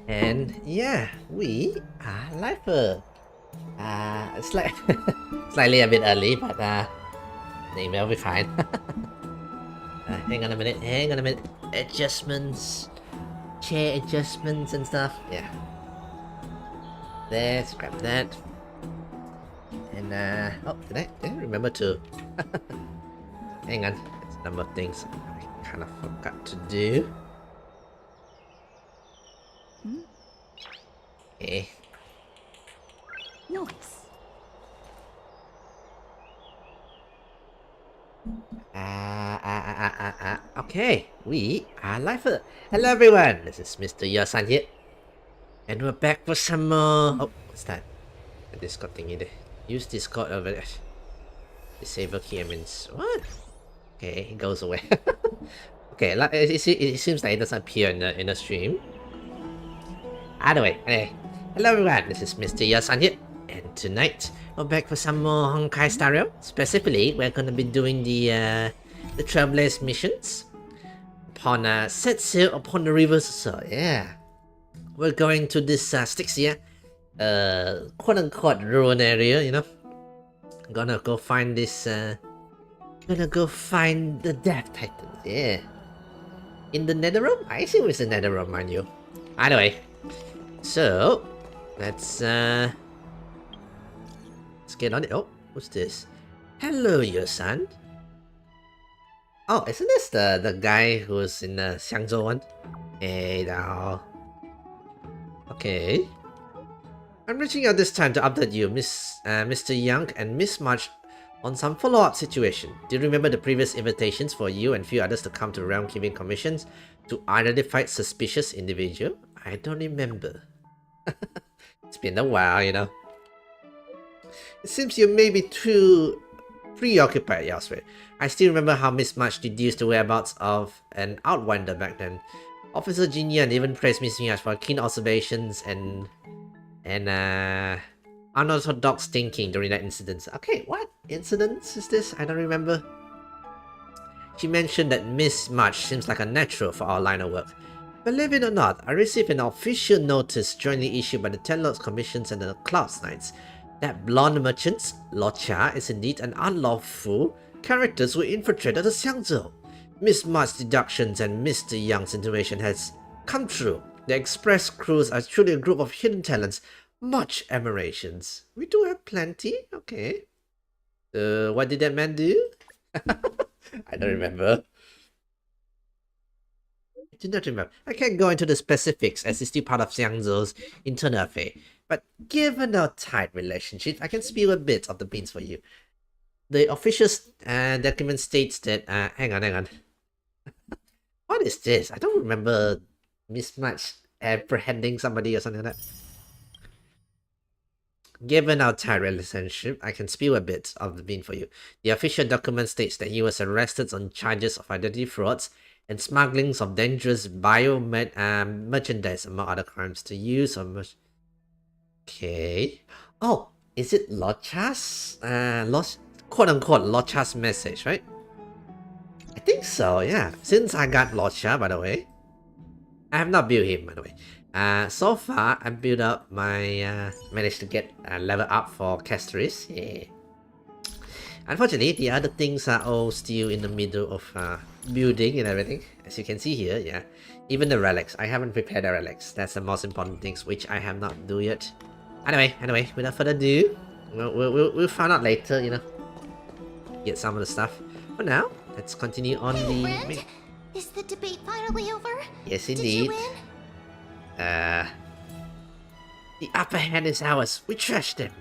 And yeah, we are lifer. It's like slightly a bit early, but they will be fine. Hang on a minute. Adjustments, chair adjustments and stuff. Yeah. There, scrap that. And oh, did I remember to? Hang on, it's a number of things I kind of forgot to do. Okay. Nice. Okay, we are lifer. Hello everyone, this is Mr. Yosan here. And we're back for some more... Oh, what's that? A Discord thingy there. Use Discord over there. Disable key means... What? Okay, it goes away. Okay, it seems like it doesn't appear in the stream. Either way, anyway. Hello everyone, this is Mr. Yosan here. And tonight, we're back for some more honkaistarrail. Specifically, we're gonna be doing the Trailblaze missions. Upon set sail upon the rivers, so yeah. We're going to this sticks here, quote-unquote ruin area, you know. Gonna go find this, gonna go find the Death Titans, yeah. In the nether room? I assume it's the nether room, mind you. Anyway, so, let's get on it. Oh, what's this? Hello, Yosan. Oh, isn't this the guy who's in the Xiangzhou one? Hey now. Okay. I'm reaching out this time to update you, Mr. Young and Miss March, on some follow-up situation. Do you remember the previous invitations for you and few others to come to Realm Keeping Commissions to identify suspicious individual? I don't remember. It's been a while, you know. It seems you may be too preoccupied elsewhere. I still remember how Miss March deduced the whereabouts of an outwinder back then. Officer Jinyan even praised Miss March for keen observations and unorthodox thinking during that incident. Okay, what incident is this? I don't remember. She mentioned that Miss March seems like a natural for our line of work. Believe it or not, I received an official notice jointly issued by the Ten Lords Commissions and the Clouds Knights that blonde merchants, Locha, is indeed an unlawful characters who infiltrated the Xiangzhou. Miss March's deductions and Mr. Young's intuition has come true. The Express crews are truly a group of hidden talents. Much admirations. We do have plenty. Okay. What did that man do? I don't remember. I do not remember. I can't go into the specifics as it's still part of Xiangzhou's internal affair. But given our tight relationship, I can spill a bit of the beans for you. The official document states that... hang on. What is this? I don't remember Miss March apprehending somebody or something like that. Given our tight relationship, I can spill a bit of the bean for you. The official document states that he was arrested on charges of identity frauds and smugglings of dangerous merchandise, among other crimes, to use or... Okay. Oh, is it Locha's, quote-unquote Locha's message, right? I think so, yeah. Since I got Locha, by the way. I have not built him, by the way. So far, I built up my, managed to get a level up for Castorice. Yeah. Unfortunately, the other things are all still in the middle of building and everything. As you can see here, yeah. Even the relics. I haven't prepared the relics. That's the most important things, which I have not done yet. Anyway, without further ado, we'll find out later, you know. Get some of the stuff. For now, let's continue on the... Friend, is the debate finally over? Yes, indeed. Did you win? The upper hand is ours. We trashed them.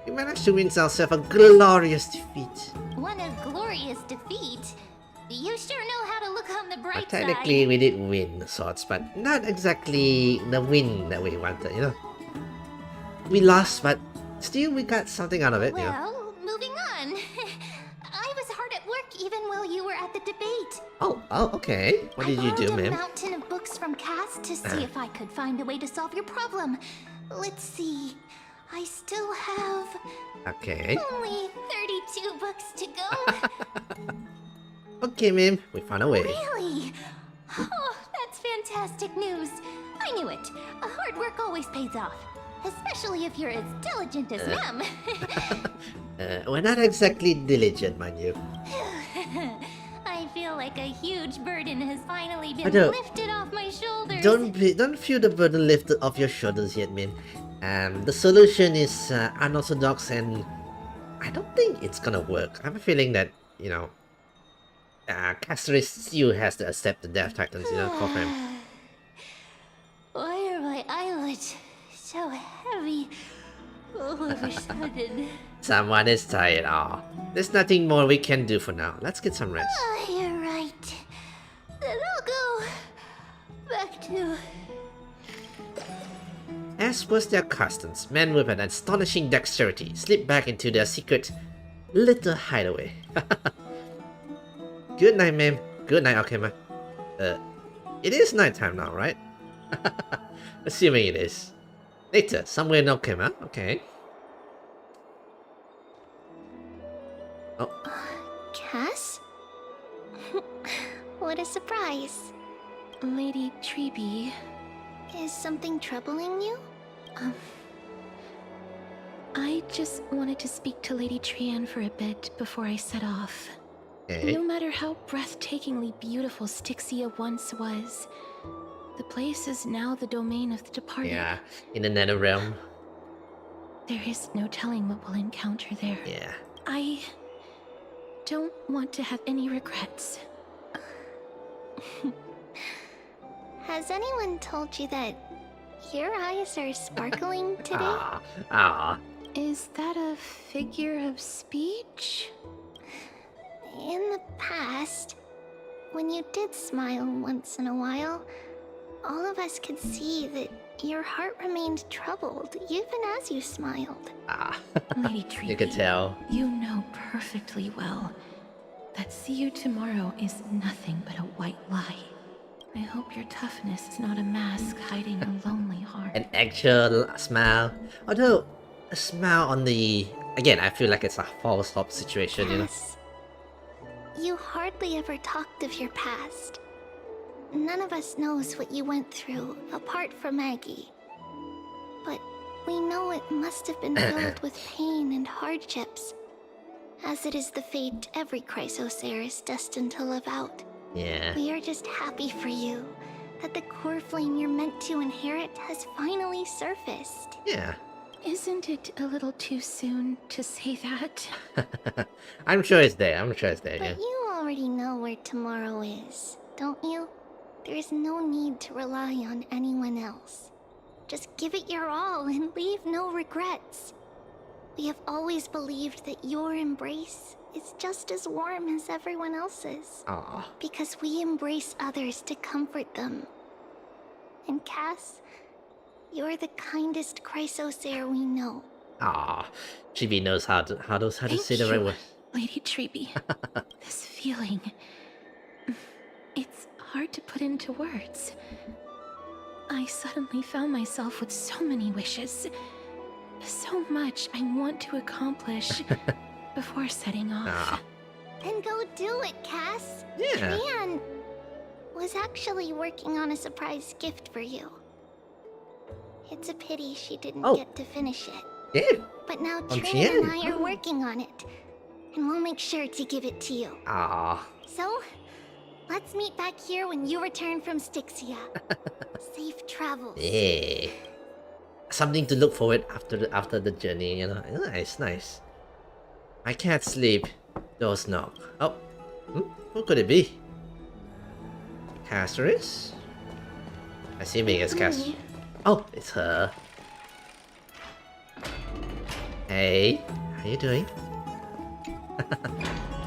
We managed to win ourselves a glorious defeat. Won a glorious defeat? You sure know how to look on the bright side. Technically, we did win the swords, but not exactly the win that we wanted, you know. We lost, but still we got something out of it, well, you know. Moving on. I was hard at work even even while you were at the debate. Oh, okay. What did you do, I borrowed a ma'am? mountain of books from Cass to see if I could find a way to solve your problem. Let's see. I still have Okay. only 32 books to go. Okay, ma'am. We found a way. Really? Oh, that's fantastic news. I knew it. Hard work always pays off. Especially if you're as diligent as ma'am. We're not exactly diligent, mind you. I feel like a huge burden has finally been Although, lifted off my shoulders. Don't feel the burden lifted off your shoulders yet, ma'am. The solution is unorthodox, and I don't think it's gonna work. I have a feeling that, you know, Castorice still has to accept the Death Titans, you know, program. Why are my eyelids so heavy all of a sudden? Someone is tired. Aw. There's nothing more we can do for now. Let's get some rest. You're right. Then I'll go back to... As was their customs, men with an astonishing dexterity slipped back into their secret little hideaway. Good night, ma'am. Good night, Alchema. It is nighttime now, right? Assuming it is. Later, somewhere in Alchema. Okay. Oh, Cass? What a surprise. Lady Treeby, Is something troubling you? I just wanted to speak to Lady Trian for a bit before I set off. okay. No matter how breathtakingly beautiful Styxia once was, the place is now the domain of the departed. Yeah, in the nether realm. There is no telling what we'll encounter there. Yeah. I don't want to have any regrets. Has anyone told you that your eyes are sparkling today? Ah. Is that a figure of speech? In the past, when you did smile once in a while, all of us could see that your heart remained troubled even as you smiled. Lady Treeby, You could tell. you know perfectly well that see you tomorrow is nothing but a white lie. I hope your toughness is not a mask hiding a lonely heart. An actual smile. Although, a smile on the... Again, I feel like it's a false hope situation, you know? Cass, you hardly ever talked of your past. None of us knows what you went through, apart from Maggie. But we know it must have been filled with pain and hardships, as it is the fate every Chrysosaur is destined to live out. Yeah. We are just happy for you that the core flame you're meant to inherit has finally surfaced. Yeah. Isn't it a little too soon to say that? I'm sure it's there. I'm sure it's there, yeah. But you already know where tomorrow is, don't you? There is no need to rely on anyone else. Just give it your all and leave no regrets. We have always believed that your embrace is just as warm as everyone else's. Aw. Because we embrace others to comfort them. And Cass, you're the kindest Chrysosaur we know. Aw. Chibi knows how to Thank say the right you, word. Lady Treeby. This feeling... It's hard to put into words. I suddenly found myself with so many wishes. So much I want to accomplish before setting off. Ah. Then go do it, Cass. Yeah. Trian was actually working on a surprise gift for you. It's a pity she didn't Oh. get to finish it. Yeah. But now On Trian and Trian? I are working on it. And we'll make sure to give it to you. Aw. So, let's meet back here when you return from Styxia. Safe travels. Yeah. Something to look forward after the journey, you know. Nice, nice. I can't sleep. Doors knock. Oh. Who could it be? Castorice? Assuming it's Castorice. Oh, it's her. Hey, how you doing?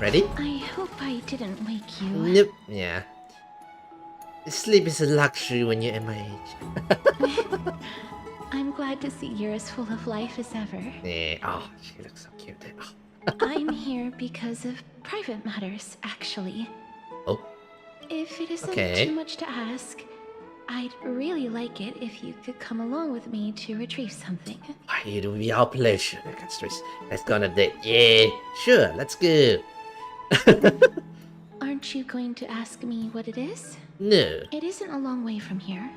Ready? I hope I didn't wake you. Nope. Yeah. Sleep is a luxury when you're at my age. I'm glad to see you're as full of life as ever. Yeah. Oh, she looks so cute. Oh. I'm here because of private matters, actually. Oh, If it isn't okay. too much to ask, I'd really like it if you could come along with me to retrieve something. Why, it'll be our pleasure, Castorice. Let's go on a date. Yeah, sure, let's go. Aren't you going to ask me what it is? No, It isn't a long way from here.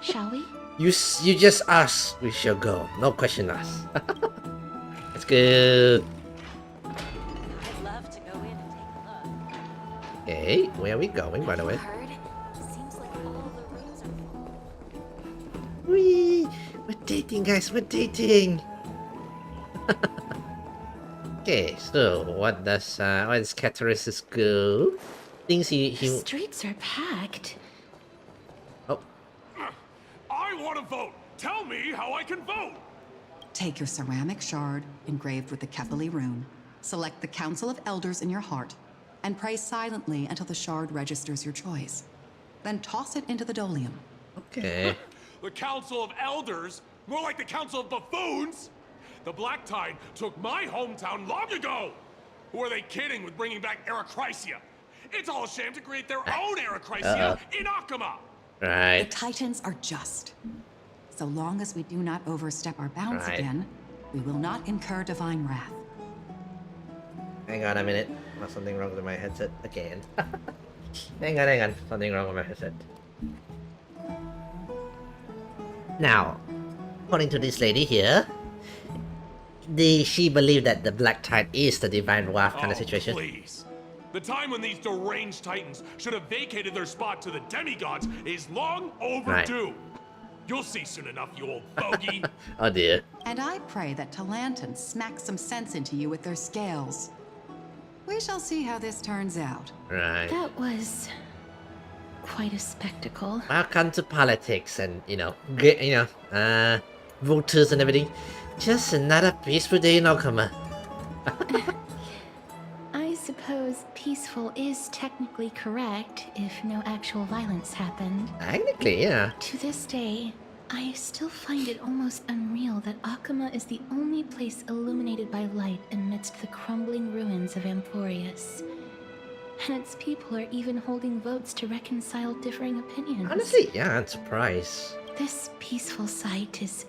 Shall we? you just ask, we shall go. No question asked. Let's go. I'd love to go in and take a look. Okay, where are we going, by the way? Heard? Seems like all the rooms are full. Whee! We're dating, guys, we're dating. Okay, so what does Castorice's go? Things The he streets are packed. oh, I want to vote. Tell me how I can vote. Take your ceramic shard engraved with the Kepali rune, select the Council of Elders in your heart, and pray silently until the shard registers your choice. Then toss it into the dolium. okay. The Council of Elders? More like the Council of Buffoons? The Black Tide took my hometown long ago. Who are they kidding with bringing back Arachrysia? It's all a sham to create their own Arachrysia in Akama. The Right. Titans are just. So long as we do not overstep our bounds Right. again, we will not incur divine wrath. Hang on a minute. There's something wrong with my headset again. hang on. Something wrong with my headset. Now, according to this lady here, she believed that the Black Tide is the divine wrath kind of situation. Please. The time when these deranged Titans should have vacated their spot to the demigods is long overdue. You'll see soon enough, you old bogey. Oh dear. And I pray that Talanton smacks some sense into you with their scales. We shall see how this turns out. Right. That was quite a spectacle. Welcome to politics and voters and everything. Just another peaceful day in Okama. I suppose peaceful is technically correct if no actual violence happened. Technically, yeah. To this day, I still find it almost unreal that Akama is the only place illuminated by light amidst the crumbling ruins of Amphorius. And its people are even holding votes to reconcile differing opinions. Honestly, yeah, I'm surprised. This peaceful sight is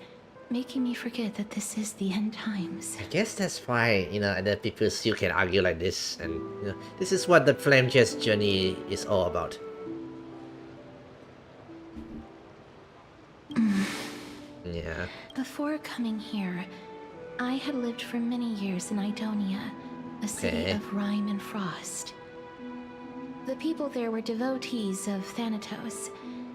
making me forget that this is the end times. I guess that's why, other people still can argue like this, and this is what the Flame Chess journey is all about. Yeah. Before coming here, I had lived for many years in Idonia, a city Okay. of rime and frost. The people there were devotees of Thanatos,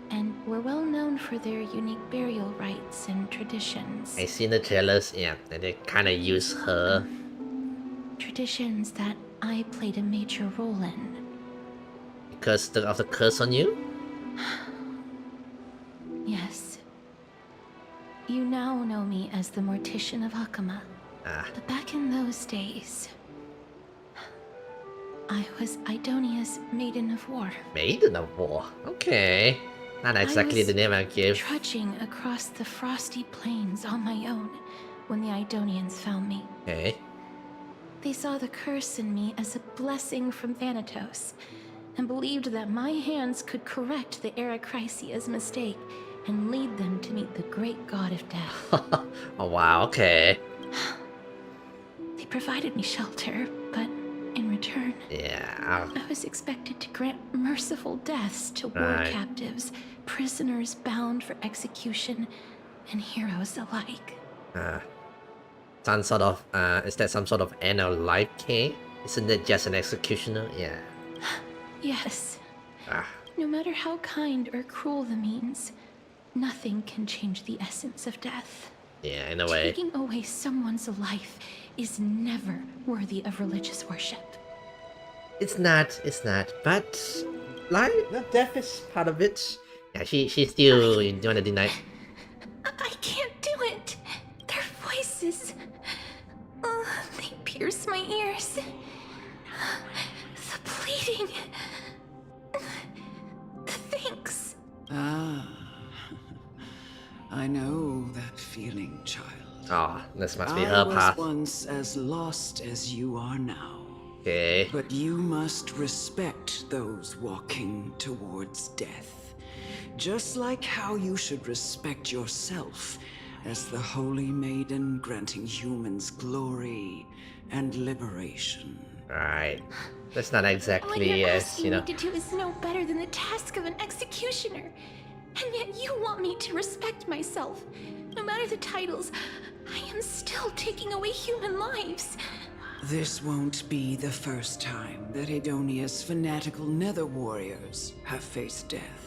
and were well known for their unique burial rites and traditions. I seen the trailers, yeah, and they kind of use her. Traditions that I played a major role in. Because of the curse on you? Yes. You now know me as the Mortician of Akama. Ah, But back in those days, I was Idonia's Maiden of War. Maiden of War. Okay. Not exactly was the name I give. Trudging across the frosty plains on my own when the Idonians found me. Okay. They saw the curse in me as a blessing from Thanatos, and believed that my hands could correct the Arachrysia's mistake and lead them to meet the great god of death. Oh wow, okay. They provided me shelter, but in return, Yeah. I was expected to grant merciful deaths to war Right. captives, prisoners bound for execution, and heroes alike. Some sort of, is that some sort of end of life king? Isn't it just an executioner? Yeah. Yes, Ah, no matter how kind or cruel the means, nothing can change the essence of death. yeah, in a way. Taking away someone's life is never worthy of religious worship. It's not, but life, no, death is part of it. Yeah, she still, you wanna deny it? I can't do it! Their voices... they pierce my ears. The pleading... The thanks... Ah, I know that feeling, child. Oh, this must be I her was path. once as lost as you are now. Okay. But you must respect those walking towards death. Just like how you should respect yourself as the Holy Maiden granting humans glory and liberation. Right. That's not All exactly you're as, asking me to do is no better than the task of an executioner. And yet you want me to respect myself. No matter the titles, I am still taking away human lives. This won't be the first time that Edonia's fanatical nether warriors have faced death.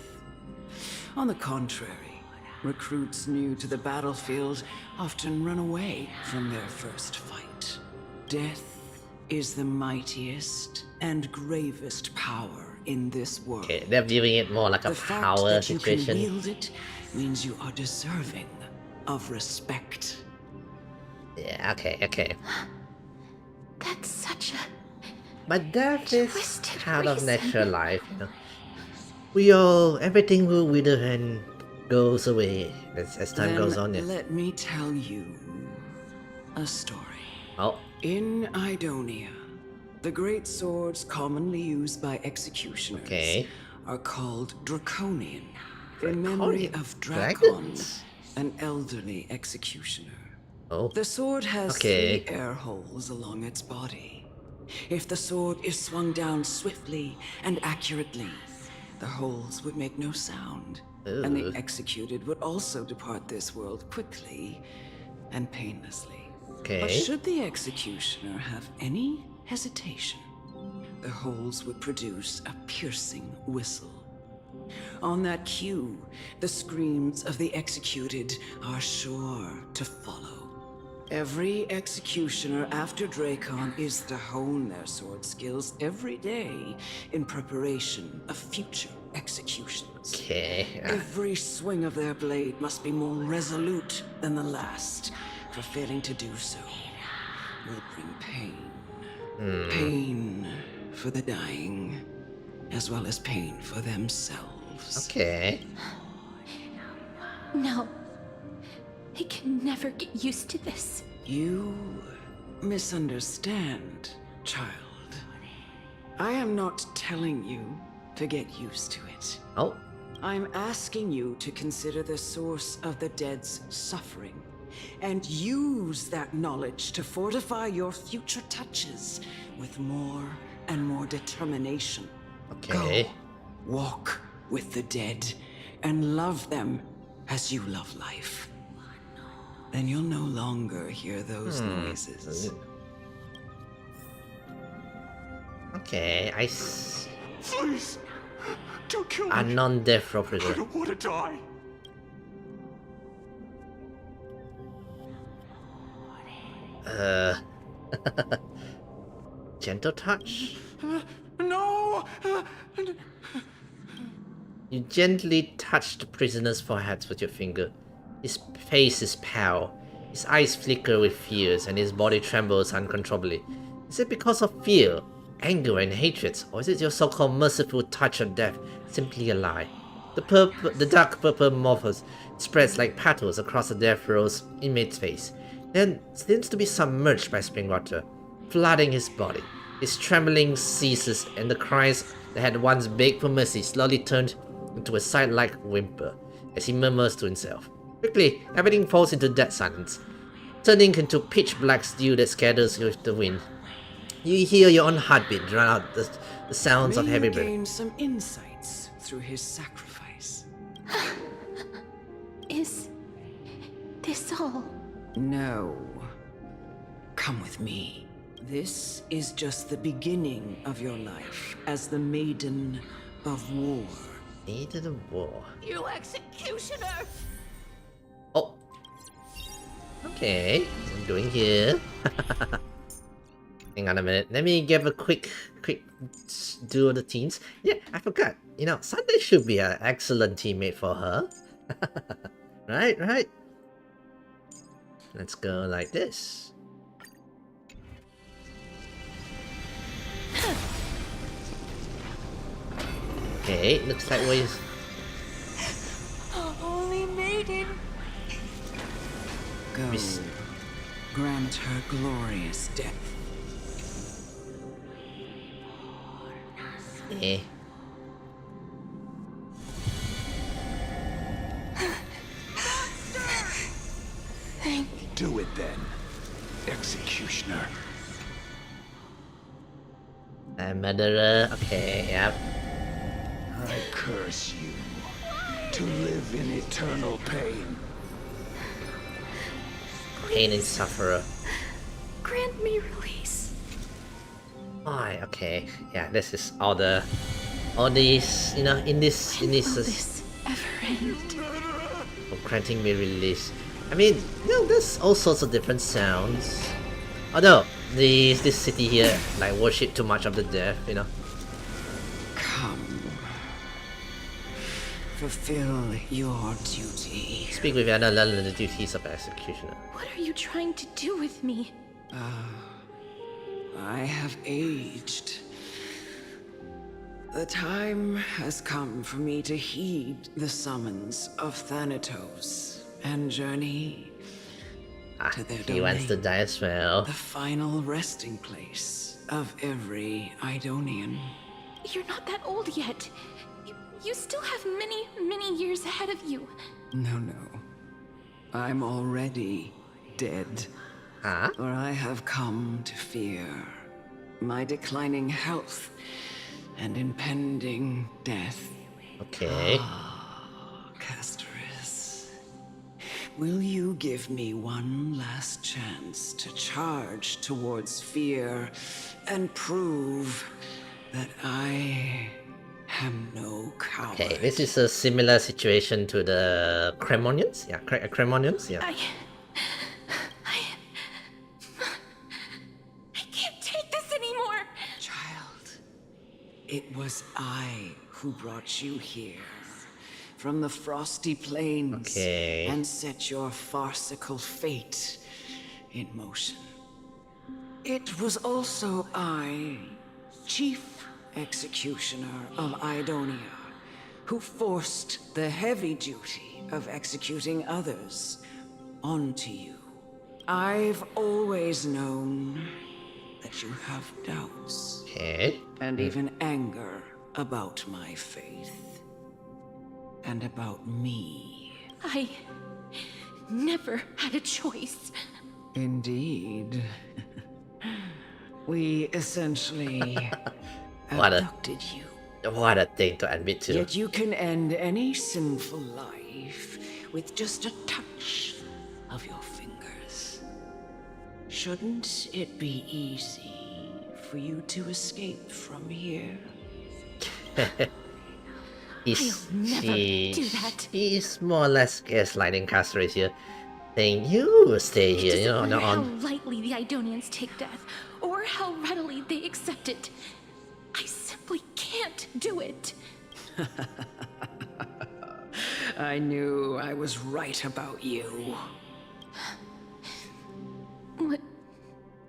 On the contrary, recruits new to the battlefield often run away from their first fight. Death is the mightiest and gravest power in this world. Okay, they're viewing it more like a The fact power that you can situation. wield it means you are deserving of respect. Yeah, okay. That's such a... But death is Twisted part of reason. natural life, everything will wither and goes away as time goes on. Yeah. Let me tell you a story. Oh, In Idonia, the great swords commonly used by executioners okay. are called Draconian, in memory Draconian? of Dracon, Dragons? an elderly executioner. Oh, The sword has Okay. 3 air holes along its body. If the sword is swung down swiftly and accurately, the holes would make no sound, and the Ugh. executed would also depart this world quickly and painlessly. But okay. should the executioner have any hesitation, the holes would produce a piercing whistle. On that cue, the screams of the executed are sure to follow. Every executioner after Dracon is to hone their sword skills every day in preparation of future executions. Okay. Every swing of their blade must be more resolute than the last, for failing to do so will bring pain. Pain for the dying, as well as pain for themselves. Okay. No. I can never get used to this. You misunderstand, child. I am not telling you to get used to it. Oh, I'm asking you to consider the source of the dead's suffering and use that knowledge to fortify your future touches with more and more determination. okay. Go, walk with the dead and love them as you love life. Then you'll no longer hear those noises. Okay, Please, don't kill me. a non-death row I prisoner. don't want to die. Gentle touch. No! You gently touch the prisoner's forehead with your finger. His face is pale. His eyes flicker with fears and his body trembles uncontrollably. Is it because of fear, anger, and hatred, or is it your so-called merciful touch of death simply a lie? The dark purple morphos spreads like petals across the death row's inmate's face, then seems to be submerged by spring water, flooding his body. His trembling ceases, and the cries that had once begged for mercy slowly turned into a sigh-like whimper as he murmurs to himself. Quickly, everything falls into dead silence, turning into pitch-black stew that scatters with the wind. You hear your own heartbeat drown out the sounds of May heavy you breathing. gain some insights through his sacrifice. Is this all? No. Come with me. This is just the beginning of your life as the Maiden of War. Maiden of War. You executioner! Oh. Okay, what's I'm doing here? Hang on a minute. Let me give a quick do of the teams. Yeah, I forgot. Sunday should be an excellent teammate for her. Right. Let's go like this. Okay, looks like we're... Holy maiden! Go. grant her glorious death. Eh. Do it then, executioner. Murderer. Okay, yep. I curse you to live in eternal pain. Pain and sufferer. Grant me release. Why? Okay. Yeah, this is all these, you know, in this Will this ever end? granting me release. I mean, you know, there's all sorts of different sounds. Although this city here like worship too much of the death, you know. Come. Fulfill your duty. Speak with Anna, learn the duties of executioner. What are you trying to do with me? I have aged. The time has come for me to heed the summons of Thanatos and journey to their He wants to domain, die as well. the final resting place of every Idonian. You're not that old yet. You still have many, many years ahead of you. No. I'm already dead. Huh? For I have come to fear my declining health and impending death. Okay. Castorice, will you give me one last chance to charge towards fear and prove that I am no coward? Okay, this is a similar situation to the Cremonians. Yeah, Cremonians. Yeah. I can't take this anymore. Child, it was I who brought you here from the frosty plains Okay. and set your farcical fate in motion. It was also I, Chief Executioner of Idonia, who forced the heavy duty of executing others onto you. I've always known that you have doubts Okay. and even anger about my faith and about me. I never had a choice. Indeed. We essentially What a- abducted you. What a thing to admit to. Yet you can end any sinful life with just a touch of your fingers. Shouldn't it be easy for you to escape from here? I'll never do that. He's more or less gaslighting Castorice here, saying you will stay here, you know, Doesn't matter not how on. lightly the Idonians take death, or how readily they accept it. I simply can't do it. I knew I was right about you.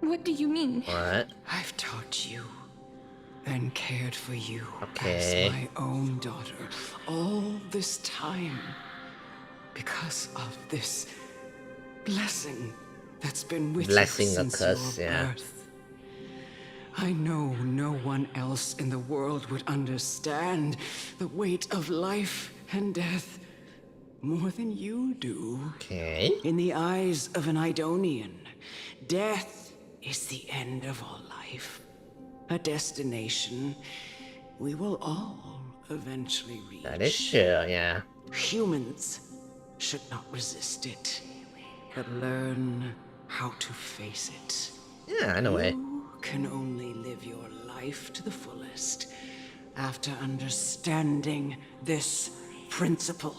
What do you mean? What? I've taught you and cared for you Okay. as my own daughter all this time because of this blessing that's been with Blessing, you of since course, your yeah. birth. I know no one else in the world would understand the weight of life and death more than you do. Okay. In the eyes of an Idonian, death is the end of all life. A destination we will all eventually reach. That is true, yeah. Humans should not resist it, but learn how to face it. Yeah, in a way. You can only live your life to the fullest after understanding this principle.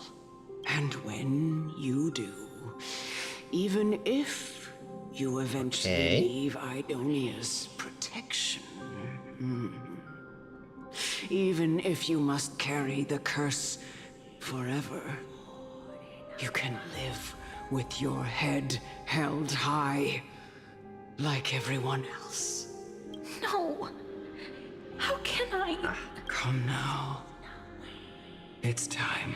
And when you do, even if you eventually Okay. leave Idonia's protection, even if you must carry the curse forever, you can live with your head held high, like everyone else. No. How can I? Come now. It's time.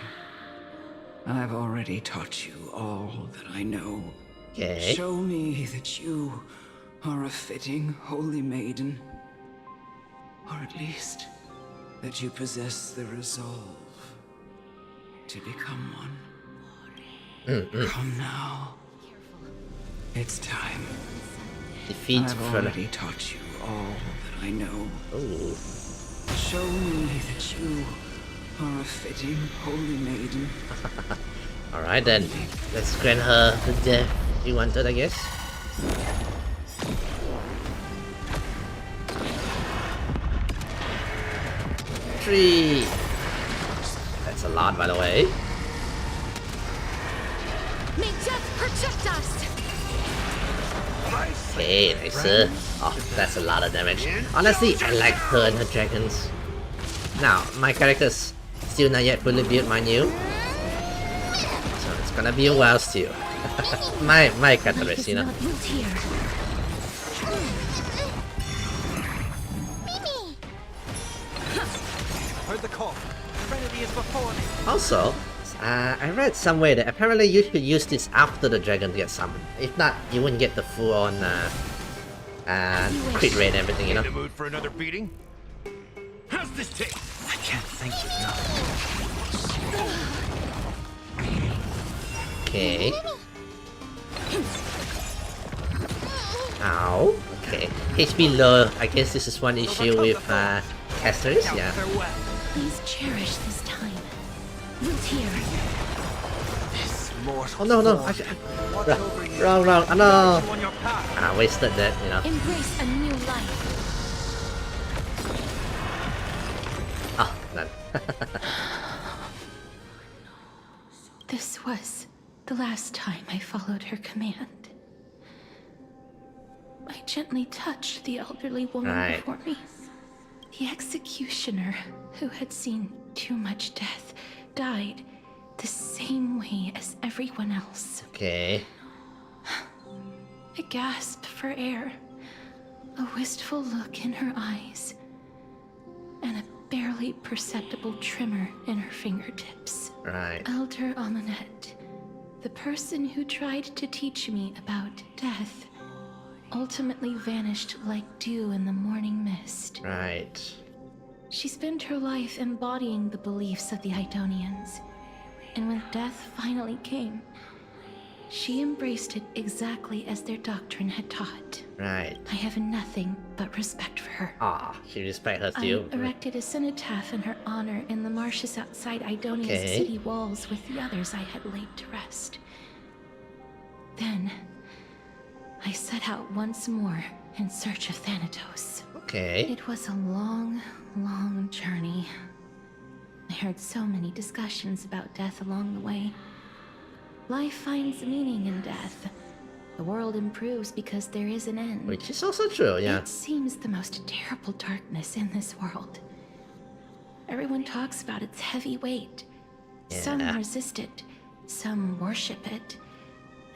I've already taught you all that I know. Okay. Show me that you are a fitting holy maiden. Or at least that you possess the resolve to become one. Come now. It's time. Defeat I've Frela. already taught you all that I know. Oh. Show me that you are a fitting holy maiden. Alright then. Let's grant her the death we wanted, I guess. Three. That's a lot, by the way. May death protect us! Okay, nice. Oh, that's a lot of damage. Honestly, I like her and her dragons. Now, my character's still not yet fully built, mind you. So it's gonna be a while still. my Castorice, you know. Not built here. Heard the call. Serenity is before me. Also, I read somewhere that apparently you should use this after the dragon gets summoned. If not, you wouldn't get the full on crit rate and everything, you know. In the mood for another beating? How's this taste? I can't thank you enough. Okay. Ow. Okay. HP low. I guess this is one issue with Castorice, yeah. Farewell. Please cherish this time. Built here. This mortal Oh no, no. form. Actually, Watch over you. wrong. Oh Guide no. you on your path. I wasted that, you know. Embrace a new life. Oh, none. This was the last time I followed her command. I gently touched the elderly woman Right. before me. The executioner, who had seen too much death, died the same way as everyone else. Okay. A gasp for air, a wistful look in her eyes, and a barely perceptible tremor in her fingertips. Right. Elder Amunet, the person who tried to teach me about death, ultimately vanished like dew in the morning mist. Right. She spent her life embodying the beliefs of the Idonians, and when death finally came, she embraced it exactly as their doctrine had taught. Right. I have nothing but respect for her. Ah, she respect her I still. erected a cenotaph in her honor in the marshes outside Idonia's Okay. city walls with the others I had laid to rest. Then, I set out once more in search of Thanatos. Okay. It was a long, long journey. I heard so many discussions about death along the way. Life finds meaning in death. The world improves because there is an end. Which is also true, yeah. It seems the most terrible darkness in this world. Everyone talks about its heavy weight. Some Yeah. resist it, some worship it,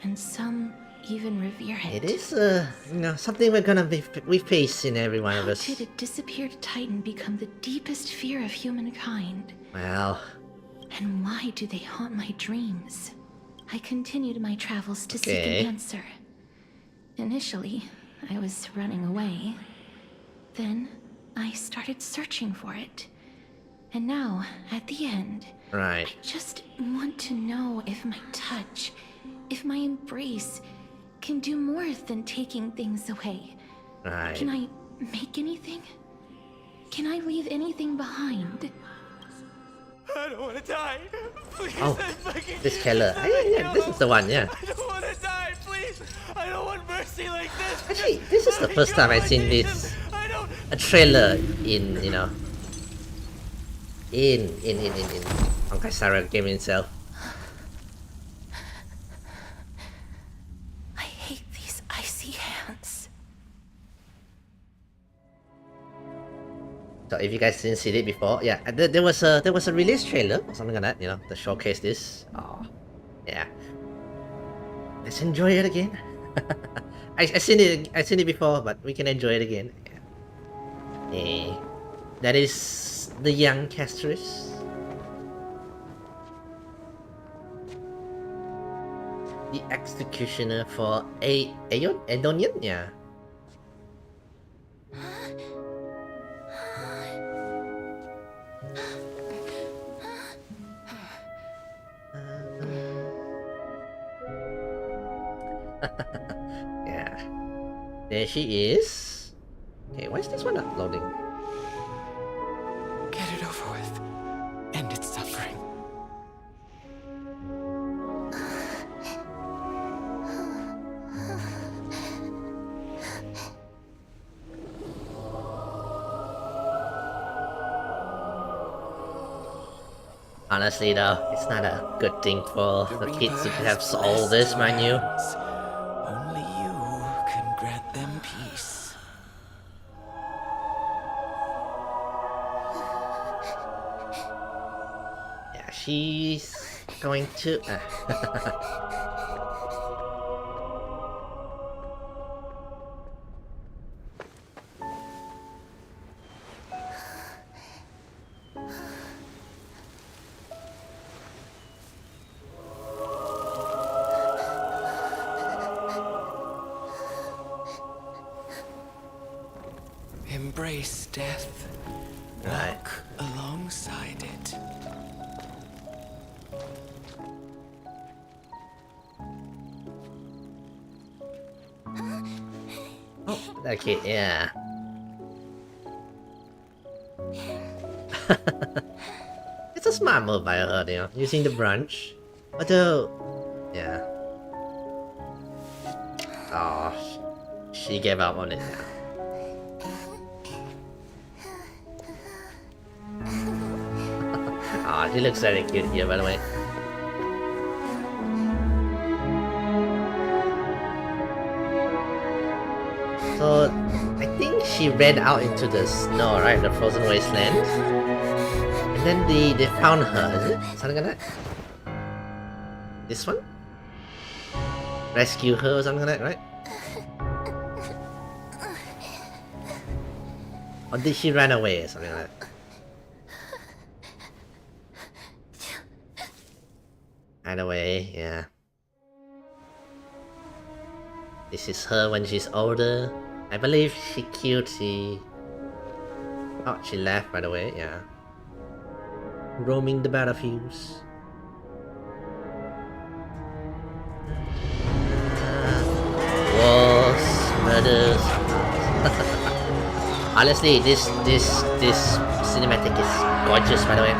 and some even revere it. It is, something we face in every one of How us. did a disappeared titan become the deepest fear of humankind? Well, And why do they haunt my dreams? I continued my travels to seek Okay. an answer. Initially, I was running away. Then, I started searching for it. And now, at the end, right. I just want to know if my touch, if my embrace, can do more than taking things away. Right. Can I make anything? Can I leave anything behind? I don't want to die. Please, Oh, I'm begging this you. Keller. Yeah, this is the one, yeah. I don't want to die, please. I don't want mercy like this. Actually, this is the first time I've seen this I don't. a trailer in honkaistarrail game itself. I hate these icy hands. So if you guys didn't see it before, yeah, there was a release trailer or something like that, to showcase this. Oh, yeah. Let's enjoy it again. I seen it before, but we can enjoy it again. Yeah. That is the young Castorice. The executioner for Edonian? Yeah. Yeah. There she is. Okay, why is this one not loading? Get it over with. End its suffering. Honestly though, it's not a good thing for the kids to have all this, mind you. Only you can grant them peace. Yeah, she's going to... Embrace death. Right. Walk alongside it. Oh, that kid, yeah. It's a smart move by her, you know, using the branch. Although, yeah. Oh, she gave up on it now. Ah, she looks very cute here, by the way. So, I think she ran out into the snow, right? The frozen wasteland. And then they found her, is it? Something like that? This one? Rescue her or something like that, right? Or did she run away or something like that? Either way, yeah. This is her when she's older. I believe she killed the... Oh, she left by the way, yeah. Roaming the battlefields. Wars, murders. Honestly, this cinematic is gorgeous by the way.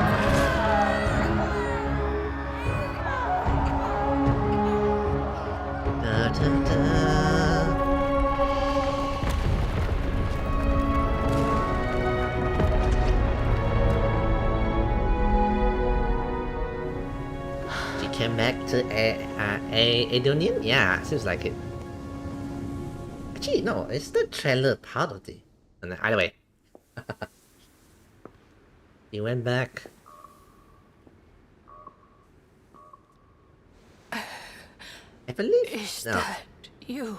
She came back to Edonian? Yeah, seems like it. Actually, no, it's the trailer part of the... Either way. He went back. I believe... Is no. that you,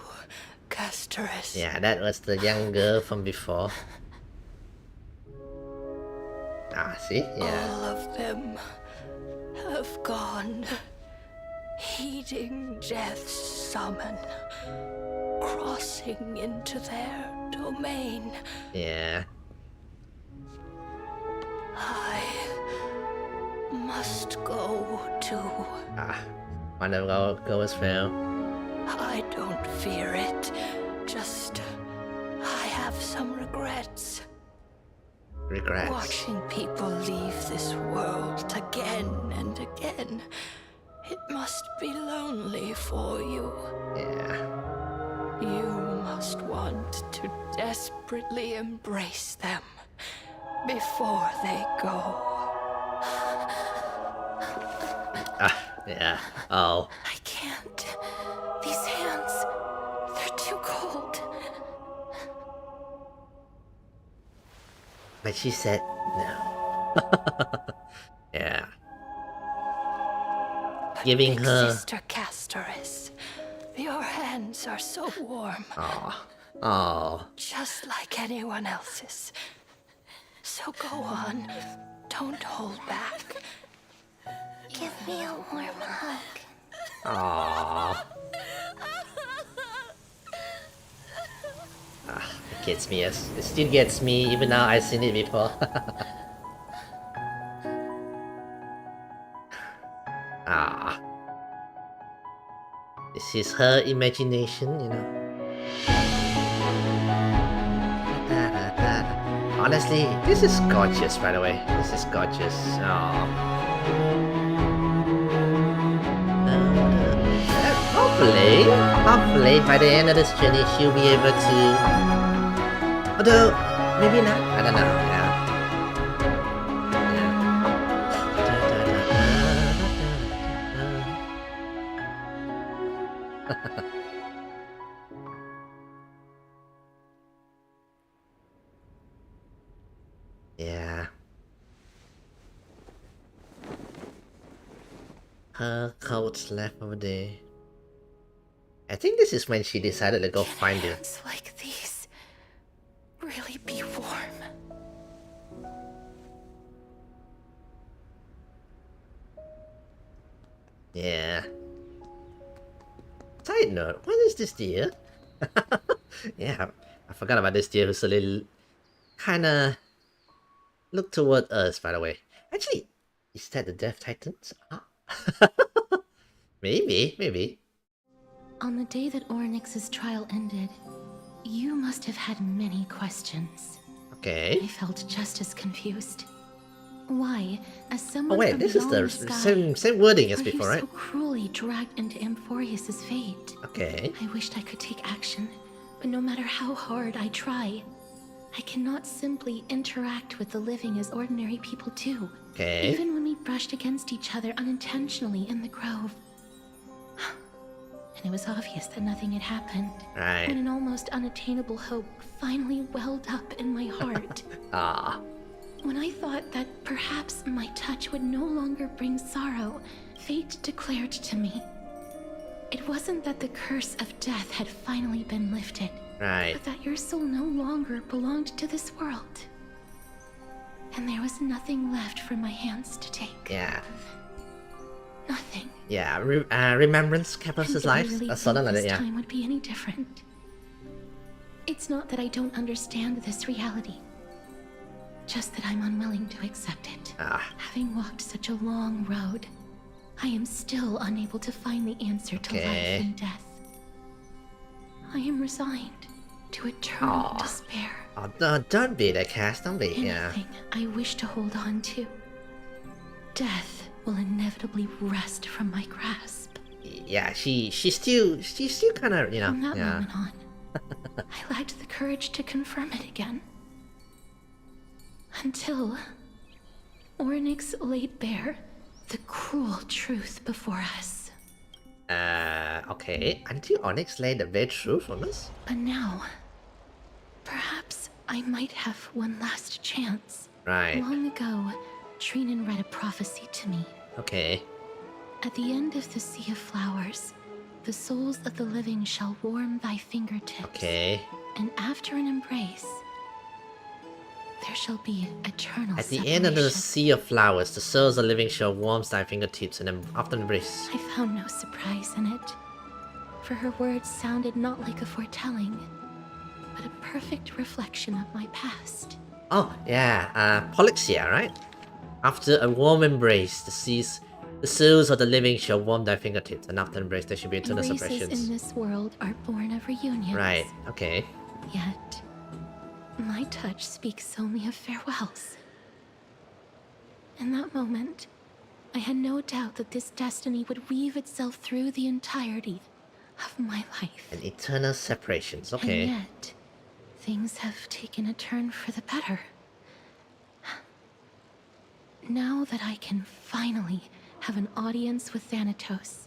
Castorice? Yeah, that was the young girl from before. Ah, see? Yeah. All of them have gone, heeding death's summon, crossing into their domain. Yeah. I must go too. Ah, one of our goals fail. I don't fear it, just I have some regrets. Regrets. Watching people leave this world again and again, it must be lonely for you. Yeah. You must want to desperately embrace them before they go. Ah, yeah. Oh. I can't. These hands, they're too cold. But she said no. Yeah. But Giving Big her... Sister Castorice, your hands are so warm. Oh. Oh. Just like anyone else's. So go on. Don't hold back. Give me a warm hug. Oh. Gets me, yes. It still gets me, even now I've seen it before. Ah. This is her imagination, you know. Honestly, this is gorgeous, by the way. This is gorgeous. Oh. Hopefully, by the end of this journey, she'll be able to. Although, maybe not. I don't know. Yeah. Her coats left over there. I think this is when she decided to go find it. Hands like these really be warm. Yeah. Side note, what is this deer? Yeah, I forgot about this deer who's a little kinda look toward us, by the way. Actually, is that the Death Titans? Ah. Maybe. On the day that Ornyx's trial ended, you must have had many questions. Okay. I felt just as confused. Why, as Oh someone wait, from this is beyond the sky, same wording as are before, you right? so cruelly dragged into Amphorius's fate? Okay. I wished I could take action, but no matter how hard I try, I cannot simply interact with the living as ordinary people do. Okay. Even when we brushed against each other unintentionally in the grove. And it was obvious that nothing had happened. Right. When an almost unattainable hope finally welled up in my heart. Ah. When I thought that perhaps my touch would no longer bring sorrow, fate declared to me. It wasn't that the curse of death had finally been lifted. Right. But that your soul no longer belonged to this world. And there was nothing left for my hands to take. Yeah. Nothing. Yeah, remembrance kept us his life. Really Something like that, this yeah. time would be any different. It's not that I don't understand this reality. Just that I'm unwilling to accept it. Ah. Having walked such a long road, I am still unable to find the answer to life and death. I am resigned to eternal despair. Oh, don't be that, Cass. Don't be, yeah. Anything I wish to hold on to, death will inevitably wrest from my grasp. Yeah, she's still kind of, you know, From that yeah. moment on, I lacked the courage to confirm it again. Until Ornyx laid bare the cruel truth before us. Okay. Until Onyx laid the bare truth on us? But now, perhaps I might have one last chance. Right. Long ago, Trinan read a prophecy to me. Okay. At the end of the Sea of Flowers, the souls of the living shall warm thy fingertips. Okay. And after an embrace, there shall be eternal At the separation. end of the Sea of Flowers, the souls of the living shall warm thy fingertips and then after embrace. I found no surprise in it, for her words sounded not like a foretelling, but a perfect reflection of my past. Oh, yeah, Polixia, right? After a warm embrace, the souls of the living shall warm thy fingertips, and after embrace there should be eternal Embraces separations. in this world are born of reunions. Right, okay. Yet, my touch speaks only of farewells. In that moment, I had no doubt that this destiny would weave itself through the entirety of my life. And eternal separations, okay. And yet, things have taken a turn for the better. Now that I can finally have an audience with Thanatos,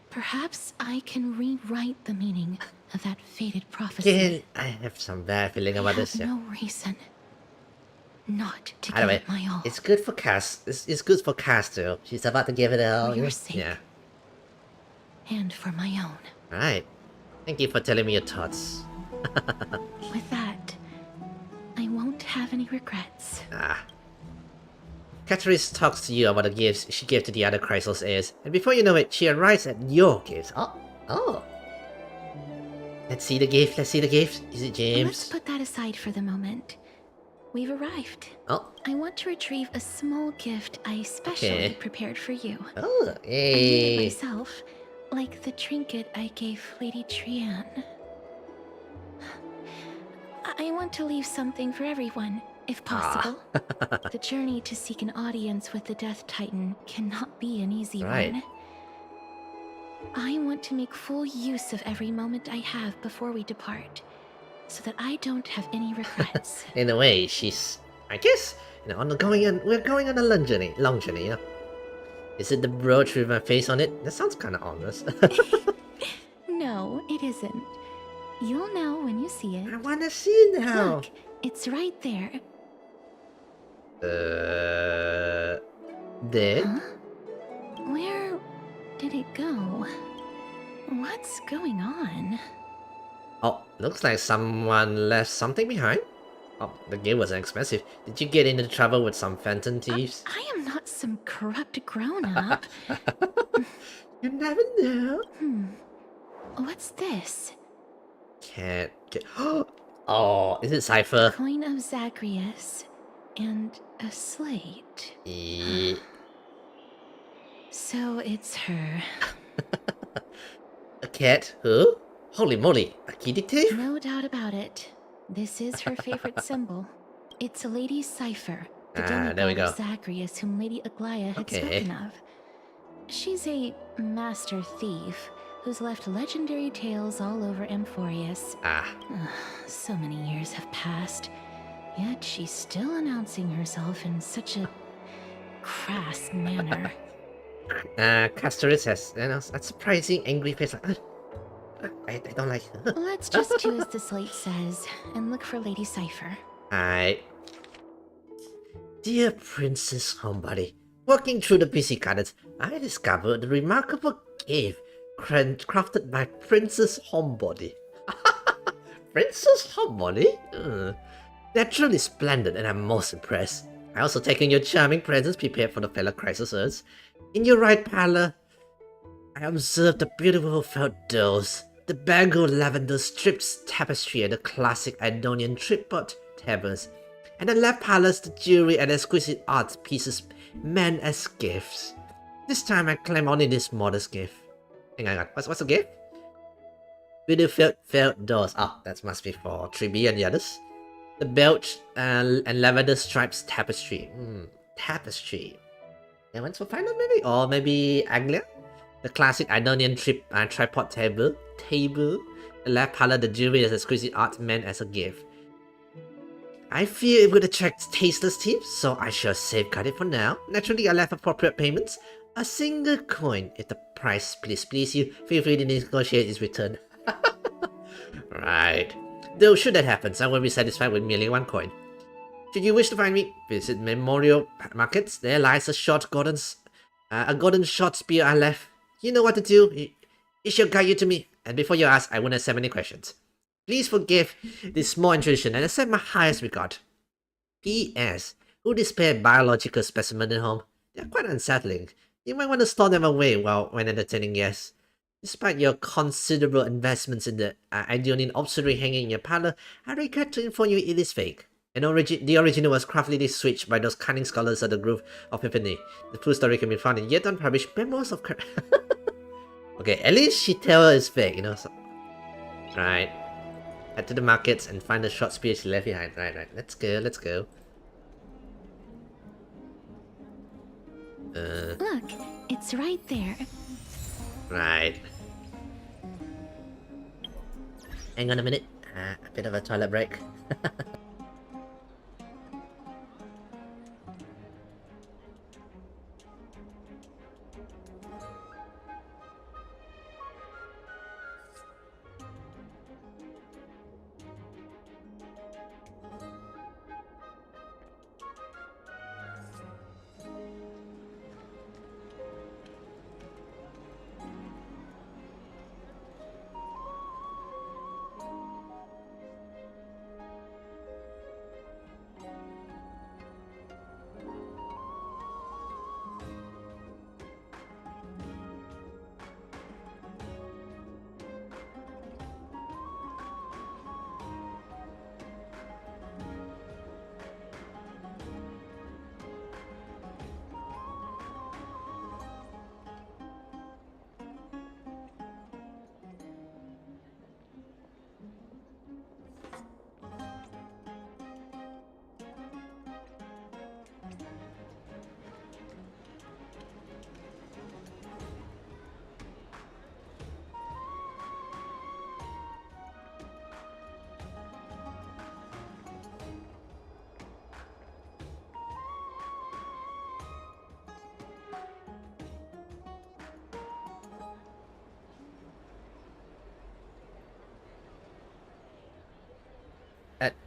perhaps I can rewrite the meaning of that fated prophecy. Again, I have some bad feeling about this, I yeah. have no reason not to By the give way, it my all. it's good for Cass. It's good for Cass too. She's about to give it all. For your Yeah. sake. Yeah. And for my own. Alright. Thank you for telling me your thoughts. With that, I won't have any regrets. Ah. Castorice talks to you about the gifts she gave to the other Chrysalis heirs, and before you know it, she arrives at your gifts. Oh. Let's see the gift. Let's see the gift. Is it James? Let's put that aside for the moment. We've arrived. Oh. I want to retrieve a small gift I specially Okay. prepared for you. Oh, I made it yay. myself, like the trinket I gave Lady Trianne. I want to leave something for everyone, if possible. The journey to seek an audience with the Death Titan cannot be an easy one. I want to make full use of every moment I have before we depart, so that I don't have any regrets. In a way, she's, I guess, we're going on a long journey, yeah. Is it the brooch with my face on it? That sounds kind of honest. No, it isn't. You'll know when you see it. I want to see it now. Look, it's right there. Dead? Huh? Where did it go? What's going on? Oh, looks like someone left something behind. Oh, the gift wasn't expensive. Did you get into trouble with some phantom thieves? I am not some corrupt grown-up. You never know. What's this? Can't get... Oh, is it Cypher? Coin of Zagreus and a slate. So it's her. A cat? Who? Holy moly, a kitty thief? No doubt about it. This is her favorite symbol. It's Lady Cypher, the there we demigod go. of Zagreus whom Lady Aglaia had spoken of. She's a master thief who's left legendary tales all over Amphorius. So many years have passed, yet she's still announcing herself in such a crass manner. Castorice has, a surprising angry face. I don't like her. Let's just do as the slate says and look for Lady Cypher. Alright. Dear Princess Homebody, walking through the busy gardens, I discovered a remarkable cave crafted by Princess Homebody. Princess Homebody? They're truly splendid and I'm most impressed. I also taken your charming presents prepared for the fellow Chrysosers. In your right parlor, I observed the beautiful felt dolls, the Bango lavender strips tapestry and the classic Idonian tripod tables, and the left parlor's the jewelry and exquisite art pieces meant as gifts. This time I claim only this modest gift. Hang on, what's the gift? Beautiful felt dolls. Oh, that must be for 3B and the others. The belt and lavender stripes tapestry. Tapestry. And one's for final maybe? Or maybe Anglia? The classic Idonian tripod table. The left parlor, the jewelry as exquisite art meant as a gift. I fear it would attract tasteless thieves, so I shall safeguard it for now. Naturally, I left appropriate payments. A single coin. If the price please you, feel free to negotiate its return. Right. Though should that happen, I will be satisfied with merely one coin. Should you wish to find me, visit Memorial Markets. There lies a golden short spear I left. You know what to do. It shall guide you to me. And before you ask, I won't accept any questions. Please forgive this small intrusion and accept my highest regard. P.S. Who display biological specimen at home? They're quite unsettling. You might want to store them away when entertaining guests. Despite your considerable investments in the Idonian observatory hanging in your parlor, I regret to inform you it is fake. And the original was craftily switched by those cunning scholars of the Grove of Epiphany. The full story can be found in yet unpublished memoirs of... Okay, at least she tells it's fake, you know. So... Right. Head to the markets and find the short spear she left behind. Right. Let's go. Look, it's right there. Right. Hang on a minute. A bit of a toilet break.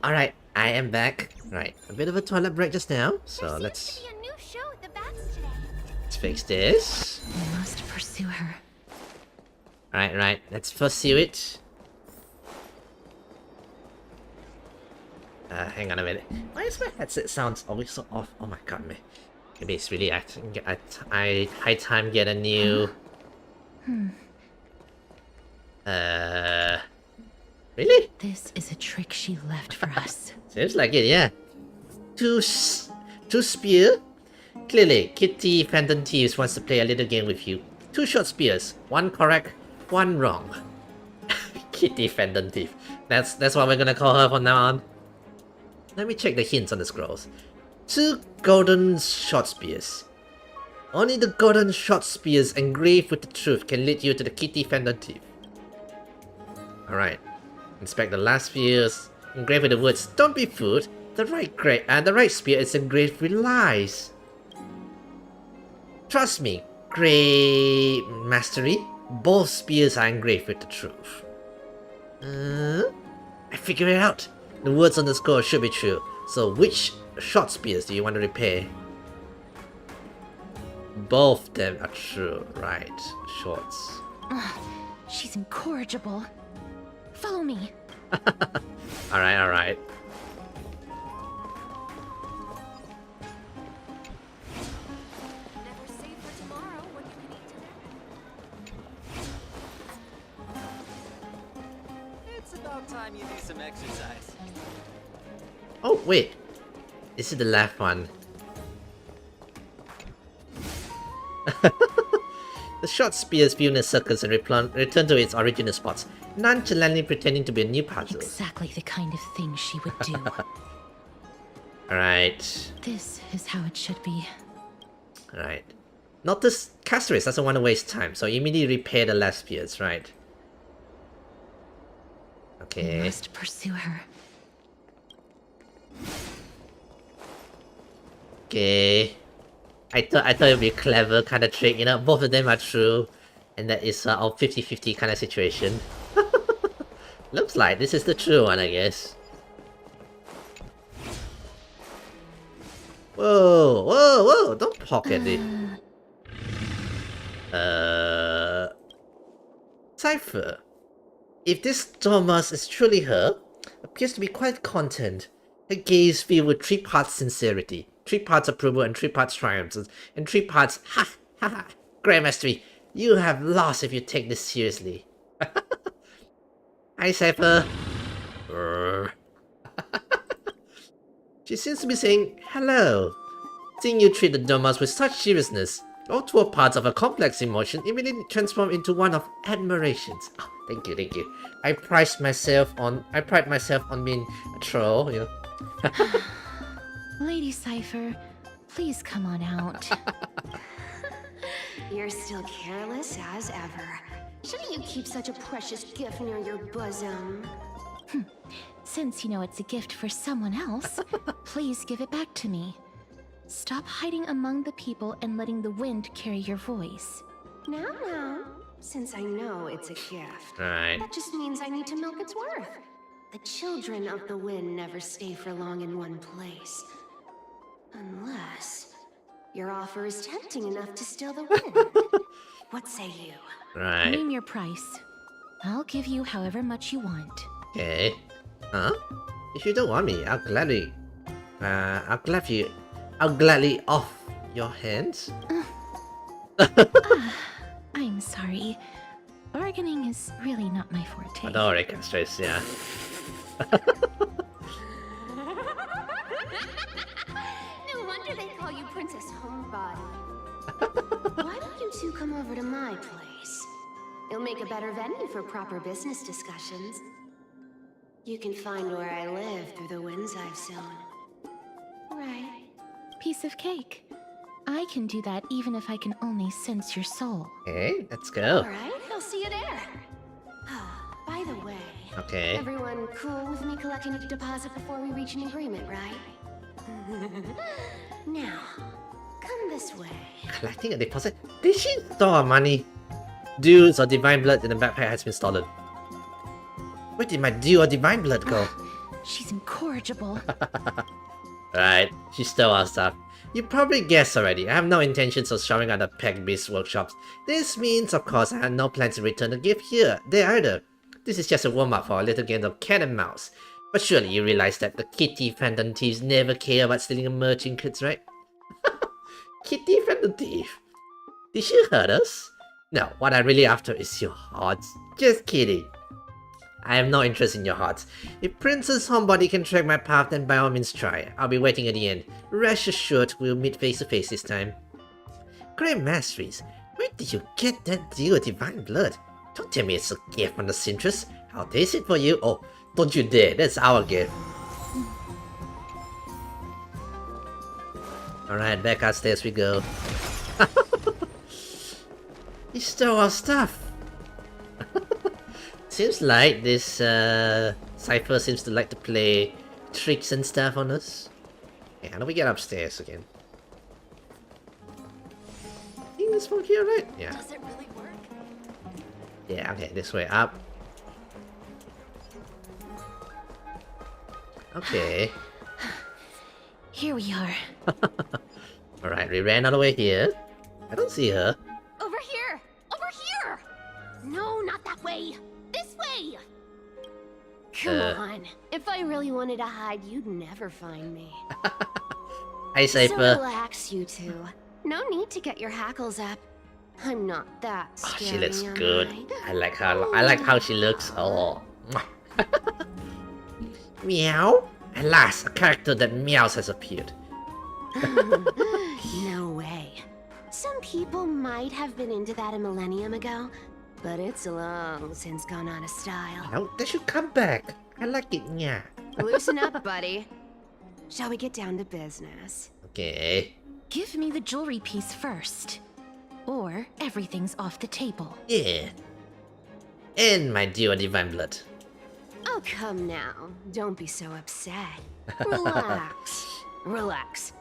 Alright, I am back. Right, a bit of a toilet break just now, so let's Seems to be a new show at the bats today. fix this. We must pursue her. Right, let's pursue it. Hang on a minute. Why is my headset sounds always so off? Oh my god, man. Maybe it's really I high time get a new. Really? This is a trick she left for us. Seems like it, yeah. Two spear. Clearly, Kitty Phantom Thieves wants to play a little game with you. 2 short spears, 1 correct, 1 wrong. Kitty Phantom Thief. That's what we're gonna call her from now on. Let me check the hints on the scrolls. 2 golden short spears. Only the golden short spears engraved with the truth can lead you to the Kitty Phantom Thief. Alright. Inspect the last spears. Engraved with the words, "Don't be fooled." The right spear is engraved with lies. Trust me, Grey Mastery. Both spears are engraved with the truth. I figured it out. The words on the scroll should be true. So which short spears do you want to repair? Both of them are true, right? Shorts. She's incorrigible. Follow me. Alright. Never save for tomorrow when you can eat It's about time you do some exercise. Oh, wait. This is the left one. The short spears view in a circus and return to its original spots, nonchalantly pretending to be a new puzzle. Exactly the kind of thing she would do. Alright. This is how it should be. Alright. Notice Castorice doesn't want to waste time, so immediately repair the last spears, right? We Okay. must pursue her. Okay. I thought it'd be a clever kind of trick, you know, both of them are true. And that is a 50-50 kind of situation. Looks like this is the true one, I guess. Whoa, don't pocket it. Cypher. If this Thomas is truly her, appears to be quite content. Her gaze filled with 3 parts sincerity, 3 parts approval, and 3 parts triumph, and 3 parts ha. Grand Mastery, you have lost if you take this seriously. Hi, Cypher. She seems to be saying hello. Seeing you treat the Domas with such seriousness, all 12 parts of a complex emotion immediately transform into one of admiration. Oh, thank you. I pride myself on being a troll, you know. Lady Cypher, please come on out. You're still careless as ever. Shouldn't you keep such a precious gift near your bosom? Since you know it's a gift for someone else, please give it back to me. Stop hiding among the people and letting the wind carry your voice. Now, since I know it's a gift, Right. that just means I need to milk its worth. The children of the wind never stay for long in one place. Unless your offer is tempting enough to steal the wind. What say you? Right. Name your price. I'll give you however much you want. Okay. Huh? If you don't want me, I'll gladly off your hands. I'm sorry. Bargaining is really not my forte. I don't worry, Castorice, yeah. No wonder they call you Princess Homebody. Why don't you two come over to my place? It'll make a better venue for proper business discussions. You can find where I live through the winds I've sown. Right. Piece of cake. I can do that even if I can only sense your soul. Okay, let's go. Alright, I'll see you there. By the way, Okay. everyone cool with me collecting a deposit before we reach an agreement, right? Now, come this way. Collecting a deposit? Did she store our money? Dues or divine blood in the backpack has been stolen. Where did my dew or divine blood go? She's incorrigible. Right, she stole our stuff. You probably guessed already, I have no intentions of showing at the Peg Beast workshops. This means, of course, I have no plans to return the gift there either. This is just a warm-up for a little game of cat and mouse. But surely you realize that the kitty phantom thieves never care about stealing a merchant kids, right? Kitty phantom thief? Did she hurt us? No, what I'm really after is your hearts. Just kidding. I have no interest in your hearts. If Princess Homebody can track my path, then by all means try. I'll be waiting at the end. Rest assured, we'll meet face to face this time. Great Masteries, where did you get that deal of divine blood? Don't tell me it's a gift from the Sintress. I'll taste it for you. Oh, don't you dare, that's our gift. Alright, back upstairs we go. He stole our stuff. Seems like this Cypher seems to like to play tricks and stuff on us. Okay, how do we get upstairs again? I think this from here, right? Yeah. Does it really work? Yeah, okay, this way up. Okay. Here we are. Alright, we ran all the way here. I don't see her. Over here! Over here! No, not that way! This way! Come on. If I really wanted to hide, you'd never find me. Hi, So Cypher. relax, you two. No need to get your hackles up. I'm not that Oh, scary, she looks am good. I? I like her. I like how she looks. Oh. Meow. Alas, a character that meows has appeared. No way. Some people might have been into that a millennium ago, but it's long since gone out of style. No, they should come back. I like it, yeah. Loosen up, buddy. Shall we get down to business? Okay. Give me the jewelry piece first. Or everything's off the table. Yeah. And my dear divine blood. Oh, come now. Don't be so upset. Relax. Relax.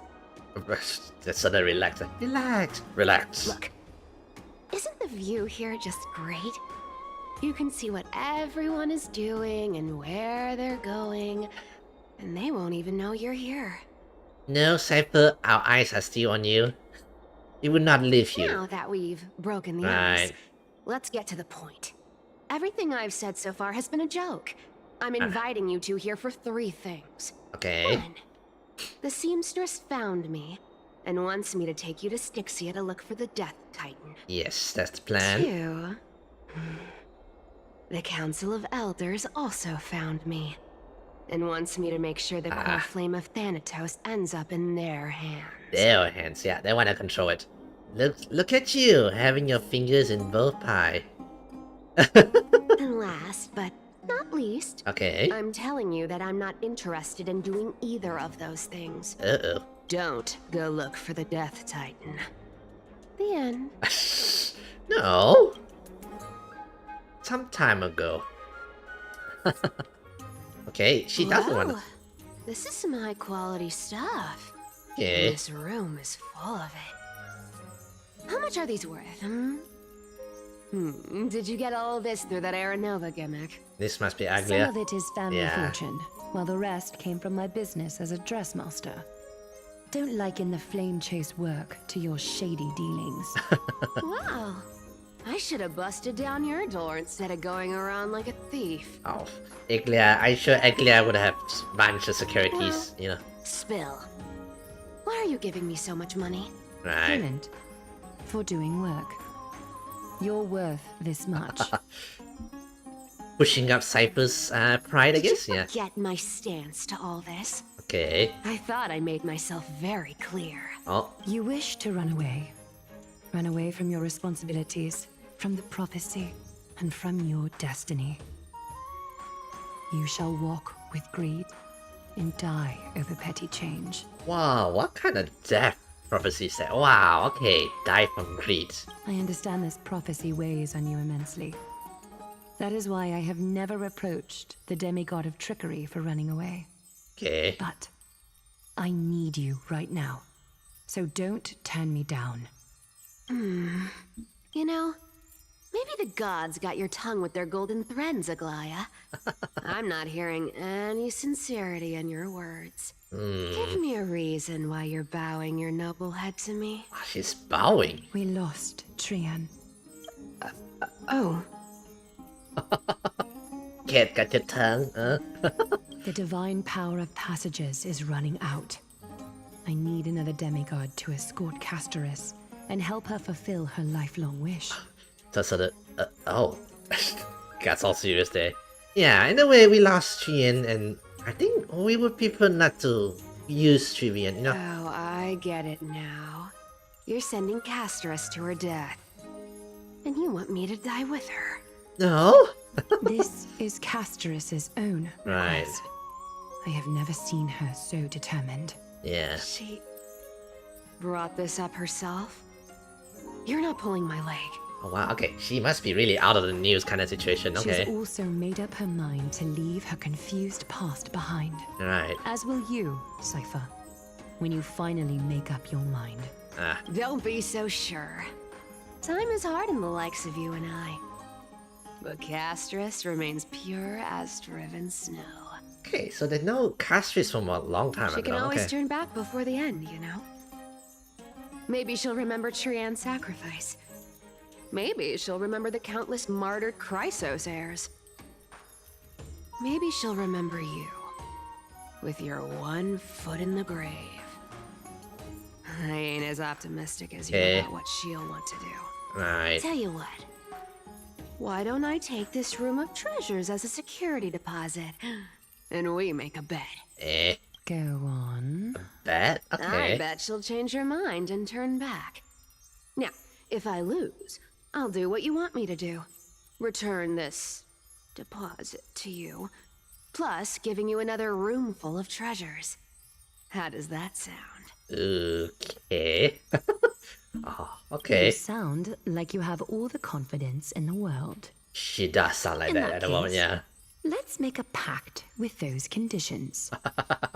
That's sort of relax. Relax. Relax. Look, isn't the view here just great? You can see what everyone is doing and where they're going, and they won't even know you're here. No, Cypher, our eyes are still on you. We will not leave you. Now that we've broken the Right. ice, let's get to the point. Everything I've said so far has been a joke. I'm inviting you two here for 3 things. Okay. 1. The seamstress found me and wants me to take you to Styxia to look for the Death Titan. Yes, that's the plan. 2. The Council of Elders also found me and wants me to make sure the core flame of Thanatos ends up in their hands. Their hands, yeah, they want to control it. Look at you, having your fingers in both pie. And last, but not least, Okay. I'm telling you that I'm not interested in doing either of those things. Uh-oh. Don't go look for the Death Titan. The end. No. Some time ago. Okay, she doesn't want to. Whoa, this is some high quality stuff. Okay. This room is full of it. How much are these worth, Did you get all of this through that Aranova gimmick? This must be Some uglier. of it is family Yeah. fortune, while the rest came from my business as a dressmaster. Don't liken the flame chase work to your shady dealings. Wow. I should have busted down your door instead of going around like a thief. Oh, Iglia. I'm sure Iglia would have a bunch of securities, you know. Spill. Why are you giving me so much money? Right. Payment for doing work. You're worth this much. Pushing up Cypher's pride, I guess, yeah. Get my stance to all this. Okay. I thought I made myself very clear. Oh, You wish to run away. Run away from your responsibilities, from the prophecy, and from your destiny. You shall walk with greed and die over petty change. wow, what kind of death prophecy is that? Wow, okay, die from greed. I understand this prophecy weighs on you immensely. That is why I have never approached the demigod of trickery for running away. Okay. But I need you right now. So don't turn me down. You know, Maybe the gods got your tongue with their golden threads, Aglaya. I'm not hearing any sincerity in your words. Give me a reason why you're bowing your noble head to me. She's bowing. We lost Trian. Oh. Cat got your tongue, huh? The divine power of passages is running out. I need another demigod to escort Castorice and help her fulfill her lifelong wish. So the oh, that's all serious there. Yeah, in a way we lost Trian, and I think we would prefer not to use Trian, you know? Oh, I get it now. You're sending Castorice to her death. And you want me to die with her. No? This is Castorice's own Right. request. I have never seen her so determined. Yeah. She brought this up herself? You're not pulling my leg. Oh wow, okay. She must be really out of the news kind of situation, okay. She's also made up her mind to leave her confused past behind. Right. As will you, Cypher, when you finally make up your mind. Ah. Don't be so sure. Time is hard in the likes of you and I. But Castorice remains pure as driven snow. Okay, so they know Castorice from a long time She ago, can always okay. turn back before the end, you know? Maybe she'll remember Trian's sacrifice. Maybe she'll remember the countless martyred Chrysos heirs. Maybe she'll remember you. With your one foot in the grave. I ain't as optimistic as you about what she'll want to do. Right. Tell you what. Why don't I take this room of treasures as a security deposit? And we make a bet. Go on. Bet? Okay. I bet she'll change her mind and turn back. Now, if I lose, I'll do what you want me to do. Return this deposit to you, plus giving you another room full of treasures. How does that sound? Okay. Oh, okay. You sound like you have all the confidence in the world. She does sound like In that that at the moment, case, yeah. Let's make a pact with those conditions.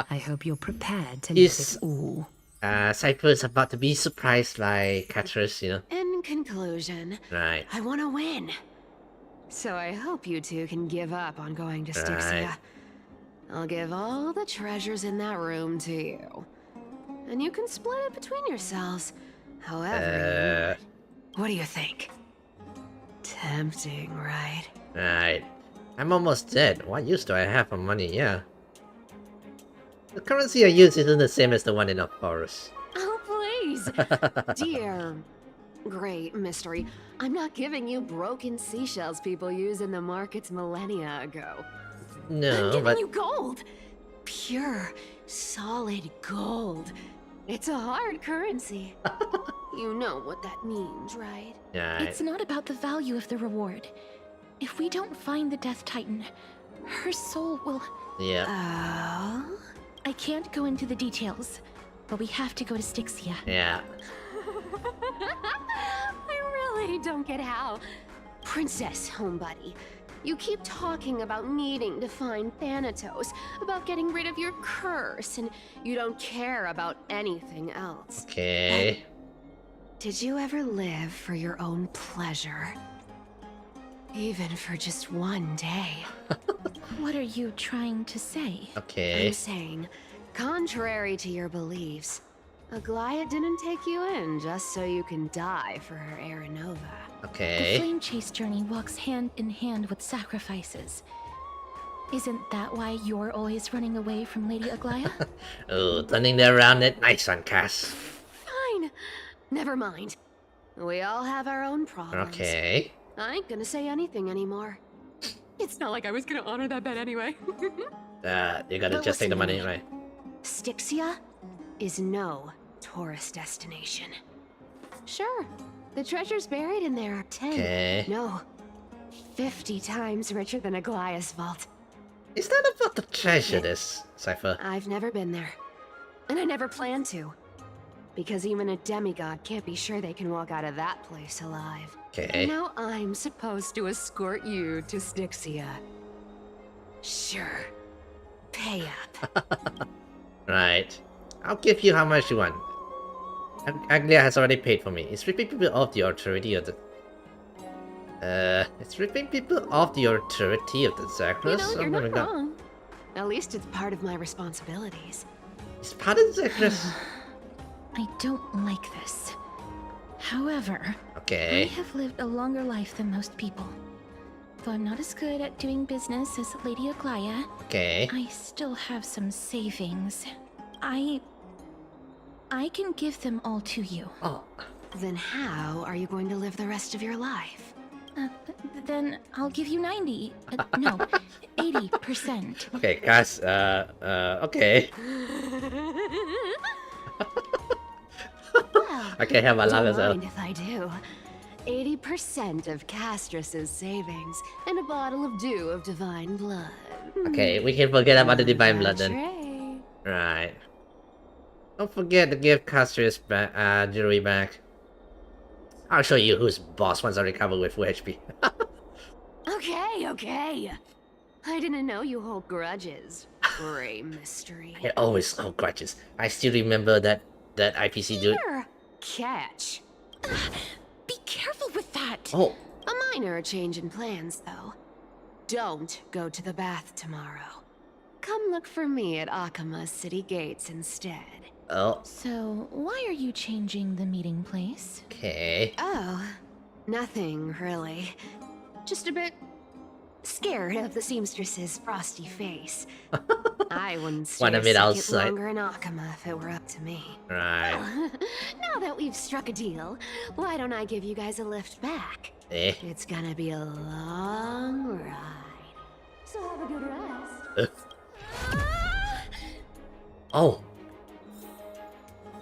I hope you're prepared to Yes. live it all. Cypher is about to be surprised by Castorice, you know. In conclusion, Right. I want to win. So I hope you two can give up on going to Styxia. Right. I'll give all the treasures in that room to you. And you can split it between yourselves, however you want. What do you think? Tempting, right? Right. I'm almost dead. What use do I have for money? Yeah. The currency I use isn't the same as the one in the forest. Oh, please! Dear great mystery, I'm not giving you broken seashells people use in the markets millennia ago. I'm No, giving but you gold! Pure, solid gold. It's a hard currency. You know what that means, right? yeah. It's not about the value of the reward. If we don't find the Death Titan, her soul will... Yeah. Oh? I can't go into the details, but we have to go to Styxia. Yeah. I really don't get how. Princess, homebuddy, you keep talking about needing to find Thanatos, about getting rid of your curse, and you don't care about anything else. Okay. Did you ever live for your own pleasure? Even for just one day? What are you trying to say? Okay. I'm saying, contrary to your beliefs, Aglaya didn't take you in just so you can die for her Aranova. The Okay. flame chase journey walks hand in hand with sacrifices. Isn't that why you're always running away from Lady Aglaya? Oh, turning that around it. Nice one, Cass. Fine. Never mind. We all have our own problems. Okay. I ain't gonna say anything anymore. It's not like I was gonna honor that bet anyway. You gotta But just take the listen to money, me. right? Styxia is no tourist destination. Sure, the treasures buried in there are 10. Okay. No, 50 times richer than Aglaya's vault. Is that about the treasure, this, Cypher? I've never been there. And I never plan to. Because even a demigod can't be sure they can walk out of that place alive. Okay. And now I'm supposed to escort you to Styxia. Sure. Pay up. Right. I'll give you how much you want. Aglia has already paid for me. Is ripping people off the authority of the... It's ripping people off the authority of the Zagreus. You know, you're Oh my not god. wrong. At least it's part of my responsibilities. It's part of the Zagreus. I don't like this. However, I Okay. have lived a longer life than most people. Though I'm not as good at doing business as Lady Aglaya, Okay. I still have some savings. I can give them all to you. Oh. Then how are you going to live the rest of your life? Then I'll give you 90. No, 80%. Okay, guys. Okay. Well, I can't have my don't love as well. mind if I do. 80% of Castorice's savings and a bottle of dew of divine blood. Okay, we can forget about the divine blood then. Entree. Right. Don't forget to give Castorice back, jewelry back. I'll show you who's boss once I recover with full HP. Okay. I didn't know you hold grudges. Gray mystery. I always hold grudges. I still remember that IPC dude. Here, catch. Be careful with that. Oh, A minor change in plans, though. Don't go to the bath tomorrow. Come look for me at Akama's city gates instead. oh, So, why are you changing the meeting place? okay. Oh, nothing really. Just a bit scared of the seamstress's frosty face. I wouldn't stay Wanna a meet second outside. longer in Akama if it were up to me. Right. Now that we've struck a deal, why don't I give you guys a lift back? Eh. It's gonna be a long ride. So have a good rest. Oh.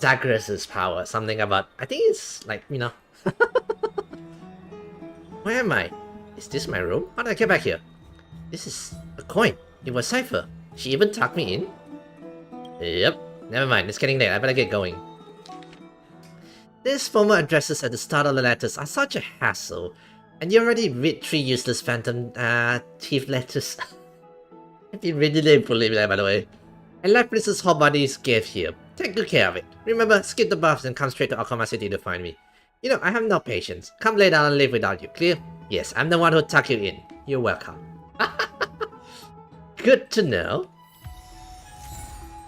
Zagreus' power. Something about... I think it's like, you know... Where am I? Is this my room? How did I get back here? This is a coin. It was Cypher. She even tucked me in. Yep. Never mind. It's getting late. I better get going. These formal addresses at the start of the letters are such a hassle. And you already read 3 useless phantom thief letters. I've been really fully there, by the way. I left Princess Hobbody's gift here. Take good care of it. Remember, skip the baths and come straight to Akama City to find me. You know, I have no patience. Come lay down and live without you, clear? Yes, I'm the one who tucked you in. You're welcome. Good to know.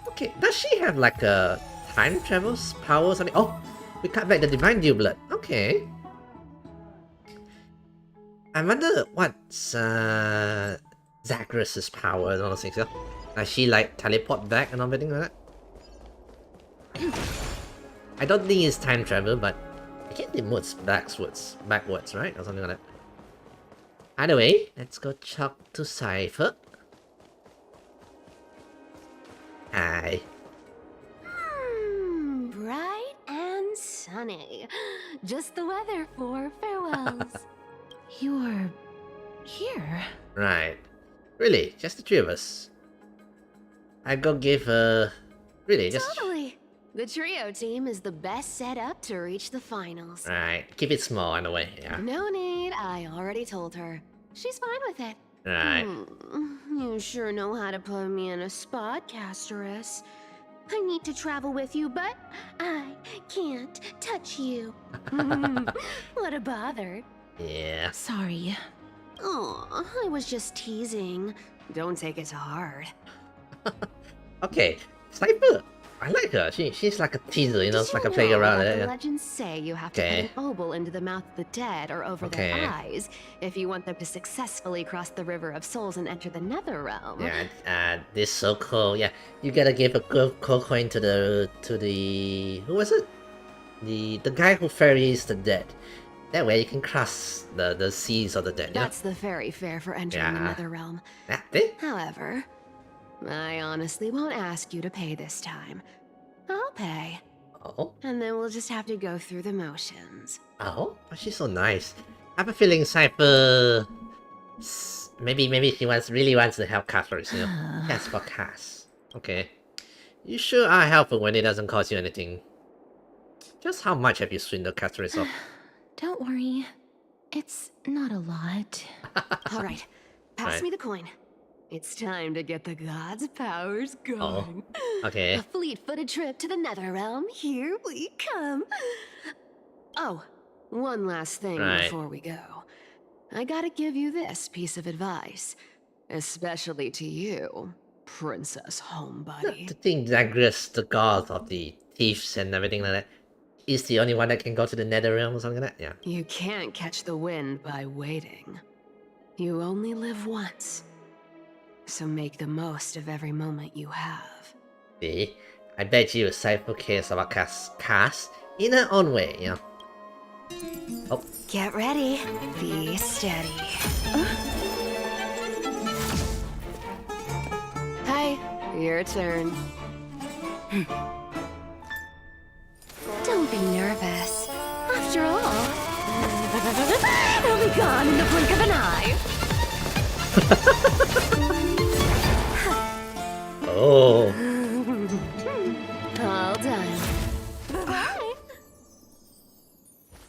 Okay, does she have like a time travel power or something? Oh, we cut back the divine dew blood. Okay. I wonder what's Zagreus' power and all those things. Does she like teleport back and everything like that? I don't think it's time travel, but I think it moves backwards, right? Or something like that. Either way, let's go talk to Cypher. Hi. Bright and sunny. Just the weather for farewells. You're here. Right. Really, just the 3 of us. I go give her... Really, just... Totally. The trio team is the best set up to reach the finals. Right, keep it small in a way, yeah. No need, I already told her. She's fine with it. Right. You sure know how to put me in a spot, Castorice. I need to travel with you, but I can't touch you. What a bother. Yeah. Sorry. Oh, I was just teasing. Don't take it to heart. Okay, Cypher. I like her. She's like a teaser, you know, it's like a playground. The Yeah. legends say you have to put an obol into the mouth of the dead or over their eyes if you want them to successfully cross the river of souls and enter the nether realm. Yeah, this so cool. Yeah, you gotta give a gold coin to the who was it? The guy who ferries the dead. That way you can cross the seas of the dead. That's the fairy fare for entering the nether realm. However, I honestly won't ask you to pay this time. I'll pay. Oh. And then we'll just have to go through the motions. Oh, she's so nice. I have a feeling Cypher... Maybe she really wants to help Castorice, you know? Yes, for Cass. Okay. You sure are helpful when it doesn't cost you anything. Just how much have you swindled Castorice off? Don't worry. It's not a lot. Alright, pass me the coin. It's time to get the gods' powers going. Oh, okay. A fleet-footed trip to the nether realm. Here we come. Oh, one last thing before we go. I gotta give you this piece of advice. Especially to you, Princess Homebody. The thing Zagreus, the god of the thieves and everything like that, is the only one that can go to the nether realm or something like that? Yeah. You can't catch the wind by waiting. You only live once. So make the most of every moment you have. See? I bet you Cypher cares about Cass in her own way, you know. Oh. Get ready. Be steady. Hi, your turn. Don't be nervous. After all, it'll be gone in the blink of an eye. Oh. All done.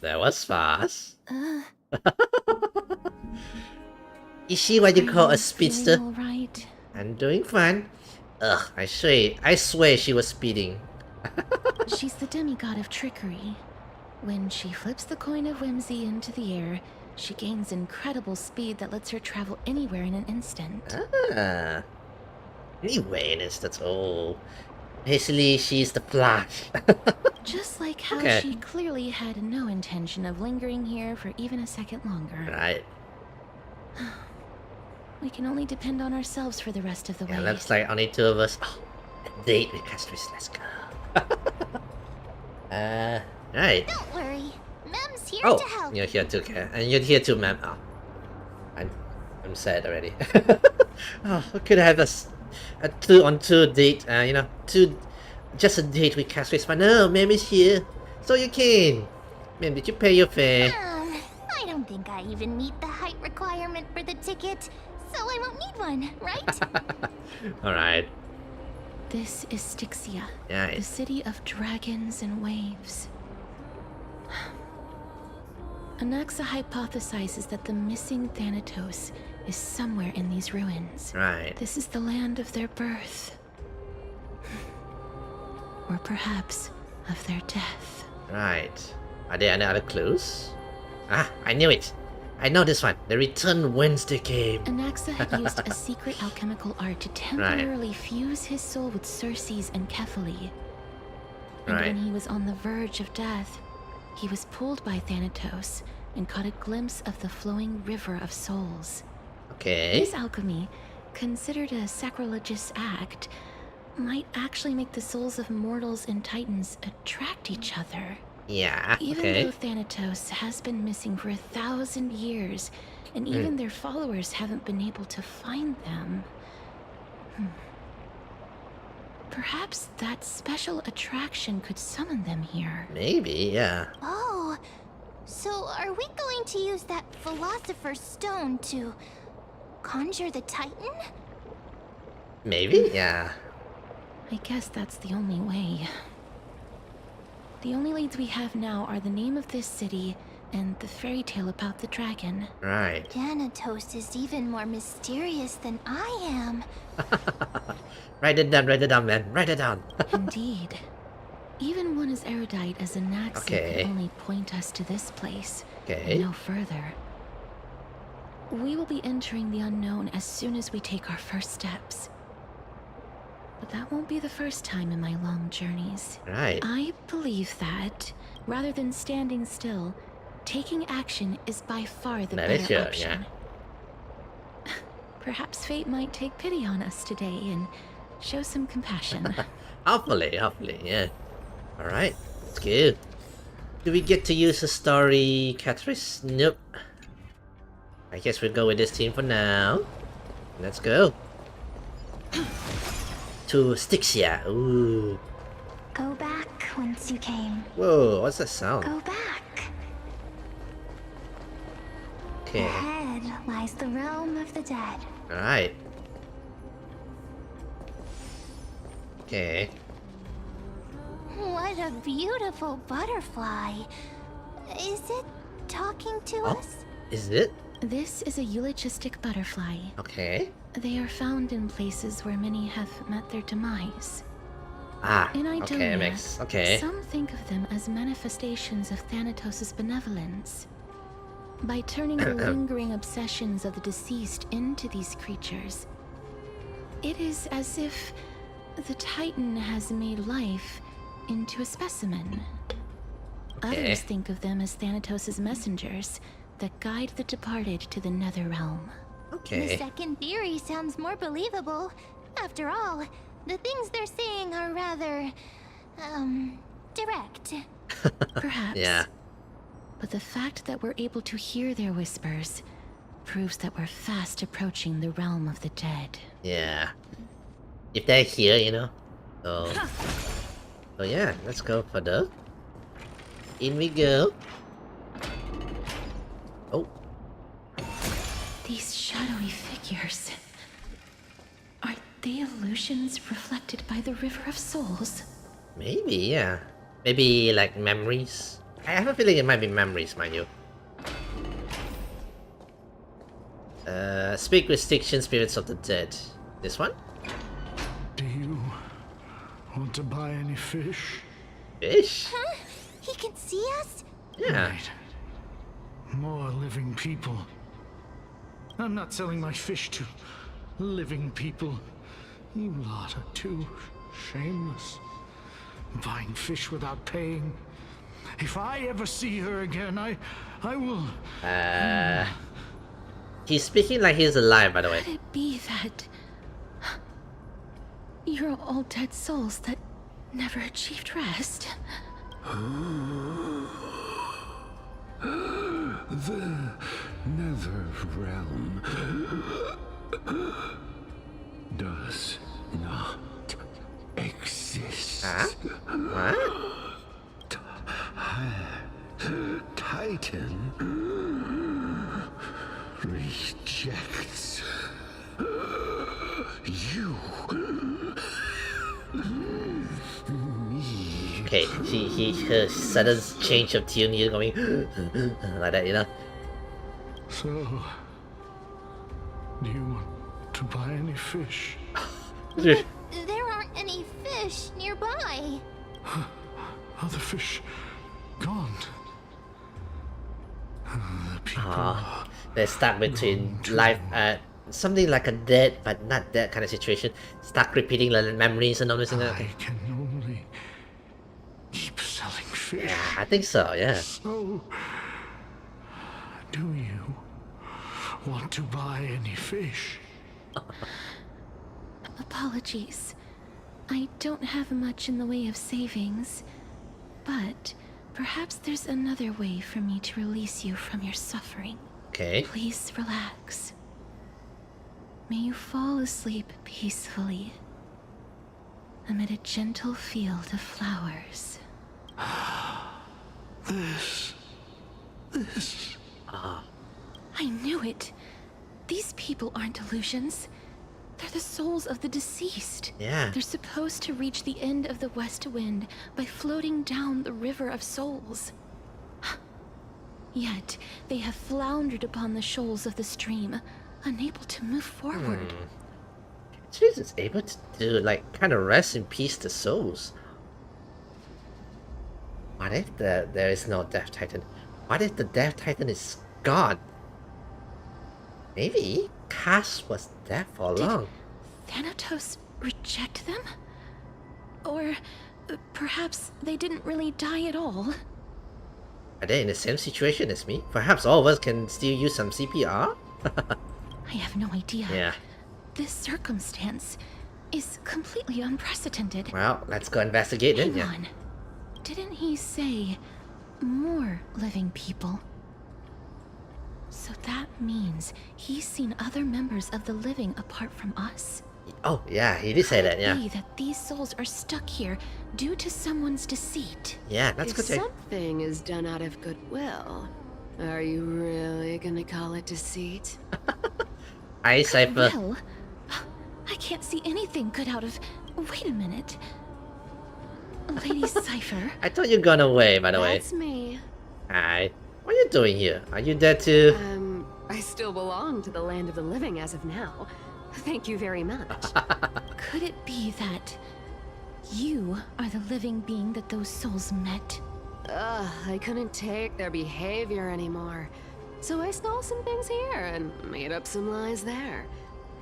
That was fast. Is she what you call a speedster? All right. I'm doing fine. Ugh, I swear she was speeding. She's the demigod of trickery. When she flips the coin of whimsy into the air, she gains incredible speed that lets her travel anywhere in an instant. Ah. Anyway, that's all. Basically, she's the Flash. Just like how Okay. she clearly had no intention of lingering here for even a second longer. Right. We can only depend on ourselves for the rest of the Yeah, way. looks like only two of us. Oh, a date with Castorice. Let's go. Right. Don't worry. Mem's here Oh, to help. you're here too, Kat. And you're here too, ma'am. Oh, I'm sad already. Oh, we could have a 2-on-2 date. You know, just a date with Castorice. But no, ma'am is here, so you can. Ma'am, did you pay your fare? I don't think I even meet the height requirement for the ticket, so I won't need one, right? All right. This is Styxia, Right. the city of dragons and waves. Anaxa hypothesizes that the missing Thanatos is somewhere in these ruins. Right. This is the land of their birth. Or perhaps of their death. Right. Are there any other clues? Ah, I knew it. I know this one. The Return Wednesday game. Anaxa had used a secret alchemical art to temporarily fuse his soul with Circe's and Kephale. And Right. when he was on the verge of death, he was pulled by Thanatos and caught a glimpse of the flowing river of souls. Okay. This alchemy, considered a sacrilegious act, might actually make the souls of mortals and titans attract each other. Yeah, Even okay. though Thanatos has been missing for 1,000 years, and even their followers haven't been able to find them. Perhaps that special attraction could summon them here. Maybe, yeah. Oh, so are we going to use that Philosopher's Stone to conjure the Titan? Maybe, yeah. I guess that's the only way. The only leads we have now are the name of this city and the fairy tale about the dragon. Right. Thanatos is even more mysterious than I am. Write it down, man. Write it down. Indeed. Even one as erudite as Anaxa Okay. can only point us to this place, Okay. and no further. We will be entering the unknown as soon as we take our first steps. But that won't be the first time in my long journeys. Right. I believe that, rather than standing still, taking action is by far the That is better true, option. Perhaps fate might take pity on us today and show some compassion. Hopefully, yeah. Alright, let's go. Do we get to use a story, Castorice? Nope. I guess we'll go with this team for now. Let's go. To Styxia. Ooh. Go back whence you came. Whoa, what's that sound? Go back. Okay. Ahead lies the realm of the dead. Alright. Okay. What a beautiful butterfly. Is it talking to Oh, us? is it? This is a eulogistic butterfly. Okay. They are found in places where many have met their demise. Ah, In okay, Idonia, okay. some think of them as manifestations of Thanatos' benevolence. By turning the lingering obsessions of the deceased into these creatures, it is as if the Titan has made life into a specimen. Others think of them as Thanatos' messengers that guide the departed to the nether realm. The second theory sounds more believable. After all, the things they're saying are rather, direct. Perhaps. Yeah. But the fact that we're able to hear their whispers proves that we're fast approaching the realm of the dead. Yeah. If they're here, you know. So yeah, let's go further. In we go. Oh. These shadowy figures. Are they illusions reflected by the River of Souls? Maybe, yeah. Maybe like memories. I have a feeling it might be memories, mind you. Speak with Stygian spirits of the dead. This one? Do you want to buy any fish? Fish? Huh? He can see us? Yeah. Right. More living people. I'm not selling my fish to living people. You lot are too shameless. Buying fish without paying. If I ever see her again, I will... He's speaking like he's alive, by the way. Could it be that you're all dead souls that never achieved rest? The nether realm does not exist. Huh? What? Titan rejects you. Me. Okay, her sudden change of tune, he's going like that, you know. So, do you want to buy any fish? There aren't any fish nearby. Are the fish gone? The people they're stuck between life, something like a dead but not dead kind of situation. Stuck repeating the memories and all this. I can only keep selling fish. Yeah, I think so. Yeah. So, do you want to buy any fish? Apologies. I don't have much in the way of savings, but perhaps there's another way for me to release you from your suffering. Okay. Please relax. May you fall asleep peacefully amid a gentle field of flowers. This. I knew it. These people aren't illusions. They're the souls of the deceased. Yeah. They're supposed to reach the end of the West Wind by floating down the River of Souls. Yet, they have floundered upon the shoals of the stream, unable to move forward. Jesus, able to like kind of rest in peace the souls. What if there is no Death Titan? What if the Death Titan is God? Maybe Cass was dead for long. Thanatos reject them? Or perhaps they didn't really die at all? Are they in the same situation as me? Perhaps all of us can still use some CPR? I have no idea. Yeah. This circumstance is completely unprecedented. Well, let's go investigate then. Hang on. Didn't he say more living people? So that means he's seen other members of the living apart from us? Oh, yeah, he did say that, yeah. Could it be that these souls are stuck here due to someone's deceit? Yeah, that's good. Something is done out of goodwill. Are you really gonna call it deceit? Aye, Cypher. Well, I can't see anything good out of... Wait a minute. Lady Cypher. I thought you'd gone away, by the way. That's me. Aye. What are you doing here? Are you there too? I still belong to the land of the living as of now. Thank you very much. Could it be that you are the living being that those souls met? I couldn't take their behavior anymore. So I stole some things here and made up some lies there.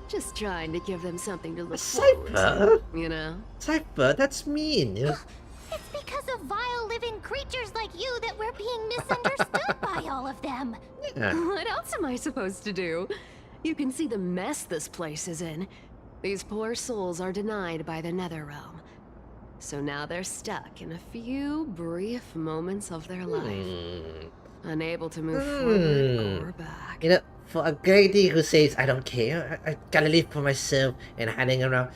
Just trying to give them something to look forward to, you know? Cypher, that's mean. It's because of vile living creatures like you that we're being misunderstood by all of them. Yeah. What else am I supposed to do? You can see the mess this place is in. These poor souls are denied by the nether realm. So now they're stuck in a few brief moments of their life. Unable to move forward or back. You know, for a lady who says, I don't care, I gotta live for myself and hiding around,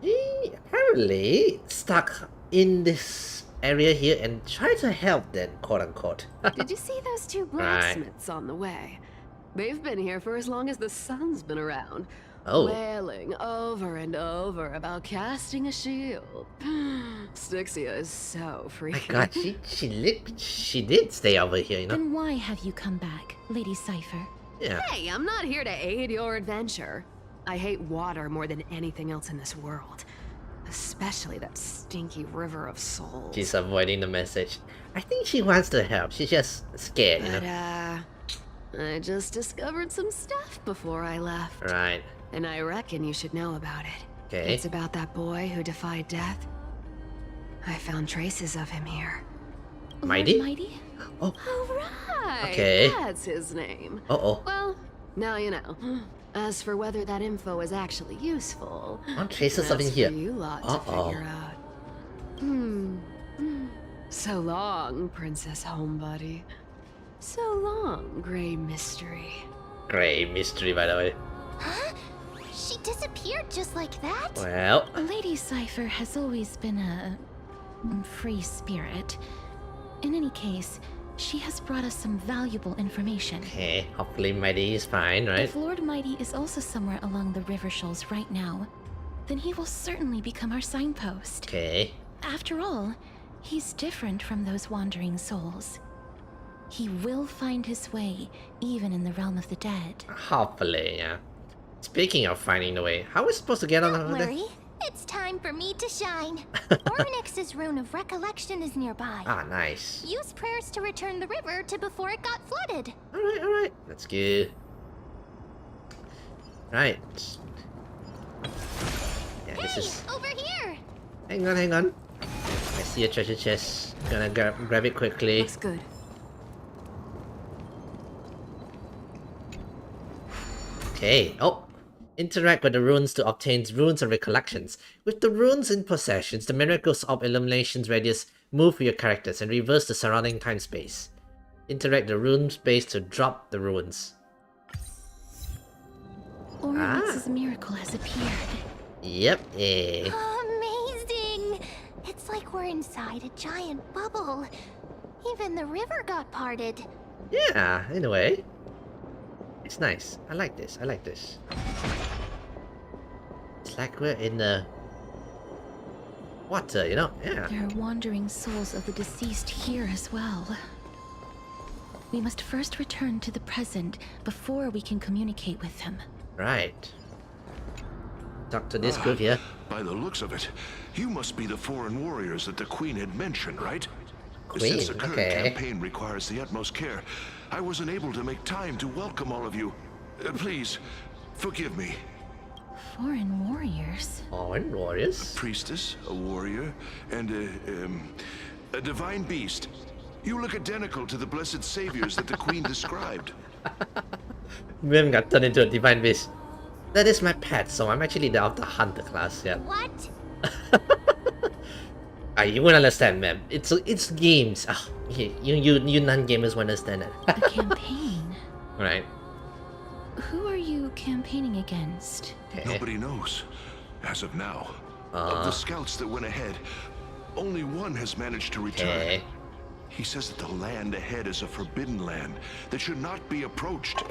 she apparently stuck in this area here and try to help them, quote unquote. Did you see those two blacksmiths on the way? They've been here for as long as the sun's been around. Wailing over and over about casting a shield. Styxia is so freaky. My god, she did stay over here, you know? Then why have you come back, Lady Cypher? Yeah. Hey, I'm not here to aid your adventure. I hate water more than anything else in this world. Especially that stinky river of souls. She's avoiding the message. I think she wants to help. She's just scared, you know? I just discovered some stuff before I left. Right. And I reckon you should know about it. Okay. It's about that boy who defied death. I found traces of him here. Mighty? Lord Mighty? Oh. Right. Okay. That's his name. Uh-oh. Well, now you know. As for whether that info is actually useful, traces something that's here. for you lot to figure out. So long, Princess Homebody. So long, Grey Mystery. Grey Mystery, by the way. Huh? She disappeared just like that? Well. Lady Cypher has always been a free spirit. In any case, she has brought us some valuable information. Okay, hopefully Mighty is fine, right? If Lord Mighty is also somewhere along the river shoals right now, then he will certainly become our signpost. Okay. After all, he's different from those wandering souls. He will find his way, even in the realm of the dead. Hopefully, yeah. Speaking of finding the way, how are we supposed to get on Don't over there? worry, it's time for me to shine. Ornix's rune of recollection is nearby. Ah, nice. Use prayers to return the river to before it got flooded. Alright. That's good. Right. Yeah, Hey, this is... over here! Hang on. I see a treasure chest. Gonna grab it quickly. Looks good. Okay. Oh. Interact with the runes to obtain runes and recollections. With the runes in possession, the miracles of illumination's radius move with your characters and reverse the surrounding time space. Interact the rune space to drop the runes. Ornix's miracle has appeared. Yep. Yeah. Amazing! It's like we're inside a giant bubble. Even the river got parted. Yeah, in a way. It's nice. I like this. It's like we're in the water, you know? Yeah. There are wandering souls of the deceased here as well. We must first return to the present before we can communicate with them. Right. Talk to this group here. By the looks of it, you must be the foreign warriors that the Queen had mentioned, right? Queen, Since the current okay. campaign requires the utmost care, I wasn't able to make time to welcome all of you. Please, forgive me. Foreign warriors? Foreign warriors? A priestess, a warrior, and a divine beast. You look identical to the blessed saviors that the Queen described. Mim got turned into a divine beast. That is my pet, so I'm actually of the hunter class, yeah. What? You won't understand, ma'am. It's games. You non-gamers won't understand it. A campaign? Right. Who are you campaigning against? Nobody knows, as of now. Of the scouts that went ahead, only one has managed to return. He says that the land ahead is a forbidden land that should not be approached,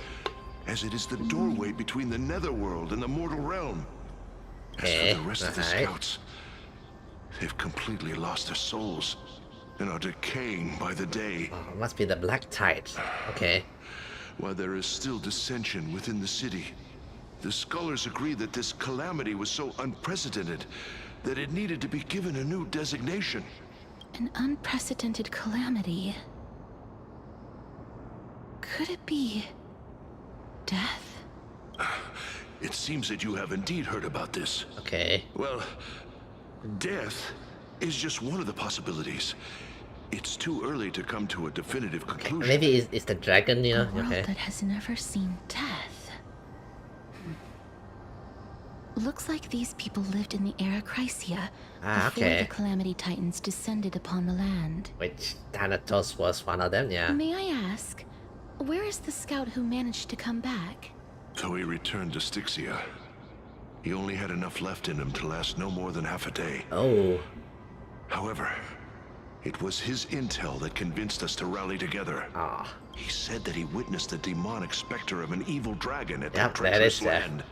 as it is the doorway between the netherworld and the mortal realm. As for the rest of the scouts, they've completely lost their souls and are decaying by the day. Oh, must be the Black Tide. Okay. While there is still dissension within the city, the scholars agree that this calamity was so unprecedented that it needed to be given a new designation. An unprecedented calamity. Could it be death? It seems that you have indeed heard about this. Okay. Well, death is just one of the possibilities. It's too early to come to a definitive conclusion. Maybe it's the dragon, you know? A world Okay. that has never seen death. Looks like these people lived in the era Chrysia before okay. the Calamity Titans descended upon the land. Which Thanatos was one of them, yeah. May I ask, where is the scout who managed to come back? So he returned to Styxia. He only had enough left in him to last no more than half a day. Oh. However, it was his intel that convinced us to rally together. Ah. He said that he witnessed the demonic specter of an evil dragon at Yep, that that treacherous is land.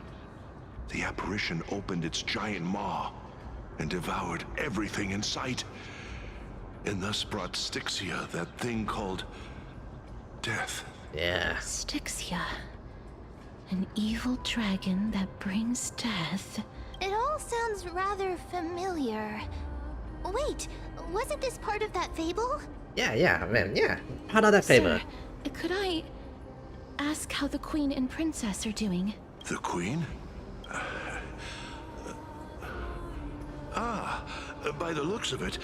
The apparition opened its giant maw and devoured everything in sight, and thus brought Styxia that thing called death. Yeah. Styxia. An evil dragon that brings death. It all sounds rather familiar. Wait, wasn't this part of that fable? Yeah, man, yeah. Part of that fable. Sir, could I ask how the Queen and Princess are doing? The Queen? By the looks of it,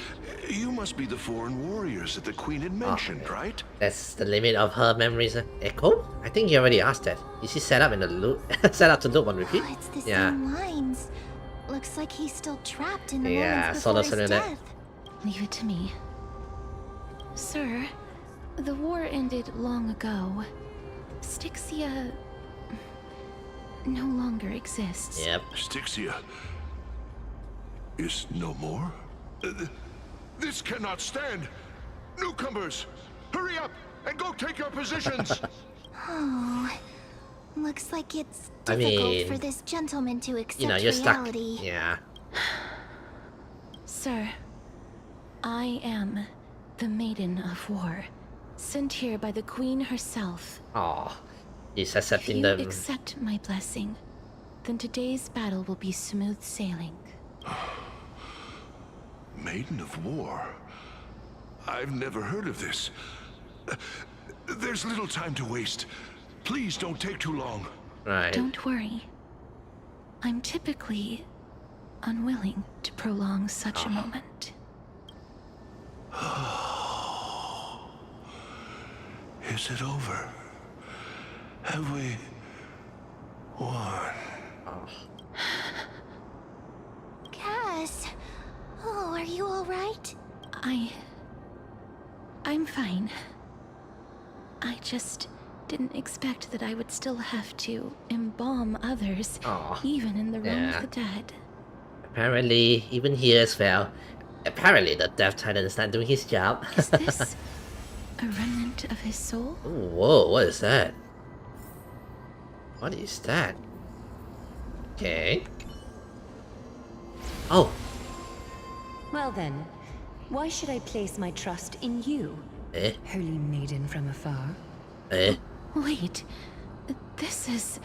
you must be the foreign warriors that the Queen had mentioned, right? That's the limit of her memories. Echo? I think you already asked that. Is he set up in the loop? Set up to loop on repeat? Oh, it's the same lines. Looks like he's still trapped in the moments sort before of his death. Leave it to me. Sir, the war ended long ago. Styxia no longer exists. Yep. Styxia is no more? This cannot stand! Newcomers, hurry up and go take your positions! Oh, looks like it's difficult for this gentleman to accept you know, you're reality. stuck. Yeah. Sir, I am the Maiden of War, sent here by the Queen herself. Oh, he's If accepting you the. accept my blessing, then today's battle will be smooth sailing. Maiden of War? I've never heard of this. There's little time to waste. Please don't take too long. Right. Don't worry. I'm typically unwilling to prolong such a moment. Is it over? Have we won? Cass, oh, are you all right? I'm fine. I just didn't expect that I would still have to embalm others, even in the realm of the dead. Apparently, even here as well. Apparently, the Death Titan is not doing his job. Is this a remnant of his soul? Ooh, whoa, what is that? What is that? Okay. Oh. Well then, why should I place my trust in you, holy maiden from afar? Wait, this is...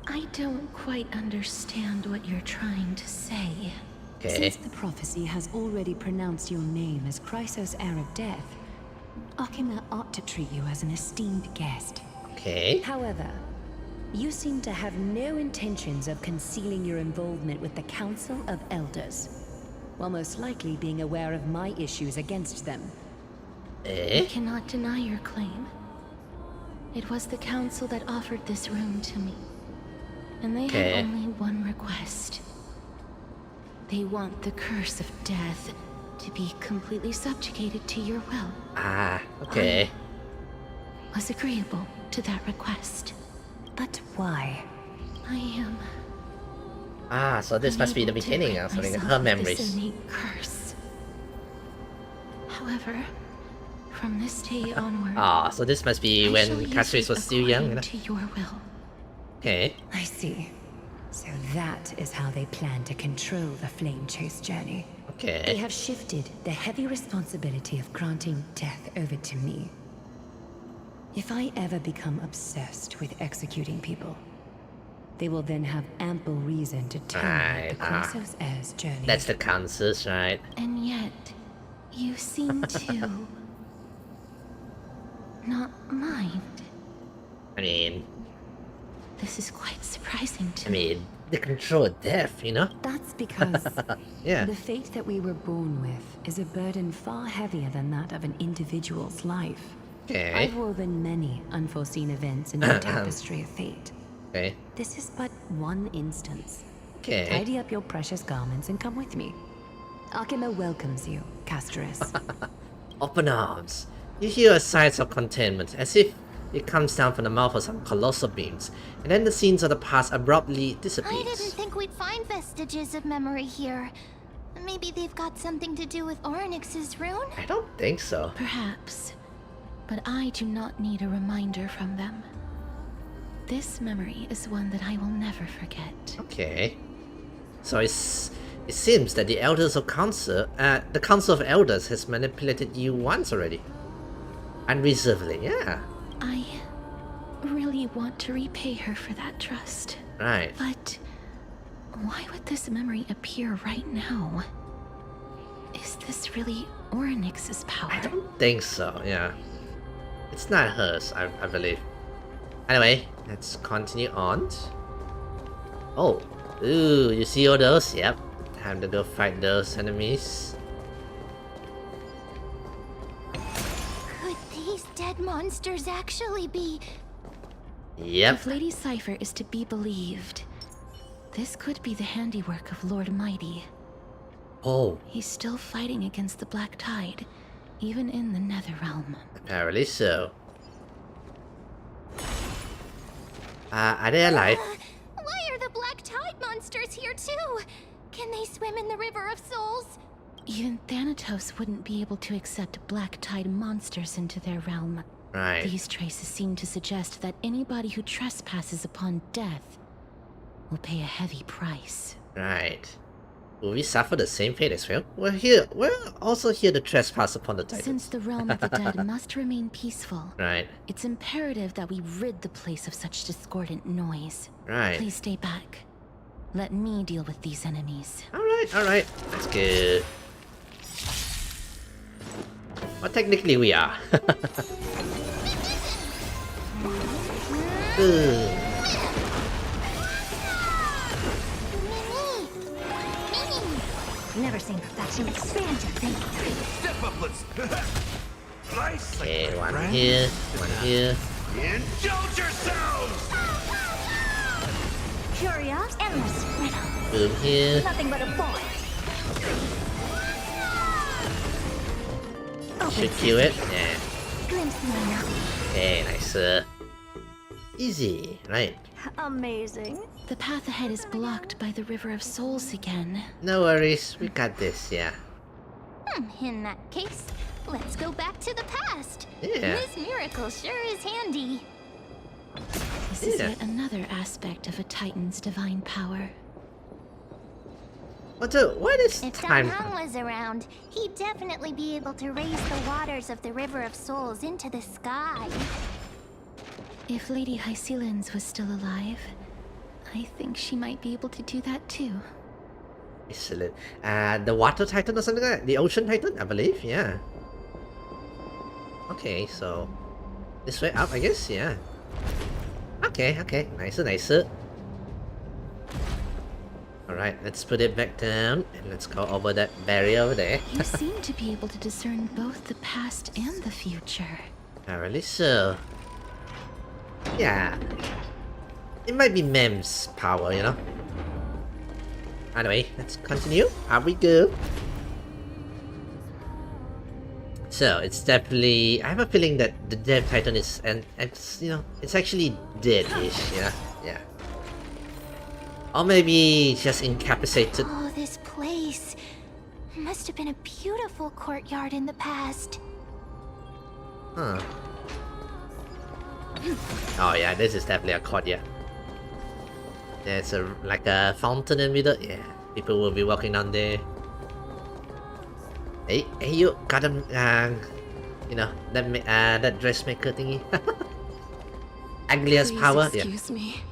I don't quite understand what you're trying to say. Since the prophecy has already pronounced your name as Chrysos' heir of death, Akima ought to treat you as an esteemed guest. Okay. However, you seem to have no intentions of concealing your involvement with the Council of Elders, while most likely being aware of my issues against them. I cannot deny your claim. It was the Council that offered this room to me. And they had only one request. They want the curse of death to be completely subjugated to your will. Okay. I was agreeable to that request. But why? I am... so this must be the beginning of something. Her memories. This innate curse. However, from this day onward... so this must be when Castorice was still young, you know? To your will. Okay. I see. So that is how they plan to control the Flame Chase journey. Okay. They have shifted the heavy responsibility of granting death over to me. If I ever become obsessed with executing people, they will then have ample reason to terminate the Chrysos heir's journey. That's the Council's, right? And yet, you seem to... not mind. I mean, This is quite surprising to I mean, the control of death, you know? That's because Yeah. the fate that we were born with is a burden far heavier than that of an individual's life. Okay. I've woven many unforeseen events into the tapestry of fate. Okay. This is but one instance. Okay. Tidy up your precious garments and come with me. Akima welcomes you, Castorice. Open arms. You hear sighs of contentment, as if it comes down from the mouth of some colossal beams, and then the scenes of the past abruptly I disappears. didn't think we'd find vestiges of memory here. Maybe they've got something to do with Onyx's rune? I don't think so. Perhaps, but I do not need a reminder from them. This memory is one that I will never forget. Okay. So it seems that the the Council of Elders has manipulated you once already. Unreservedly, yeah. I really want to repay her for that trust. Right. But why would this memory appear right now? Is this really Onyx's power? I don't think so, yeah. It's not hers, I believe. Anyway, let's continue on. Oh, ooh, you see all those? Yep. Time to go fight those enemies. Could these dead monsters actually be... Yep. If Lady Cypher is to be believed, this could be the handiwork of Lord Mighty. Oh. He's still fighting against the Black Tide, even in the Nether Realm. Apparently so. Are they alive? Why are the Black Tide monsters here too? Can they swim in the River of Souls? Even Thanatos wouldn't be able to accept Black Tide monsters into their realm. Right. These traces seem to suggest that anybody who trespasses upon death will pay a heavy price. Right. Will we suffer the same fate as well? We're also here to trespass upon the Titans. Since the realm of the dead must remain peaceful, Right. it's imperative that we rid the place of such discordant noise. Right. Please stay back. Let me deal with these enemies. Alright. That's good. Well, technically we are. Ugh. Never seen perfection. Expand your thinking. Step up, let's. Nice. Okay, one here, one here. Indulge yourselves. Curious, endless riddle. Boom here. Nothing but a boy. Should kill it. Yeah. Glimpse mine. Okay, nice. Easy, right? Amazing. The path ahead is blocked by the River of Souls again. No worries, we got this, yeah. In that case, let's go back to the past. Yeah. This miracle sure is handy. This is yet another aspect of a Titan's divine power. What is If time? Don Hung was around, he'd definitely be able to raise the waters of the River of Souls into the sky. If Lady Hycelens was still alive, I think she might be able to do that too. Excellent. The water titan or something like that? The ocean titan, I believe, yeah. Okay, so this way up, I guess, yeah. Okay, nicer. Alright, let's put it back down and let's go over that barrier over there. You seem to be able to discern both the past and the future. Apparently so. Yeah. It might be Mem's power, you know? Anyway, let's continue. Up we go. So, it's definitely... I have a feeling that the Dev Titan is... And it's, you know, it's actually dead-ish, yeah? Yeah. Or maybe just incapacitated. Oh, this place must have been a beautiful courtyard in the past. Huh. Oh yeah, this is definitely a courtyard. There's like a fountain in the middle. Yeah, people will be walking down there. Hey, you got him. You know that dressmaker thingy. Aglia's power. Excuse me.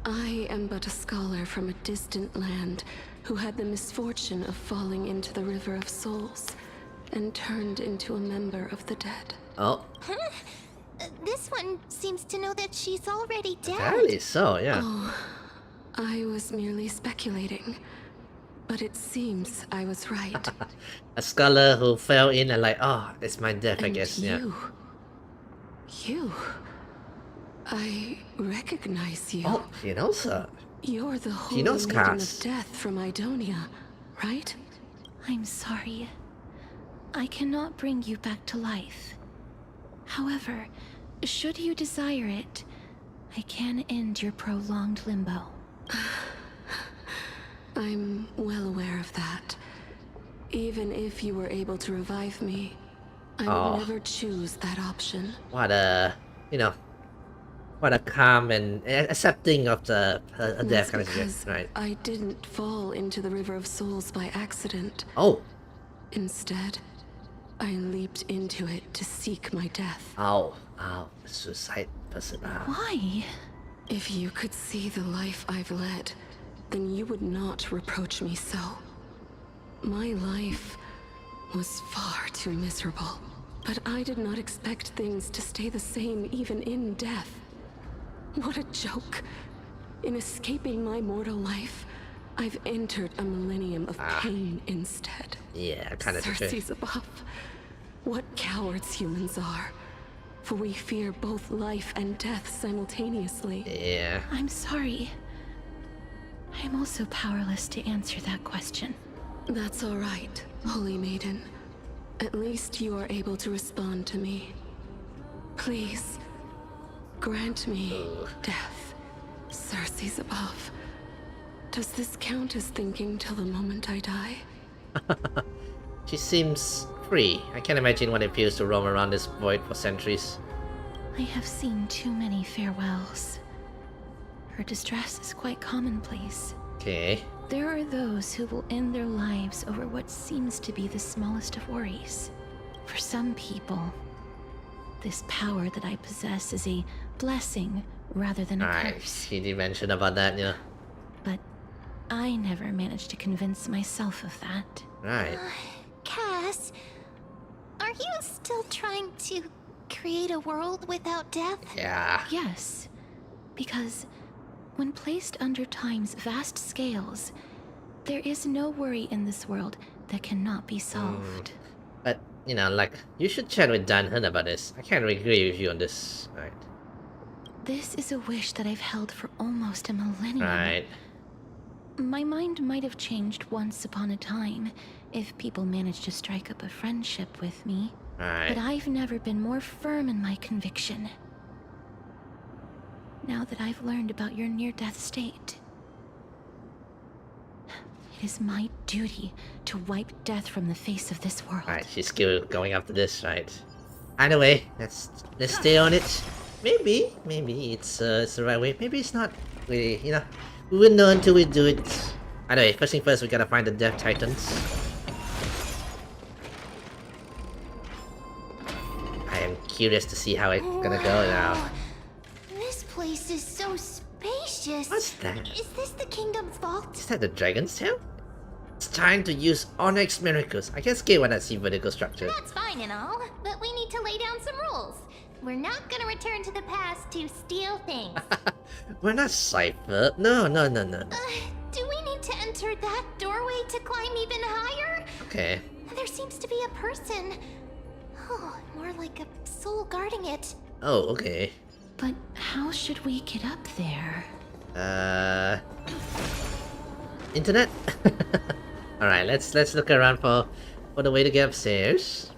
I am but a scholar from a distant land who had the misfortune of falling into the River of Souls and turned into a member of the dead. Oh. This This one seems to know that she's already dead. Apparently so, yeah. Oh, I was merely speculating. But it seems I was right. A scholar who fell in and like, oh, it's my death, I And guess, you, I recognize you. Oh, she knows her. You're the She holy knows maiden Cass. of death from Idonia, right? I'm sorry. I cannot bring you back to life. However, should you desire it, I can end your prolonged limbo. I'm well aware of that. Even if you were able to revive me, I would never choose that option. What a, what a calm and accepting of the death kind of thing, right? I didn't fall into the River of Souls by accident. Oh. Instead, I leaped into it to seek my death. Oh, suicide person. Why? If you could see the life I've led, then you would not reproach me so. My life was far too miserable, but I did not expect things to stay the same even in death. What a joke. In escaping my mortal life, I've entered a millennium of pain instead. Yeah, kind of. Cersei's above. What cowards humans are. For we fear both life and death simultaneously. Yeah. I'm sorry. I am also powerless to answer that question. That's all right, Holy Maiden. At least you are able to respond to me. Please, grant me death. Cersei's above. Does this count as thinking till the moment I die? She seems free. I can't imagine what it feels to roam around this void for centuries. I have seen too many farewells. Her distress is quite commonplace. Okay. There are those who will end their lives over what seems to be the smallest of worries. For some people, this power that I possess is a blessing rather than a curse. She did mention about that, yeah. But I never managed to convince myself of that. Right. Cass, are you still trying to create a world without death? Yeah. Yes, because when placed under time's vast scales, there is no worry in this world that cannot be solved. But, like, you should chat with Danhan about this. I can't agree with you on this. Right. This is a wish that I've held for almost a millennium. Right. My mind might have changed once upon a time if people managed to strike up a friendship with me. Right. But I've never been more firm in my conviction. Now that I've learned about your near-death state, it is my duty to wipe death from the face of this world. Right, she's still going after this, right? Anyway, let's stay on it. Maybe it's the right way. Maybe it's not. We wouldn't know until we do it. Anyway, first thing first, we gotta find the Death Titans. I am curious to see how it's gonna go now. This place is so spacious. What's that? Is this the kingdom's vault? Is that the dragon's tail? It's time to use Onyx Miracles. I can scale when I see vertical structure. That's fine and all, but we need to lay down some rules. We're not gonna return to the past to steal things. We're not Cypher. No. Do we need to enter that doorway to climb even higher? Okay. There seems to be a person. Oh, more like a soul guarding it. Oh, okay. But how should we get up there? Internet? Alright, let's look around for the way to get upstairs.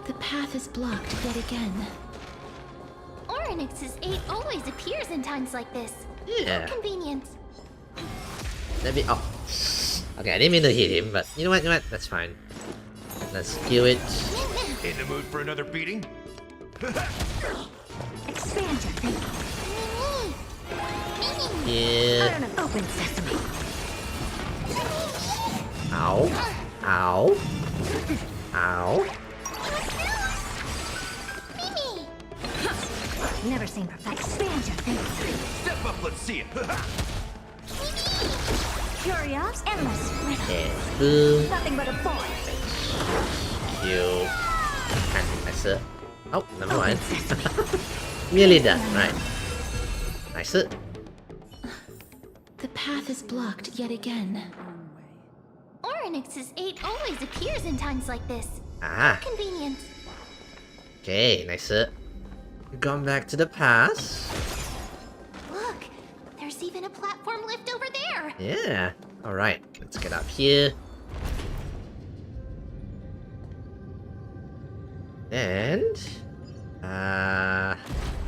The path is blocked yet again. Oryx's 8 always appears in times like this. Yeah. How convenient. Let me. Oh. Okay, I didn't mean to hit him, but you know what? That's fine. Let's do it. In the mood for another beating? Expand your thinking. Yeah. Open sesame. Ow. Ow. Ow. Mimi! Never seen perfect. Expand your thinking. Step up, let's see it. Curious, endless. Yeah. Boom. Nothing but a boy. Cute. Messer. Oh, never mind. Nearly done, right. Nice. The path is blocked yet again. Oryx's 8 always appears in times like this. Ah. Convenient. Okay, nice. Gone back to the past. Look, there's even a platform lift over there. Yeah. Alright, let's get up here. And where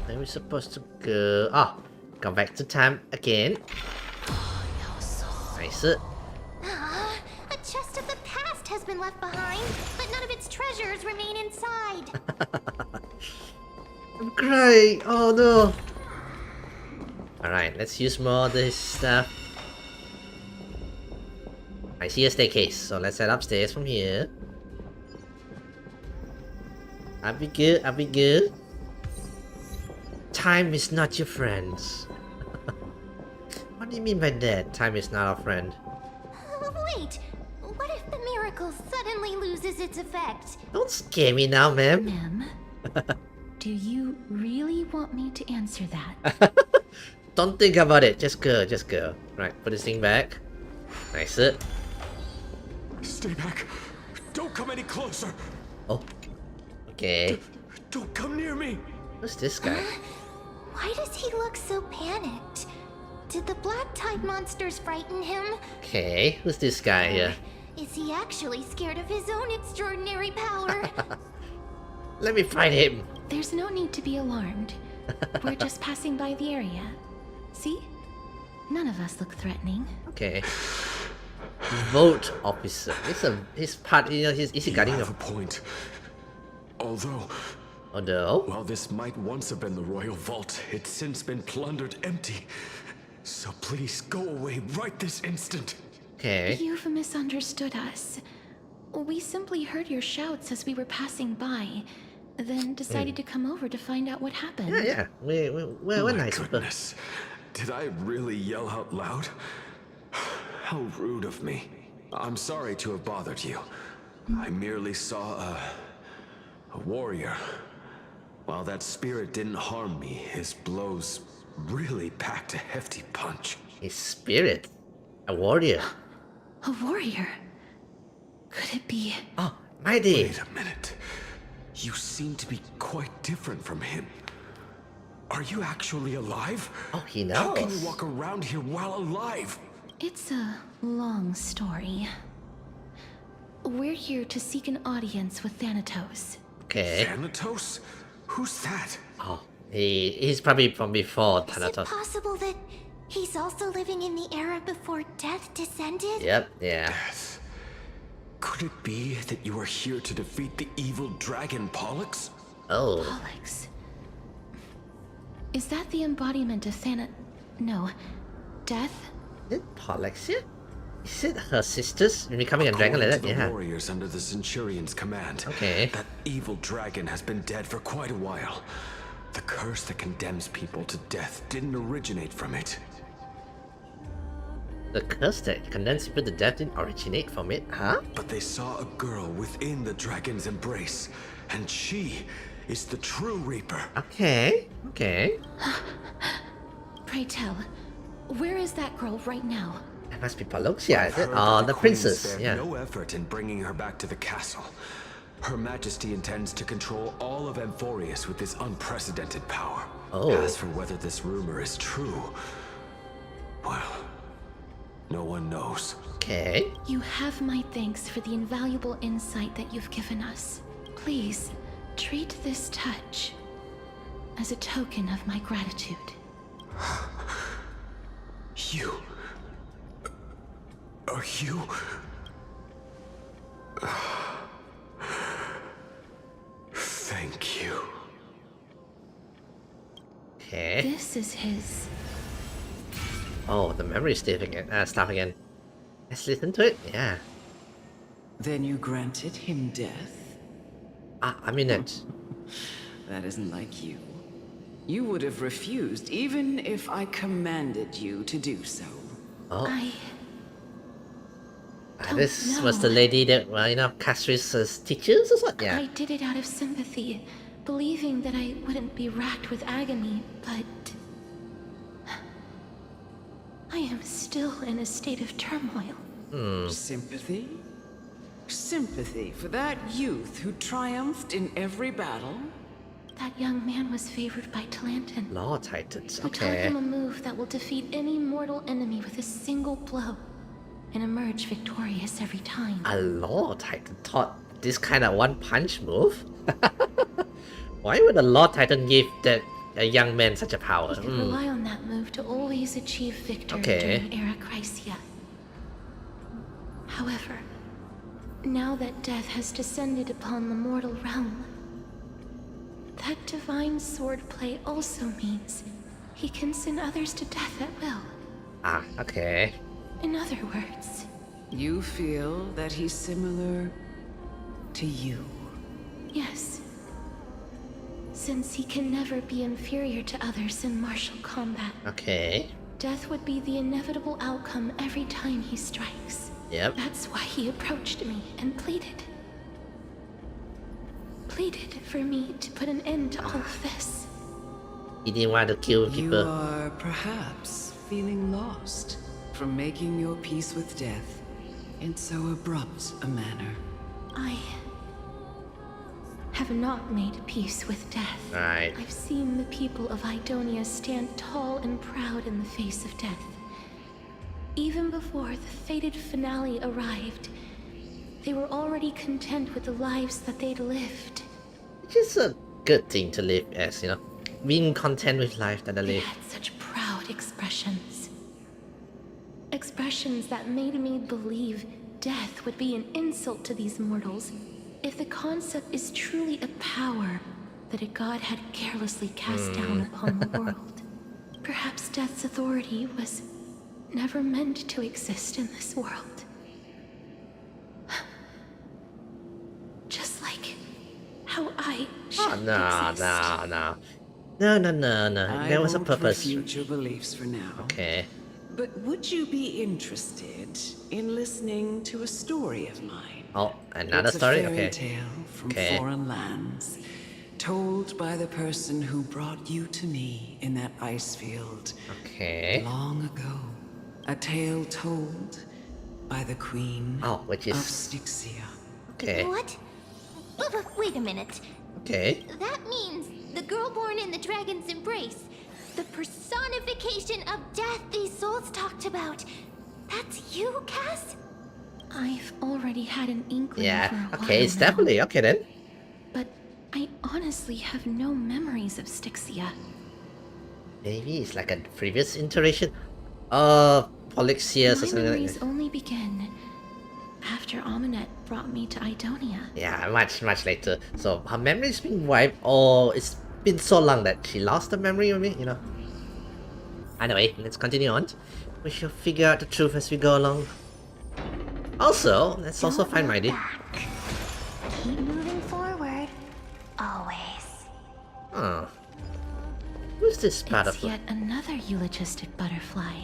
are we supposed to go? Oh, come back to time again. Nice. A chest of the past has been left behind, but none of its treasures remain inside. I'm crying. Oh no. Alright, let's use more of this stuff. I see a staircase, so let's head upstairs from here. I'll be good, I'll be good. Time is not your friend. What do you mean by that? Time is not our friend. Wait, what if the miracle suddenly loses its effect? Don't scare me now, ma'am. Ma'am, do you really want me to answer that? Don't think about it, just go, just go. Right, put this thing back. Nice. Stay back. Don't come any closer. Oh. Okay. Don't come near me. Who's this guy? Why does he look so panicked? Did the black tide monsters frighten him? Okay, who's this guy here? Is he actually scared of his own extraordinary power? Let me find him. There's no need to be alarmed. We're just passing by the area. See? None of us look threatening. Okay. Vote officer. He's part. You know, is he guarding a point? Although, while this might once have been the royal vault, it's since been plundered empty. So please go away right this instant. Okay. You've misunderstood us. We simply heard your shouts as we were passing by, then decided to come over to find out what happened. Yeah. We're nice. Goodness. Did I really yell out loud? How rude of me. I'm sorry to have bothered you. I merely saw a warrior. While that spirit didn't harm me, his blows really packed a hefty punch. His spirit? A warrior? A warrior? Could it be? Oh, mighty. Wait a minute. You seem to be quite different from him. Are you actually alive? Oh, he knows. How can you walk around here while alive? It's a long story. We're here to seek an audience with Thanatos. Okay. Thanatos? Who's that? Oh, he's probably from before Thanatos. Is it possible that he's also living in the era before death descended? Yep, yeah. Death? Could it be that you are here to defeat the evil dragon Pollux? Oh. Pollux? Is that the embodiment of No. Death? Is it Pollux here? Is it her sisters becoming a dragon like that? The Yeah. warriors under the Centurion's command. Okay. That evil dragon has been dead for quite a while. The curse that condemns people to death didn't originate from it. The curse that condemns people to death didn't originate from it, huh? But they saw a girl within the dragon's embrace, and she is the true Reaper. Okay. Pray tell, where is that girl right now? That must be Paloxia, is it? Oh, the princess, yeah. No effort in bringing her back to the castle. Her Majesty intends to control all of Amphorius with this unprecedented power. Oh. As for whether this rumor is true, well, no one knows. Okay. You have my thanks for the invaluable insight that you've given us. Please, treat this touch as a token of my gratitude. You... Are you... Thank you. Okay. This is his... Oh, the memory stuff again. Let's listen to it. Yeah. Then you granted him death? I mean it. That isn't like you. You would have refused even if I commanded you to do so. Oh. I this was the lady that, Castorice's teachers or what? Yeah. I did it out of sympathy, believing that I wouldn't be racked with agony, but I am still in a state of turmoil. Sympathy? Sympathy for that youth who triumphed in every battle? That young man was favored by Talantin. Law Titans, Who taught him a move that will defeat any mortal enemy with a single blow and emerge victorious every time. A Law Titan taught this kind of one-punch move? Why would a Law Titan give a young man such a power? He could rely on that move to always achieve victory during Era Chrysia. However, now that death has descended upon the mortal realm, that divine swordplay also means he can send others to death at will. Ah, okay. In other words, you feel that he's similar to you? Yes. Since he can never be inferior to others in martial combat. Okay. Death would be the inevitable outcome every time he strikes. Yep. That's why he approached me and pleaded. Pleaded for me to put an end to all of this. He didn't want to kill people. You are perhaps feeling lost from making your peace with death in so abrupt a manner. I have not made peace with death. Right. I've seen the people of Idonia stand tall and proud in the face of death. Even before the fated finale arrived, they were already content with the lives that they'd lived. Which is a good thing to live as, you know. Being content with life that I They live. had such proud expressions. Expressions that made me believe death would be an insult to these mortals if the concept is truly a power that a god had carelessly cast down upon the world. Perhaps death's authority was never meant to exist in this world. Just like how I should exist. No. There was a purpose. Refute your beliefs for now. Okay. But would you be interested in listening to a story of mine? Oh, another It's story? a fairy Okay. tale from Okay. foreign lands, told by the person who brought you to me in that ice field Okay. long ago. A tale told by the queen which of is... Styxia. Okay. What? Wait a minute. Okay. That means the girl born in the dragon's embrace, the personification of death these souls talked about. That's you, Cass? I've already had an inkling Yeah. for a while Okay, it's now, definitely okay then. but I honestly have no memories of Styxia. Maybe it's like a previous iteration. Polixia or My something like memories that. only begin after Aminet brought me to Idonia. Yeah, much later. So her memory's been wiped, or it's been so long that she lost the memory of me, you know. Anyway, let's continue on. We shall figure out the truth as we go along. Also, let's also find Mighty. Keep moving forward. Always. Oh. Who's this It's butterfly? yet another eulogistic butterfly.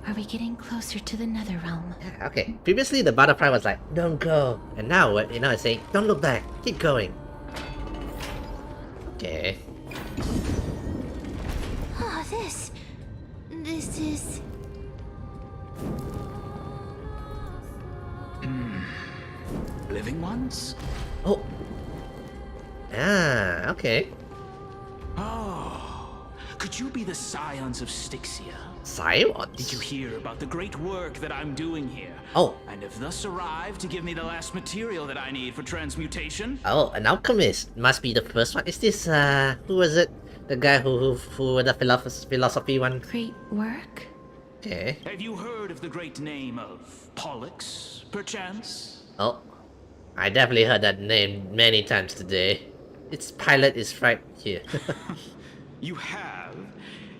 Are we getting closer to the nether realm? Yeah, okay. Previously the butterfly was like, don't go. And now, it's saying, don't look back. Keep going. Okay. Oh, this is... Living ones? Oh. Ah, okay. Oh, could you be the scions of Styxia? Scions? Did you hear about the great work that I'm doing here? Oh. And have thus arrived to give me the last material that I need for transmutation? Oh, an alchemist. Must be the first one. Is this, who was it? The guy who the philosophy one? Great work? Okay. Have you heard of the great name of Pollux, perchance? Oh. I definitely heard that name many times today. Its pilot is right here. You have?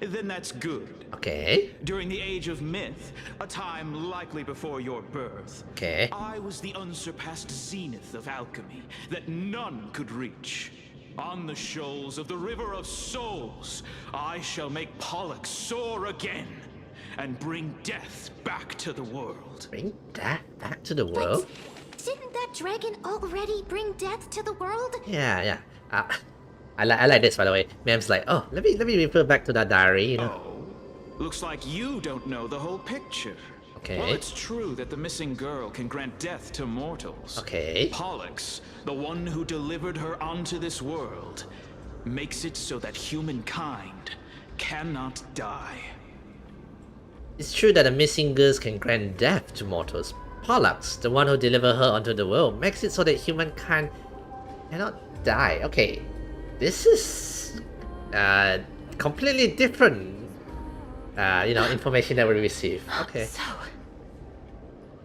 Then that's good. Okay. During the Age of Myth, a time likely before your birth, Okay. I was the unsurpassed zenith of alchemy that none could reach. On the shoals of the River of Souls, I shall make Pollux soar again and bring death back to the world. Bring death back to the world? Didn't that that dragon already bring death to the world? Yeah. I like this, by the way. Mam's like, oh, let me refer back to that diary, you know. Oh, looks like you don't know the whole picture. Okay. Well, it's true that the missing girl can grant death to mortals. Okay. Pollux, the one who delivered her onto this world, makes it so that humankind cannot die. It's true that the missing girls can grant death to mortals. Pollux, the one who delivered her onto the world, makes it so that humankind cannot die. Okay, this is completely different, information that we receive. Okay. So,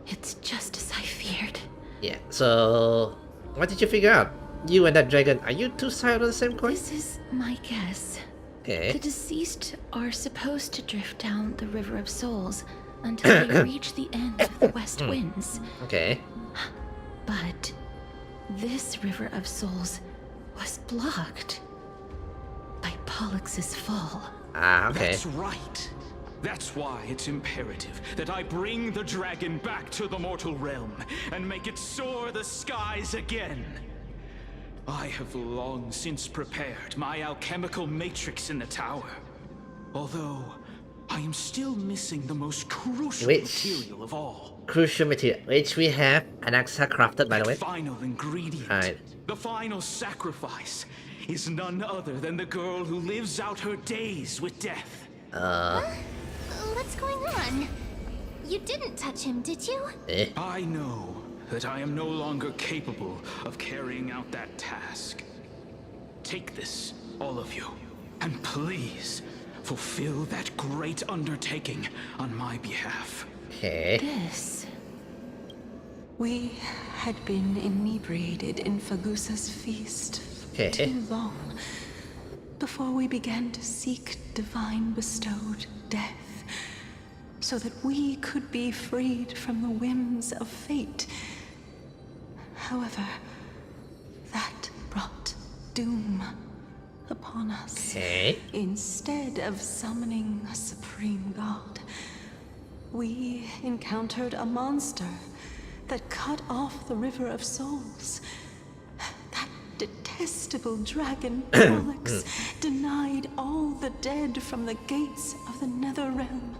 it's just as I feared. Yeah. So, what did you figure out? You and that dragon, are you two sides of the same coin? This is my guess. Okay. The deceased are supposed to drift down the River of Souls until they reach the end of the West Winds. Okay. But this River of Souls was blocked by Pollux's fall. Ah, okay. That's right. That's why it's imperative that I bring the dragon back to the mortal realm and make it soar the skies again. I have long since prepared my alchemical matrix in the tower. Although, I am still missing the most crucial material of all. Crucial material, which we have Anaxa crafted, by the way. The final ingredient, Alright. the final sacrifice, is none other than the girl who lives out her days with death. What's going on? You didn't touch him, did you? I know that I am no longer capable of carrying out that task. Take this, all of you, and please fulfill that great undertaking on my behalf. Okay. This. We had been inebriated in Fagusa's feast for too long before we began to seek divine bestowed death, so that we could be freed from the whims of fate. However, that brought doom upon us. Instead of summoning a supreme god, we encountered a monster that cut off the River of Souls. That detestable dragon Pollux denied all the dead from the gates of the nether realm.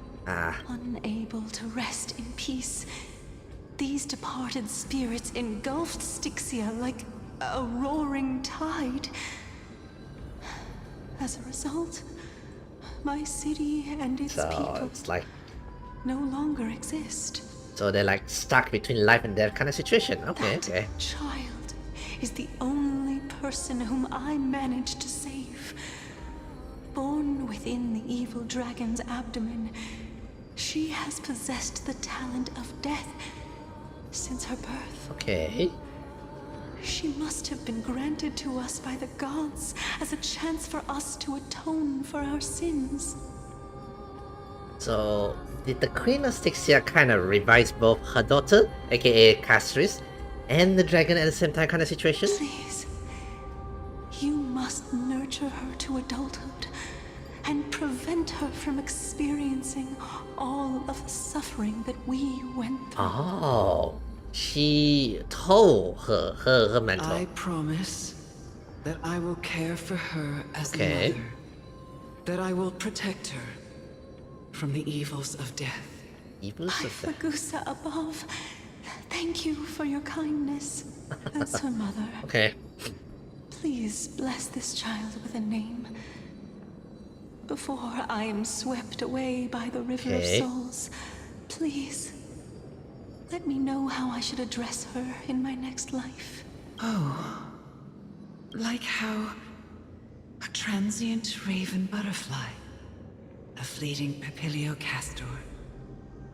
Unable to rest in peace, these departed spirits engulfed Styxia like a roaring tide. As a result, my city and its people no longer exist. So they're like stuck between life and death kind of situation. Okay, That child is the only person whom I managed to save. Born within the evil dragon's abdomen, she has possessed the talent of death since her birth. Okay. She must have been granted to us by the gods as a chance for us to atone for our sins. So, did the Queen of Styxia kind of revise both her daughter, aka Castorice, and the dragon at the same time kind of situation? Please, you must nurture her to adulthood and prevent her from experiencing all of the suffering that we went through. Oh, she told her mentor. I promise that I will care for her as a mother. That I will protect her from the evils of death. Evils of death. Fagusa above, thank you for your kindness as her mother. Okay. Please bless this child with a name before I am swept away by the River of Souls. Please, let me know how I should address her in my next life. Oh, like how a transient raven butterfly, a fleeting papilio castor,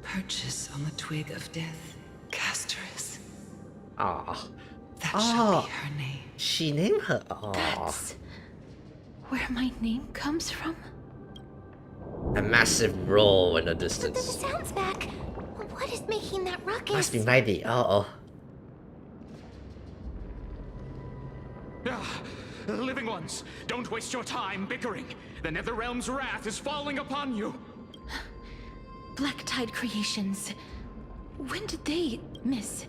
perches on the twig of death. Castorice. Ah. That shall be her name. She named her. That's where my name comes from? A massive roar in the distance. The sound's back. What is making that ruckus? Must be mighty. Living ones, don't waste your time bickering. The Netherrealm's wrath is falling upon you. Black Tide Creations. When did they miss?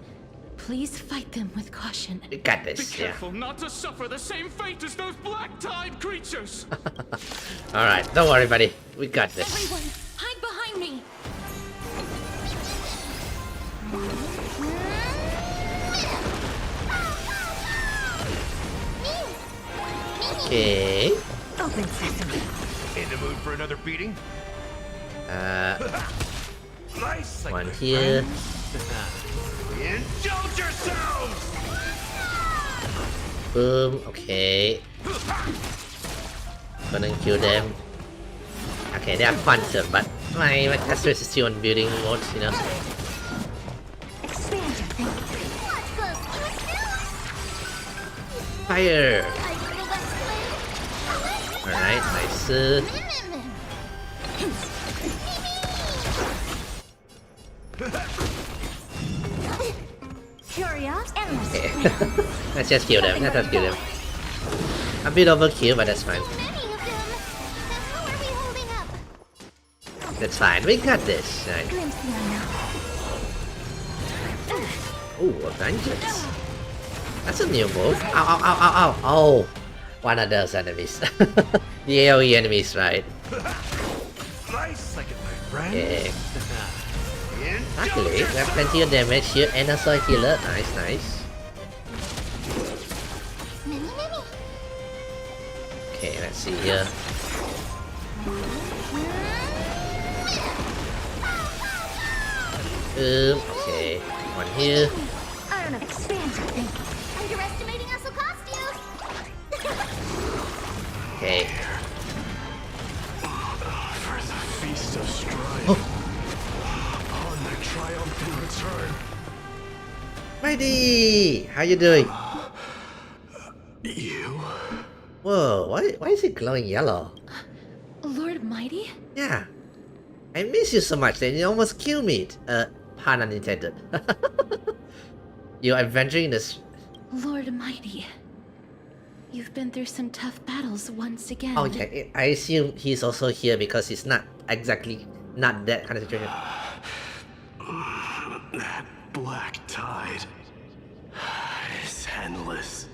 Please fight them with caution. We got Be this, yeah. careful not to suffer the same fate as those black tide creatures. Alright, don't worry, buddy. We got this. Everyone, hide behind me. Okay. Open sesame. In the mood for another beating? Nice. One here. Indulge yourselves! Boom. Okay. Gonna kill them. Okay, they are fun too, but my Castorice is still on building mode, you know. Expand your thinking. Fire! Alright, nice. Curious, endless. Okay. Let's just kill them. Let's just kill them. A bit overkill, but that's fine. That's fine. We got this. Right. Ooh, a vengeance. That's a new move. Ow, ow, ow, ow, ow. Oh, one of those enemies. The AoE enemies, right? Nice second, my friend. Yeah. Luckily, we have plenty of damage here and also a healer. Nice, nice. Okay, let's see here. Okay, one here. I don't know. Expand your thinking. Underestimating us will cost you. Okay. For the feast of strife. On the triumphant return. Mighty! How you doing? You? Whoa, why is it glowing yellow? Lord Mighty? Yeah. I miss you so much that you almost killed me. Pun unintended. You're adventuring this. Lord Mighty. You've been through some tough battles once again. Oh yeah, I assume he's also here because he's not exactly not that kind of situation. That black tide is endless.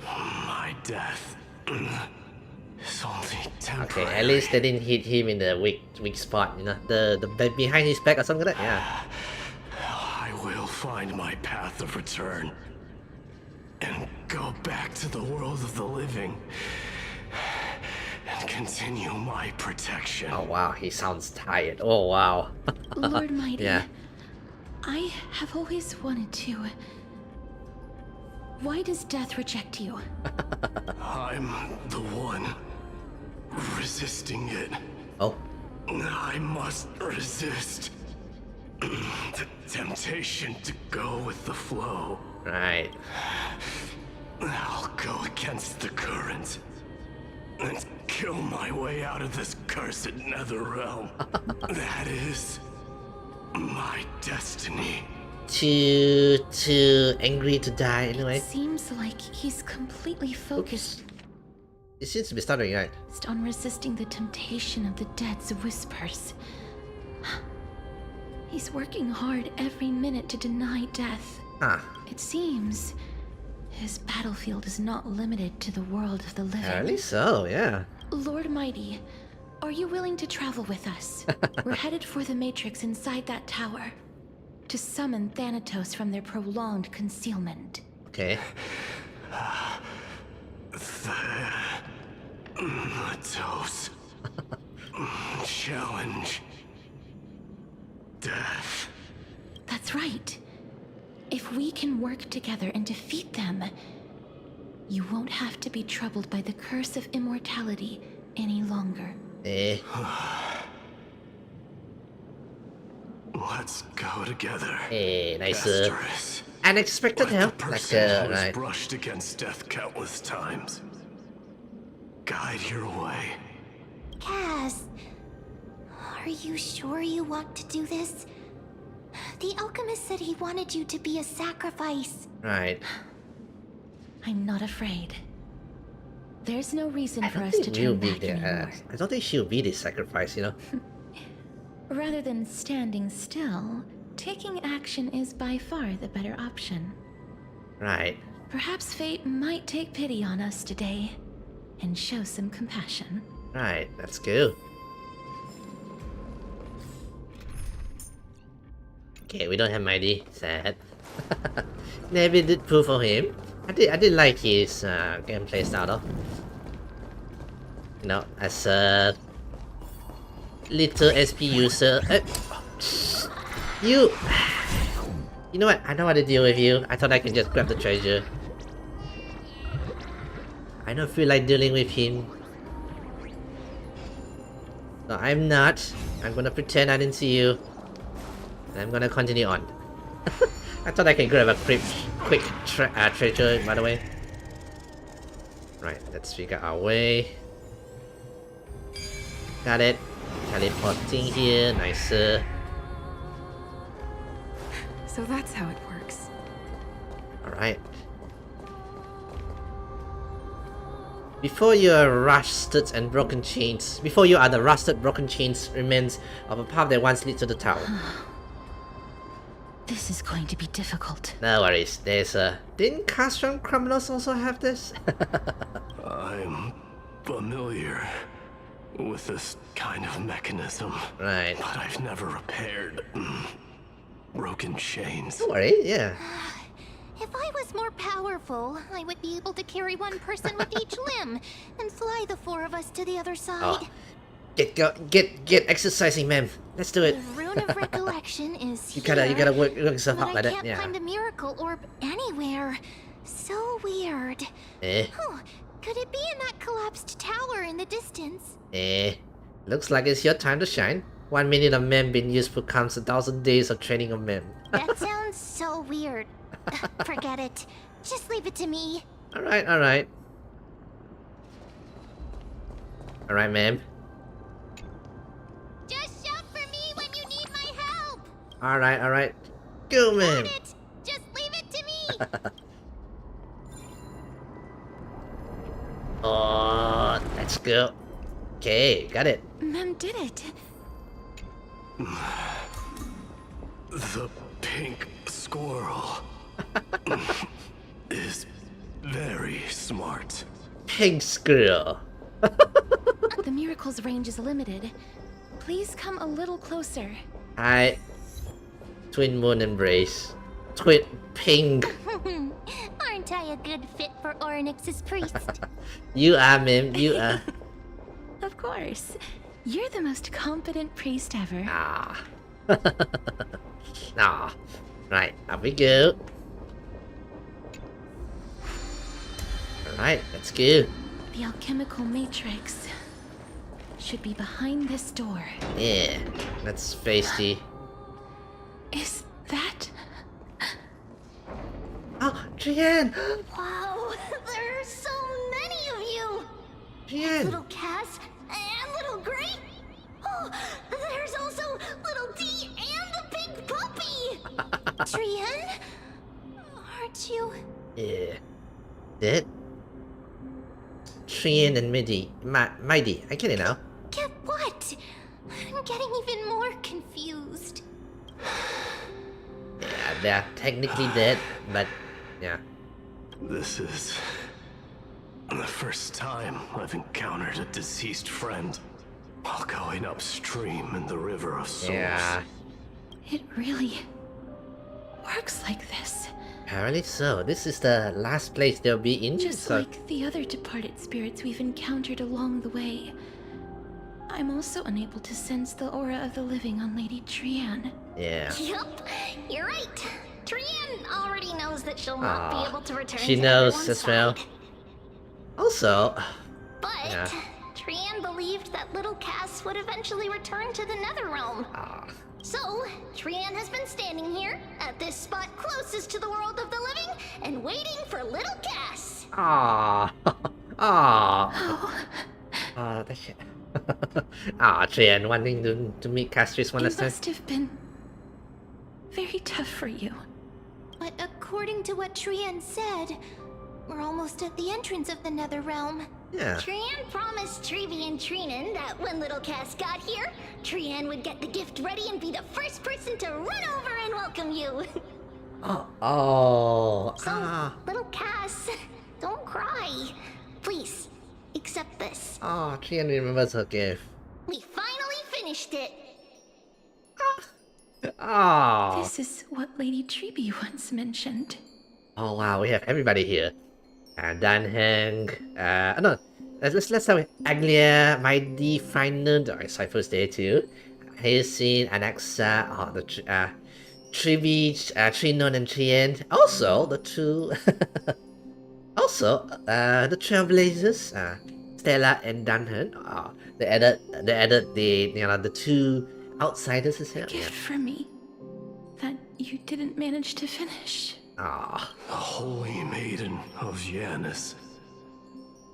My death is only temporary. Okay, at least they didn't hit him in the weak spot, you know, the behind his back or something like that. Yeah. I will find my path of return and go back to the world of the living and continue my protection. Oh wow, he sounds tired. Oh wow. Lord Mighty. Yeah. I have always wanted to. Why does death reject you? I'm the one resisting it. Oh. I must resist the temptation to go with the flow. Right. I'll go against the current and kill my way out of this cursed nether realm. That is my destiny. Too angry to die anyway. It seems like he's completely focused. It seems to be stuttering, right? On resisting the temptation of the dead's whispers. He's working hard every minute to deny death. Huh. It seems his battlefield is not limited to the world of the living. Apparently so, yeah. Lord Mighty, are you willing to travel with us? We're headed for the Matrix inside that tower to summon Thanatos from their prolonged concealment. Okay. Thanatos. Challenge. Death. That's right. If we can work together and defeat them, you won't have to be troubled by the curse of immortality any longer. Let's go together. Nice. Castorice. Unexpected help. The Like person who has right. brushed against death countless times. Guide your way. Cass, are you sure you want to do this? The alchemist said he wanted you to be a sacrifice. Right. I'm not afraid. There's no reason I for don't us to think turn we'll be back there. anymore. I don't think she'll be the sacrifice, you know. Rather than standing still, taking action is by far the better option. Right. Perhaps fate might take pity on us today and show some compassion. Right, let's go. Okay, we don't have Mighty. Sad. Maybe did pull for him. I did like his gameplay style though. You know, as a little SP user. You know what? I know how to deal with you. I thought I could just grab the treasure. I don't feel like dealing with him. So I'm not. I'm gonna pretend I didn't see you. And I'm gonna continue on. I thought I could grab a quick treasure, by the way. Right, let's figure our way. Got it. Teleporting here, nicer. So that's how it works. Alright. Before you are the rusted, broken chains remains of a path that once led to the tower. This is going to be difficult. No worries, there's a... Didn't castrum criminals also have this? I'm familiar with this kind of mechanism. Right. But I've never repaired broken chains. Don't worry, yeah. If I was more powerful, I would be able to carry one person with each limb and fly the 4 of us to the other side. Oh. Get exercising, ma'am. Let's do it. The rune of recollection is you gotta work yourself but up like I that. can't find a miracle orb anywhere. So weird. Oh, could it be in that collapsed tower in the distance? Looks like it's your time to shine. 1 minute of mem being useful counts 1,000 days of training of mem. That sounds so weird. Forget it. Just leave it to me. Alright, ma'am. Just shout for me when you need my help. Alright. Go, ma'am. Just leave it to me. Oh, let's go. Okay, got it. Mem did it. The pink squirrel is very smart. Pink squirrel. The miracle's range is limited. Please come a little closer. Hi. Twin moon embrace. Twin pink. Aren't I a good fit for Ornyx's priest? You are, ma'am. You are. Of course. You're the most competent priest ever. Right, up we go. Alright, let's go. The alchemical matrix should be behind this door. Yeah, let's face the... Is that... Oh, Trian! Wow, there are so many of you! Trian! Little Cass and little Gray. Oh, there's also little D and the pink puppy! Trian? Aren't you... Yeah. That? Trian and Mighty. I get it now. Get what? I'm getting even more confused. Yeah, they're technically dead, but yeah. This is the first time I've encountered a deceased friend while going upstream in the River of Souls. Yeah. It really works like this. Apparently so. This is the last place they'll be in. Just like the other departed spirits we've encountered along the way. I'm also unable to sense the aura of the living on Lady Trian. Yeah. Yup, you're right. Trian already knows that she'll not be able to return she to knows everyone's as well. side. Also... But yeah. Trian believed that little Cass would eventually return to the nether realm. So, Trian has been standing here, at this spot closest to the world of the living, and waiting for little Cass. Aww. That shit. Trian wanting to meet Castorice one last It time. must have been very tough for you. But according to what Trian said, We're almost at the entrance of the Nether Realm. Yeah. Trian promised Trevi and Trinan that when little Cass got here, Trian would get the gift ready and be the first person to run over and welcome you. So, little Cass, don't cry. Please, accept this. Oh, Trian remembers her gift. We finally finished it. Oh. This is what Lady Treeby once mentioned. Oh wow, we have everybody here. Dan no, let's start with Aglia, Mighty Final, or Cypher's there too. Hayasin, Anaxa, Trivi, Trinon and Trien. Also the two the Trailblazers, Stella and Dunhan. They added the two outsiders as well. A gift for me that you didn't manage to finish. The holy maiden of Janus.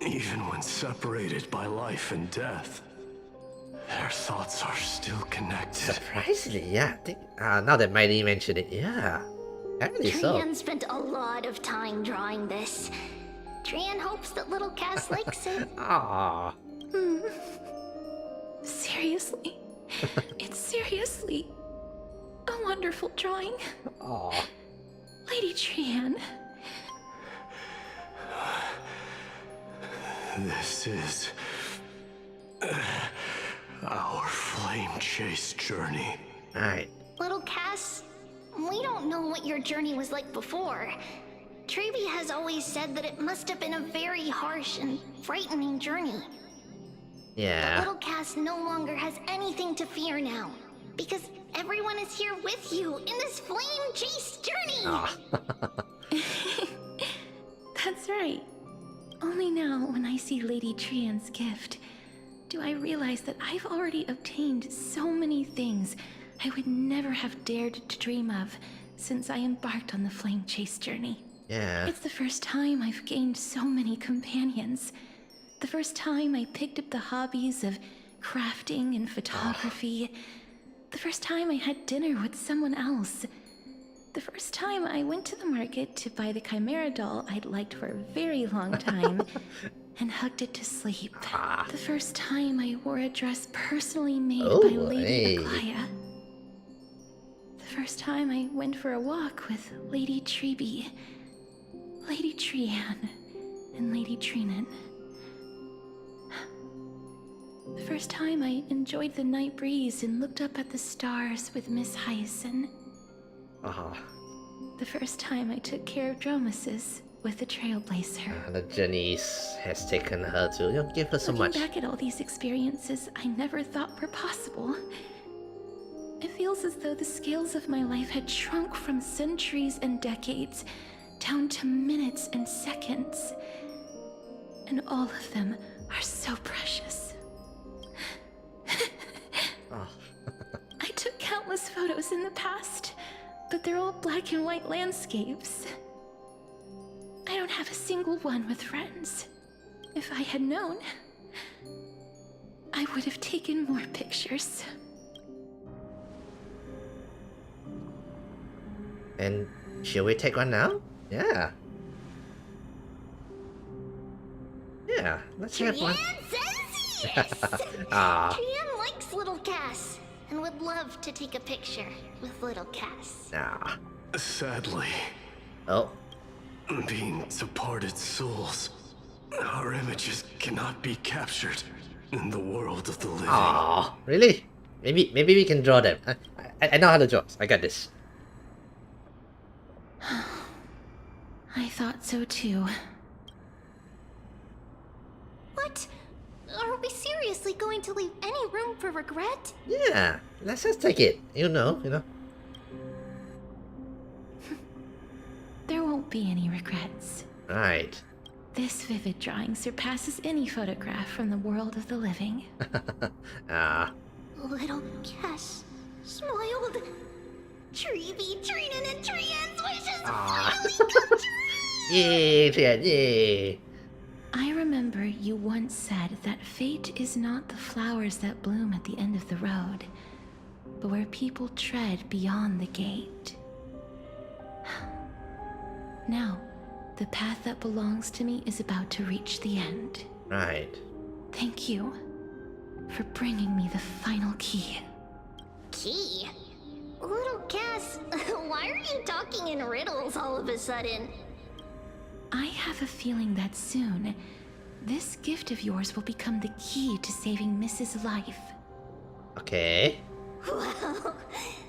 Even when separated by life and death, their thoughts are still connected. Surprisingly, yeah. I think, now that Mighty mentioned it, yeah. Apparently so. Trian spent a lot of time drawing this. Trian hopes that little Cass likes it. Aww. Seriously. It's seriously a wonderful drawing. Aww. Lady Trian. This is our flame chase journey. Right. Little Cass, we don't know what your journey was like before. Trevi has always said that it must have been a very harsh and frightening journey. Yeah. But little Cass no longer has anything to fear now, because everyone is here with you in this flame chase journey. That's right. Only now, when I see Lady Trian's gift, do I realize that I've already obtained so many things I would never have dared to dream of since I embarked on the flame chase journey. Yeah. It's the first time I've gained so many companions. The first time I picked up the hobbies of crafting and photography. The first time I had dinner with someone else. The first time I went to the market to buy the Chimera doll I'd liked for a very long time and hugged it to sleep. The first time I wore a dress personally made by Lady Aglaia. The first time I went for a walk with Lady Treeby, Lady Trian, and Lady Trinan. The first time I enjoyed the night breeze and looked up at the stars with Miss Hyacinth. The first time I took care of Dromasis with the Trailblazer. The journey has taken her to give her so much. Looking back at all these experiences I never thought were possible. It feels as though the scales of my life had shrunk from centuries and decades down to minutes and seconds. And all of them are so precious. I took countless photos in the past, but they're all black and white landscapes. I don't have a single one with friends. If I had known, I would have taken more pictures. And shall we take one now? Yeah. Yeah, let's have one. Says yes! Trian likes little Cass and would love to take a picture with little Cass. Sadly, being departed souls, our images cannot be captured in the world of the living. Aww, really? Maybe we can draw them. I know how to draw. I got this. I thought so too. What? Are we seriously going to leave any room for regret? Yeah, let's just take it. You know. There won't be any regrets. Right. This vivid drawing surpasses any photograph from the world of the living. Little Cass smiled. Treeby, Trinan, and Trian's wishes finally come true! Yay, Trian, yay! I remember you once said that fate is not the flowers that bloom at the end of the road, but where people tread beyond the gate. Now, The path that belongs to me is about to reach the end. Right. Thank you for bringing me the final key. Key? Little Cass, why are you talking in riddles all of a sudden? I have a feeling that soon, this gift of yours will become the key to saving Mrs. Life. Okay. Wow,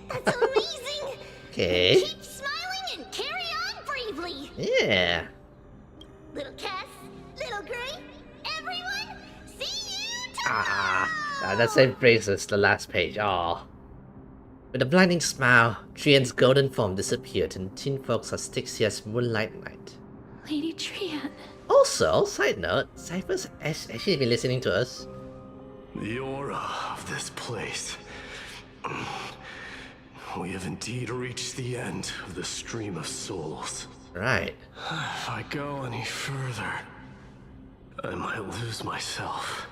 that's amazing! Okay. Keep smiling and carry on bravely! Yeah. Little Cass, Little Gray, everyone, see you tomorrow! That same brings us to the last page. Aw. With a blinding smile, Trian's golden form disappeared and Tin Folks Astixia's moonlight night. Lady Trian. Also, side note, Cypher's actually been listening to us. The aura of this place. We have indeed reached the end of the stream of souls. Right. If I go any further, I might lose myself.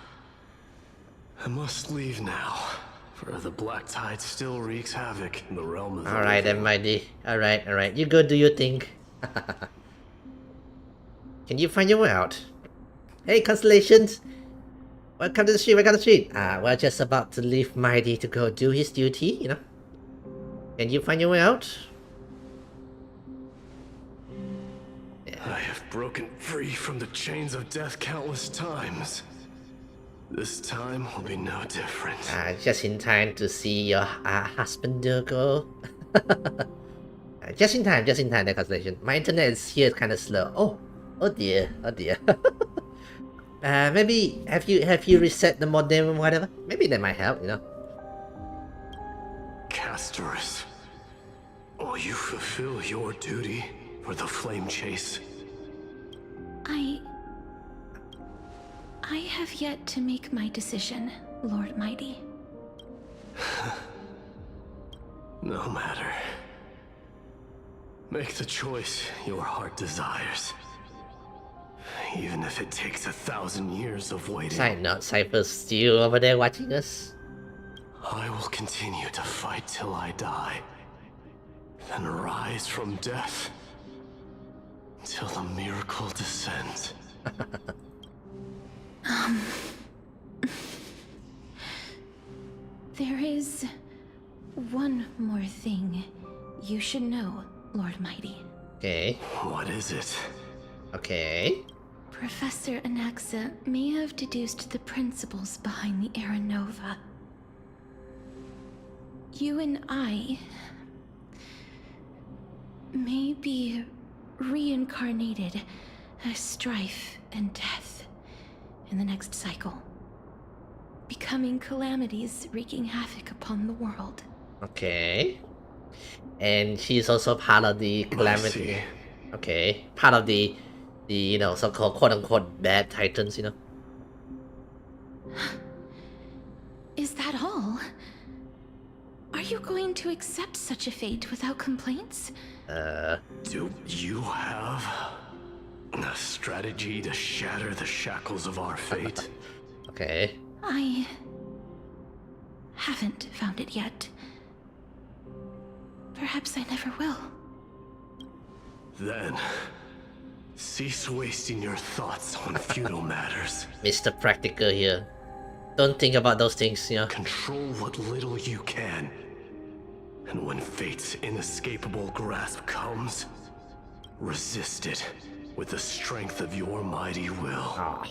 I must leave now, for the black tide still wreaks havoc in the realm of the Alright living. MID. Alright. You go do your thing. Can you find your way out? Hey Constellations! Welcome to the street, we're just about to leave Mighty to go do his duty, you know? Can you find your way out? I have broken free from the chains of death countless times. This time will be no different. Just in time to see your husband go. Just in time, the Constellation. My internet is here kind of slow. Oh dear. Maybe have you reset the modem or whatever? Maybe that might help, you know. Castorice, will you fulfill your duty for the flame chase? I have yet to make my decision, Lord Mighty. No matter. Make the choice your heart desires. Even if it takes 1,000 years of waiting. Side note, Cypher's still over there watching us. I will continue to fight till I die. Then rise from death. Till the miracle descends. There is one more thing you should know, Lord Mighty. Okay. What is it? Okay. Professor Anaxa may have deduced the principles behind the Era Nova. You and I may be reincarnated as strife and death in the next cycle, becoming calamities wreaking havoc upon the world. Okay. And she's also part of the calamity. Okay. Part of the you know, so-called quote-unquote bad titans, you know. Is that all? Are you going to accept such a fate without complaints? Do you have a strategy to shatter the shackles of our fate? Okay. I haven't found it yet. Perhaps I never will. Then, cease wasting your thoughts on futile matters. Mr. Practical here. Don't think about those things, you know. Control what little you can. And when fate's inescapable grasp comes, resist it with the strength of your mighty will.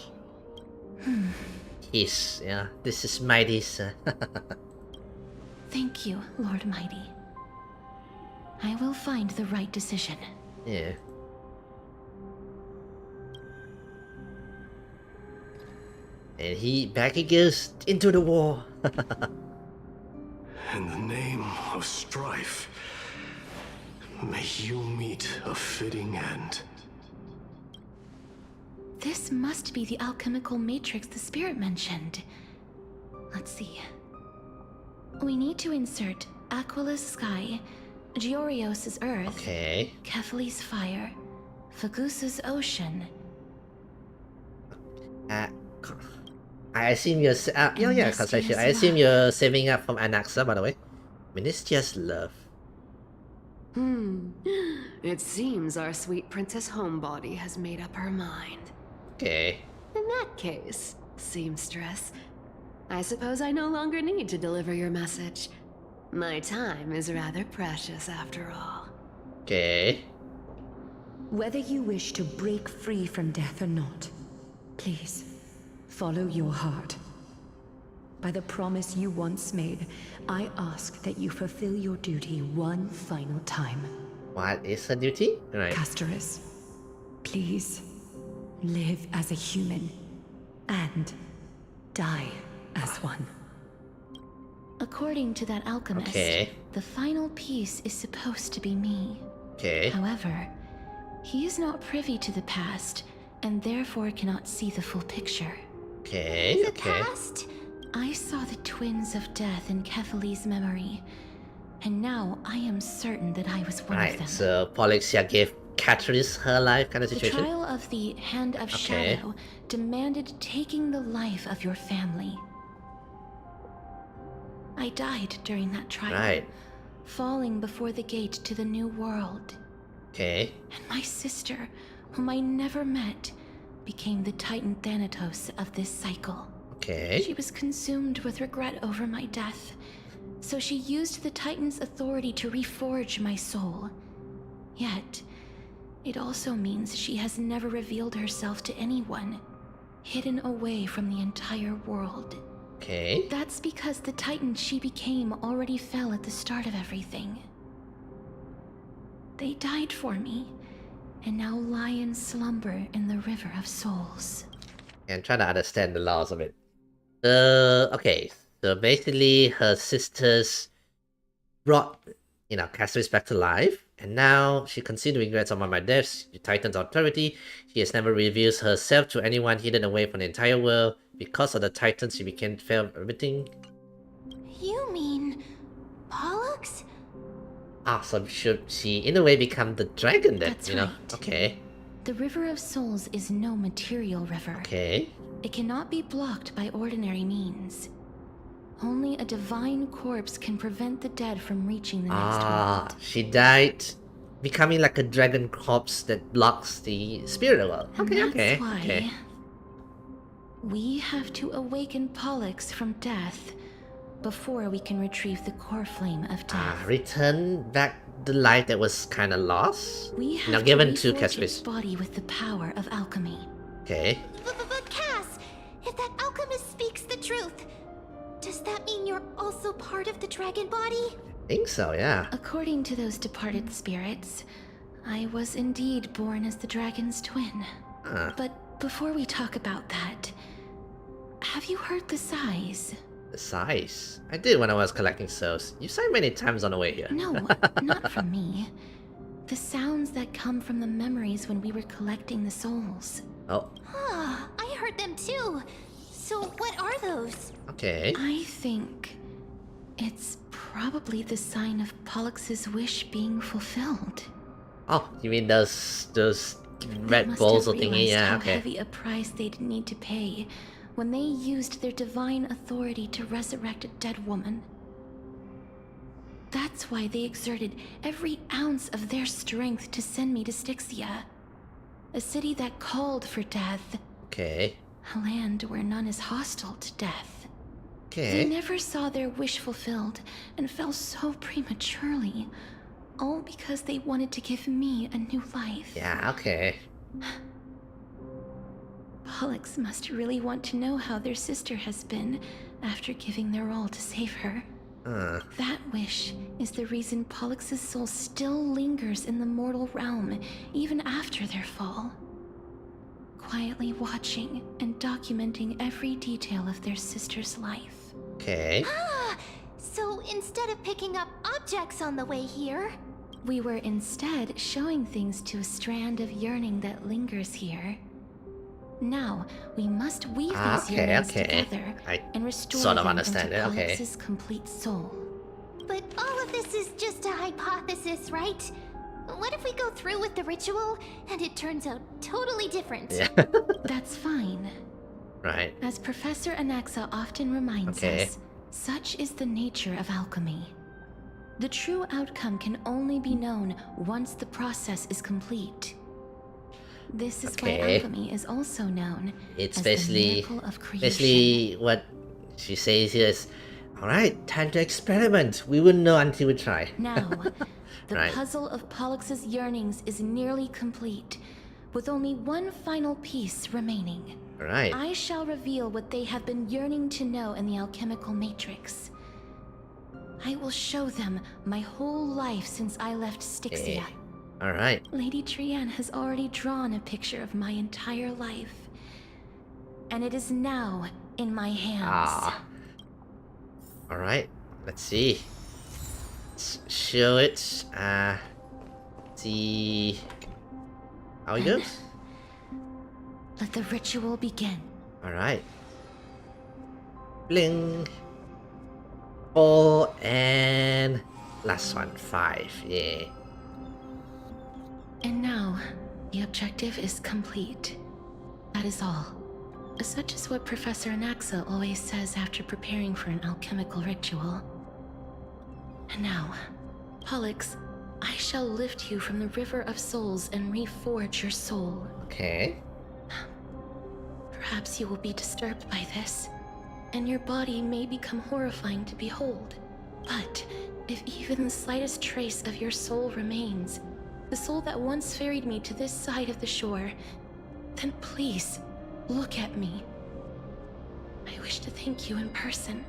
Yes, yeah. This is Mighty's. Thank you, Lord Mighty. I will find the right decision. Yeah. And back he goes into the war. In the name of strife, may you meet a fitting end. This must be the alchemical matrix the spirit mentioned. Let's see. We need to insert Aquila's sky, Giorios' earth, Okay. Kefali's fire, Fagusa's ocean. I assume you're Constellation. I assume you're saving up from Anaxa, by the way. I mean, it's just love. It seems our sweet Princess Homebody has made up her mind. Okay. In that case, seamstress, I suppose I no longer need to deliver your message. My time is rather precious after all. Okay. Whether you wish to break free from death or not, please, follow your heart. By the promise you once made, I ask that you fulfill your duty one final time. What is her duty? Right. Castorice, please, live as a human, and die as one. According to that alchemist, the final piece is supposed to be me. Okay. However, he is not privy to the past, and therefore cannot see the full picture. Okay, The past? I saw the twins of death in Kethali's memory, and now I am certain that I was one of them. Right, so Polixia gave Castorice her life kind of situation? The trial of the Hand of Shadow demanded taking the life of your family. I died during that trial, falling before the gate to the new world. Okay. And my sister, whom I never met, became the Titan Thanatos of this cycle. Okay. She was consumed with regret over my death, so she used the Titan's authority to reforge my soul. Yet, it also means she has never revealed herself to anyone, hidden away from the entire world. Okay. That's because the Titan she became already fell at the start of everything. They died for me, and now lie in slumber in the River of Souls. And trying to understand the laws of it. Okay, so basically her sisters brought, Castorice back to life, and now she concealed regrets about my deaths, the Titan's authority. She has never revealed herself to anyone, hidden away from the entire world. Because of the Titans, she became fair of everything. You mean Pollux? So should she in a way become the dragon then, That's right. Okay. The River of Souls is no material river. Okay. It cannot be blocked by ordinary means. Only a divine corpse can prevent the dead from reaching the next world. She died becoming like a dragon corpse that blocks the spirit world. Okay, That's why we have to awaken Pollux from death before we can retrieve the core flame of death. Return back the life that was kind of lost. We have now given to reforge its Castorice. body with the power of alchemy. Okay. But Cass, if that alchemist speaks the truth, does that mean you're also part of the dragon body? I think so, yeah. According to those departed spirits, I was indeed born as the dragon's twin. But before we talk about that, have you heard the sighs? The size. I did when I was collecting souls. You sighed many times on the way here. No, not from me. The sounds that come from the memories when we were collecting the souls. Oh. I heard them too. So what are those? Okay. I think it's probably the sign of Pollux's wish being fulfilled. Oh, you mean those red balls or thingy? Yeah, how okay. heavy a price they'd need to pay when they used their divine authority to resurrect a dead woman. That's why they exerted every ounce of their strength to send me to Styxia, a city that called for death. Okay. A land where none is hostile to death. Okay. They never saw their wish fulfilled and fell so prematurely, all because they wanted to give me a new life. Yeah, okay. Pollux must really want to know how their sister has been after giving their all to save her. That wish is the reason Pollux's soul still lingers in the mortal realm even after their fall, quietly watching and documenting every detail of their sister's life. Okay. So instead of picking up objects on the way here, we were instead showing things to a strand of yearning that lingers here. Now, we must weave these yearnings together and restore sort of them understand into it, okay. Pollux's complete soul. but all of this is just a hypothesis, right? What if we go through with the ritual and it turns out totally different? Yeah. That's fine. Right. As Professor Anaxa often reminds us, such is the nature of alchemy. The true outcome can only be known once the process is complete. This is why alchemy is also known It's as basically, the miracle of creation. basically what she says here is, alright, time to experiment. We wouldn't know until we try. Now, the Right. puzzle of Pollux' yearnings is nearly complete, with only one final piece remaining. Alright. I shall reveal what they have been yearning to know in the alchemical matrix. I will show them my whole life since I left Styxia. Alright. Lady Trianne has already drawn a picture of my entire life. And it is now in my hands. Alright. Let's see. Let's show it. See how it goes. Let the ritual begin. Alright. Bling. 4 and last one, 5. Yeah. And now, the objective is complete. That is all. Such is what Professor Anaxa always says after preparing for an alchemical ritual. And now, Pollux, I shall lift you from the river of souls and reforge your soul. Okay. Perhaps you will be disturbed by this, and your body may become horrifying to behold. But if even the slightest trace of your soul remains, the soul that once ferried me to this side of the shore, then please, look at me. I wish to thank you in person.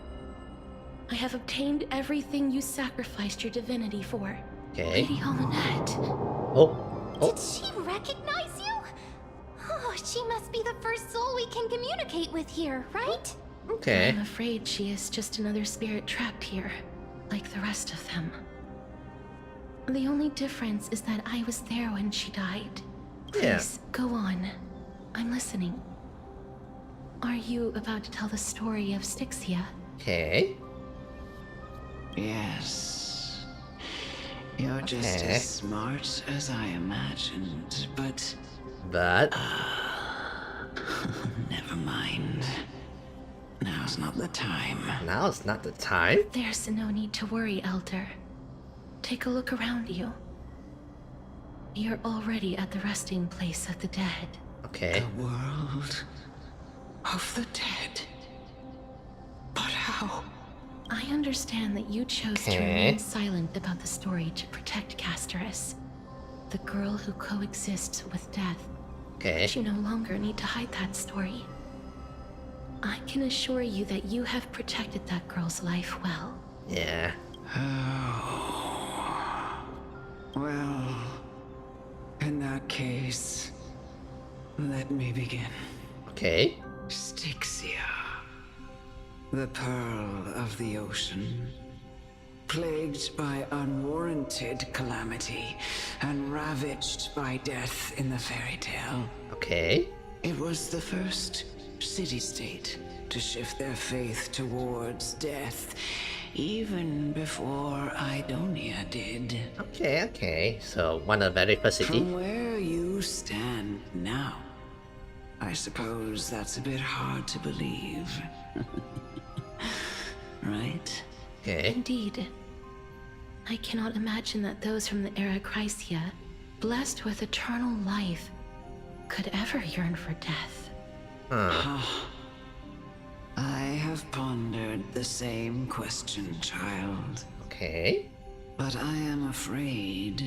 I have obtained everything you sacrificed your divinity for. Okay. Lady Almanette. Did she recognize you? Oh, she must be the first soul we can communicate with here, right? Okay. I'm afraid she is just another spirit trapped here, like the rest of them. The only difference is that I was there when she died. Please, go on. I'm listening. Are you about to tell the story of Styxia? Okay. Yes. You're just as smart as I imagined, but... never mind. Now's not the time. Now's not the time? There's no need to worry, Elder. Take a look around you. You're already at the resting place of the dead. Okay. The world of the dead. But how? I understand that you chose to remain silent about the story to protect Castorice, the girl who coexists with death. Okay. But you no longer need to hide that story. I can assure you that you have protected that girl's life well. Yeah. Well, in that case, let me begin. Okay. Styxia, the pearl of the ocean, plagued by unwarranted calamity and ravaged by death in the fairy tale. Okay. It was the first city-state to shift their faith towards death, even before Idonia did. Okay. So, one of the very first city. From where you stand now, I suppose that's a bit hard to believe. Right? Okay. Indeed. I cannot imagine that those from the era Chrysia, blessed with eternal life, could ever yearn for death. I have pondered the same question, child. Okay. But I am afraid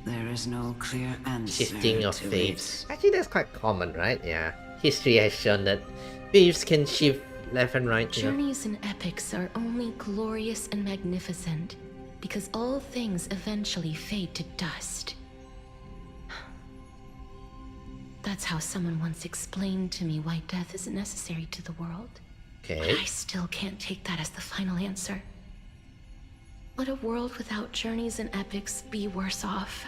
there is no clear answer Shifting of to fates. it. Actually, that's quite common, right? Yeah. History has shown that faiths can shift left and right. You know? Journeys and epics are only glorious and magnificent because all things eventually fade to dust. That's how someone once explained to me why death isn't necessary to the world. Okay. But I still can't take that as the final answer. Would a world without journeys and epics be worse off?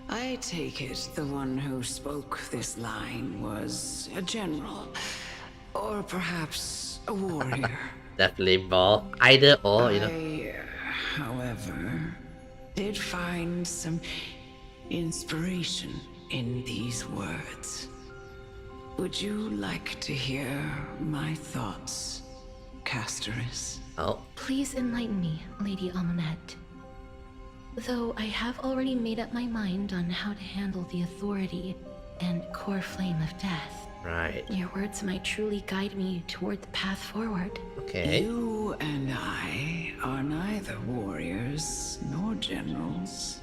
I take it the one who spoke this line was a general, or perhaps a warrior. Definitely ball. Either or, you know. I, however, did find some inspiration in these words. Would you like to hear my thoughts, Castorice? Oh, Please enlighten me, Lady Amunet. Though I have already made up my mind on how to handle the authority and core flame of death. Right. Your words might truly guide me toward the path forward. Okay. You and I are neither warriors nor generals.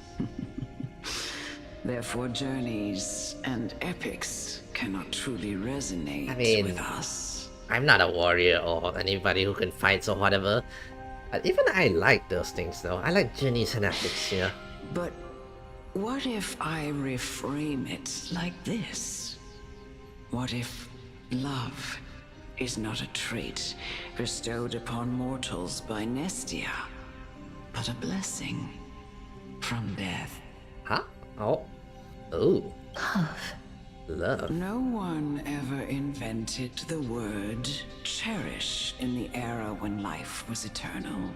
Therefore, journeys and epics cannot truly resonate with us. I'm not a warrior or anybody who can fight or whatever. But even I like those things though. I like journeys and epics, you know. But what if I reframe it like this? What if love is not a trait bestowed upon mortals by Nestia, but a blessing from death? Huh? Oh. Ooh. Love. No one ever invented the word cherish in the era when life was eternal.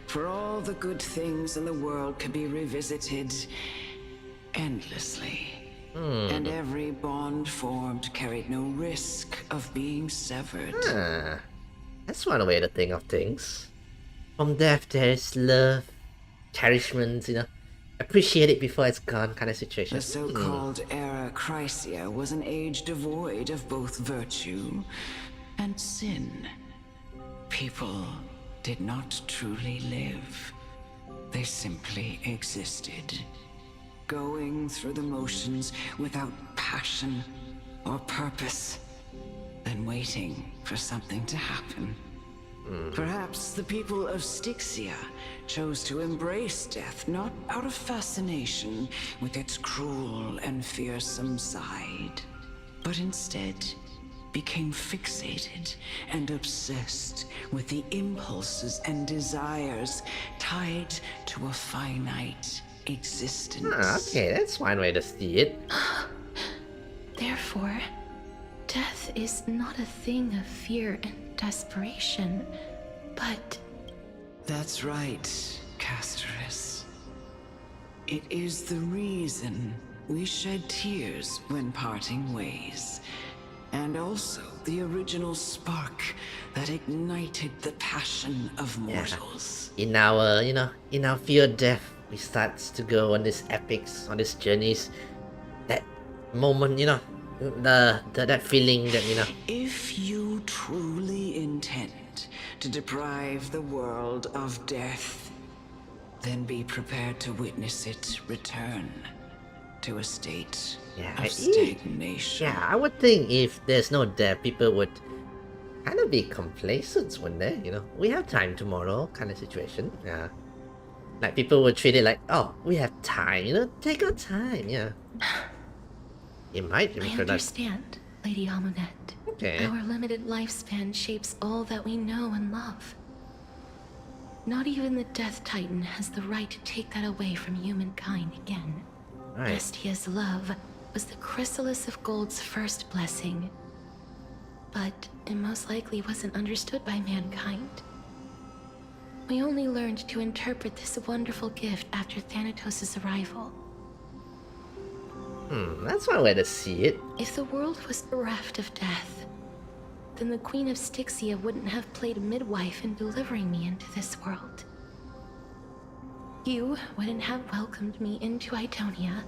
For all the good things in the world could be revisited endlessly. And every bond formed carried no risk of being severed. That's one way to think of things. From death there's love, cherishment, you know. Appreciate it before it's gone kind of situation. The so-called era Chrysia was an age devoid of both virtue and sin. People did not truly live. They simply existed, going through the motions without passion or purpose, then waiting for something to happen. Perhaps the people of Styxia chose to embrace death not out of fascination with its cruel and fearsome side, but instead became fixated and obsessed with the impulses and desires tied to a finite existence. Okay, that's one way to see it. Therefore, death is not a thing of fear and desperation, but... That's right, Castorice. It is the reason we shed tears when parting ways, and also the original spark that ignited the passion of mortals. In our, you know, in our fear of death, we start to go on these epics, on these journeys. That moment, you know, that feeling that, you know. If you truly intend to deprive the world of death, then be prepared to witness it return to a state of stagnation. Yeah, I would think if there's no death, people would kind of be complacent, wouldn't they? You know, we have time tomorrow kind of situation. Yeah. Like people would treat it like, oh, we have time, you know, take our time, yeah. It might be. I understand, Lady Amunet. Okay. Our limited lifespan shapes all that we know and love. Not even the Death Titan has the right to take that away from humankind again. Right. Nestia's love was the chrysalis of Gold's first blessing, but it most likely wasn't understood by mankind. We only learned to interpret this wonderful gift after Thanatos' arrival. That's one way to see it. If the world was bereft of death, then the Queen of Styxia wouldn't have played midwife in delivering me into this world. You wouldn't have welcomed me into Itonia,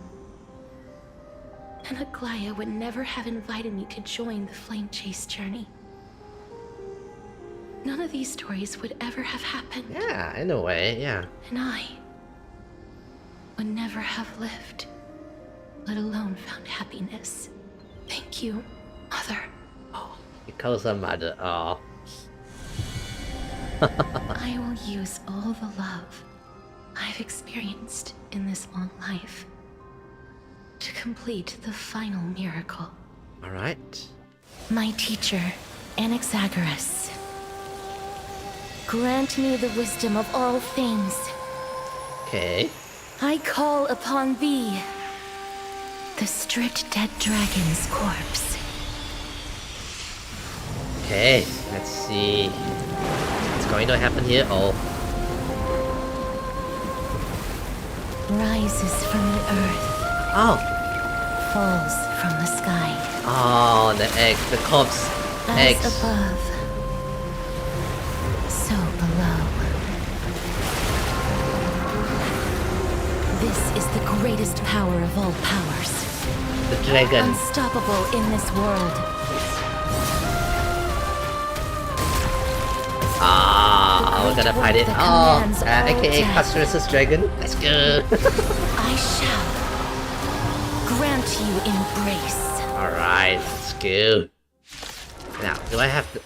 and Aglaya would never have invited me to join the Flame Chase journey. None of these stories would ever have happened. Yeah, in a way, yeah. And I would never have lived, let alone found happiness. Thank you, Mother. He calls her mother. Oh. I will use all the love I've experienced in this long life to complete the final miracle. Alright. My teacher, Anaxagoras, grant me the wisdom of all things. Okay. I call upon thee, the stripped dead dragon's corpse. Okay, let's see what's going to happen here. Oh. Rises from the earth. Oh. Falls from the sky. Oh, the egg, the corpse. As Eggs. above, so below. This is the greatest power of all powers. The dragon. Unstoppable in this world. We're gonna fight it. Oh, aka Castorice's dragon. Let's go. I shall grant you embrace. Alright, let's go. Now, do I have to,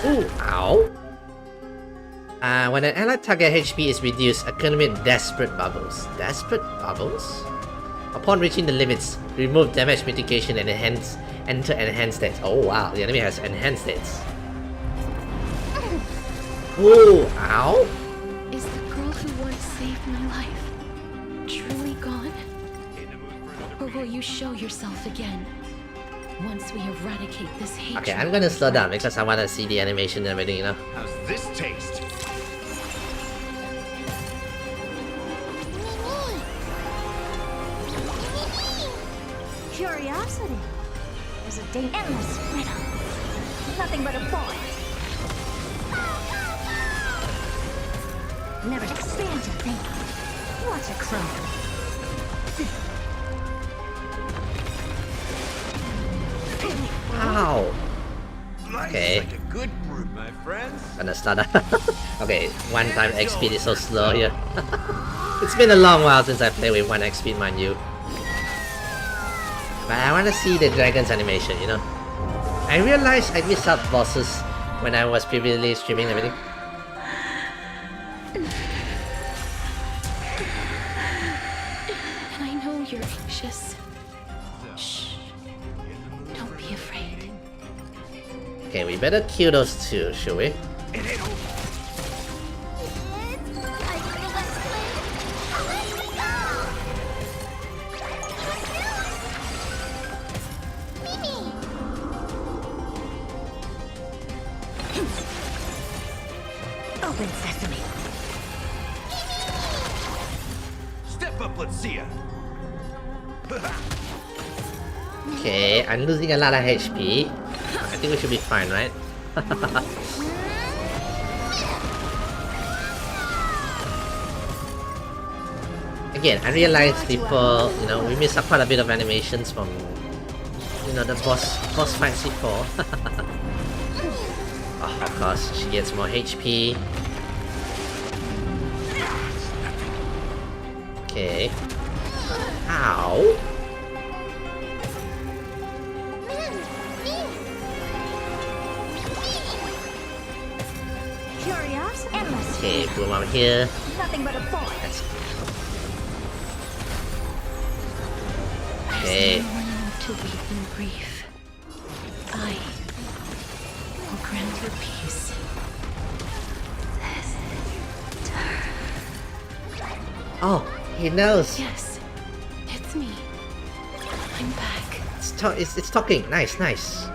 Ooh, ow. When an allied target HP is reduced, accumulate Desperate Bubbles. Desperate Bubbles? Upon reaching the limits, remove damage mitigation and enter enhanced stats. Oh wow, the enemy has enhanced stats. Ooh, ow. Is the girl who once saved my life truly gone? Or will you show yourself again once we eradicate this hatred? Okay, I'm gonna slow down because I wanna see the animation and everything, you know? How's this taste? Curiosity is a endless riddle. Nothing but a void. Never expand your thinking. Watch it crumble. Ow. Okay. Like a good brute, my friends. Gonna start up. Okay, 1 time XP is so slow here. It's been a long while since I played with 1 XP, mind you. But I wanna see the dragon's animation, you know? I realized I missed out bosses when I was previously streaming and everything. And I know you're anxious. Shh. Don't be afraid. Okay, we better kill those two, should we? Open sesame. Step up, let's see ya. Okay, I'm losing a lot of HP. I think we should be fine, right? Again, I realized before, you know, we missed out quite a bit of animations from, you know, the boss fights before. Oh, of course, she gets more HP. Okay. Ow. Curious, endless. Okay, boom out here. Nothing but a void. Okay. There's no one to weep in grief. I will grant her peace. Oh, he knows. Yes, it's me. I'm back. It's talking. Nice, nice.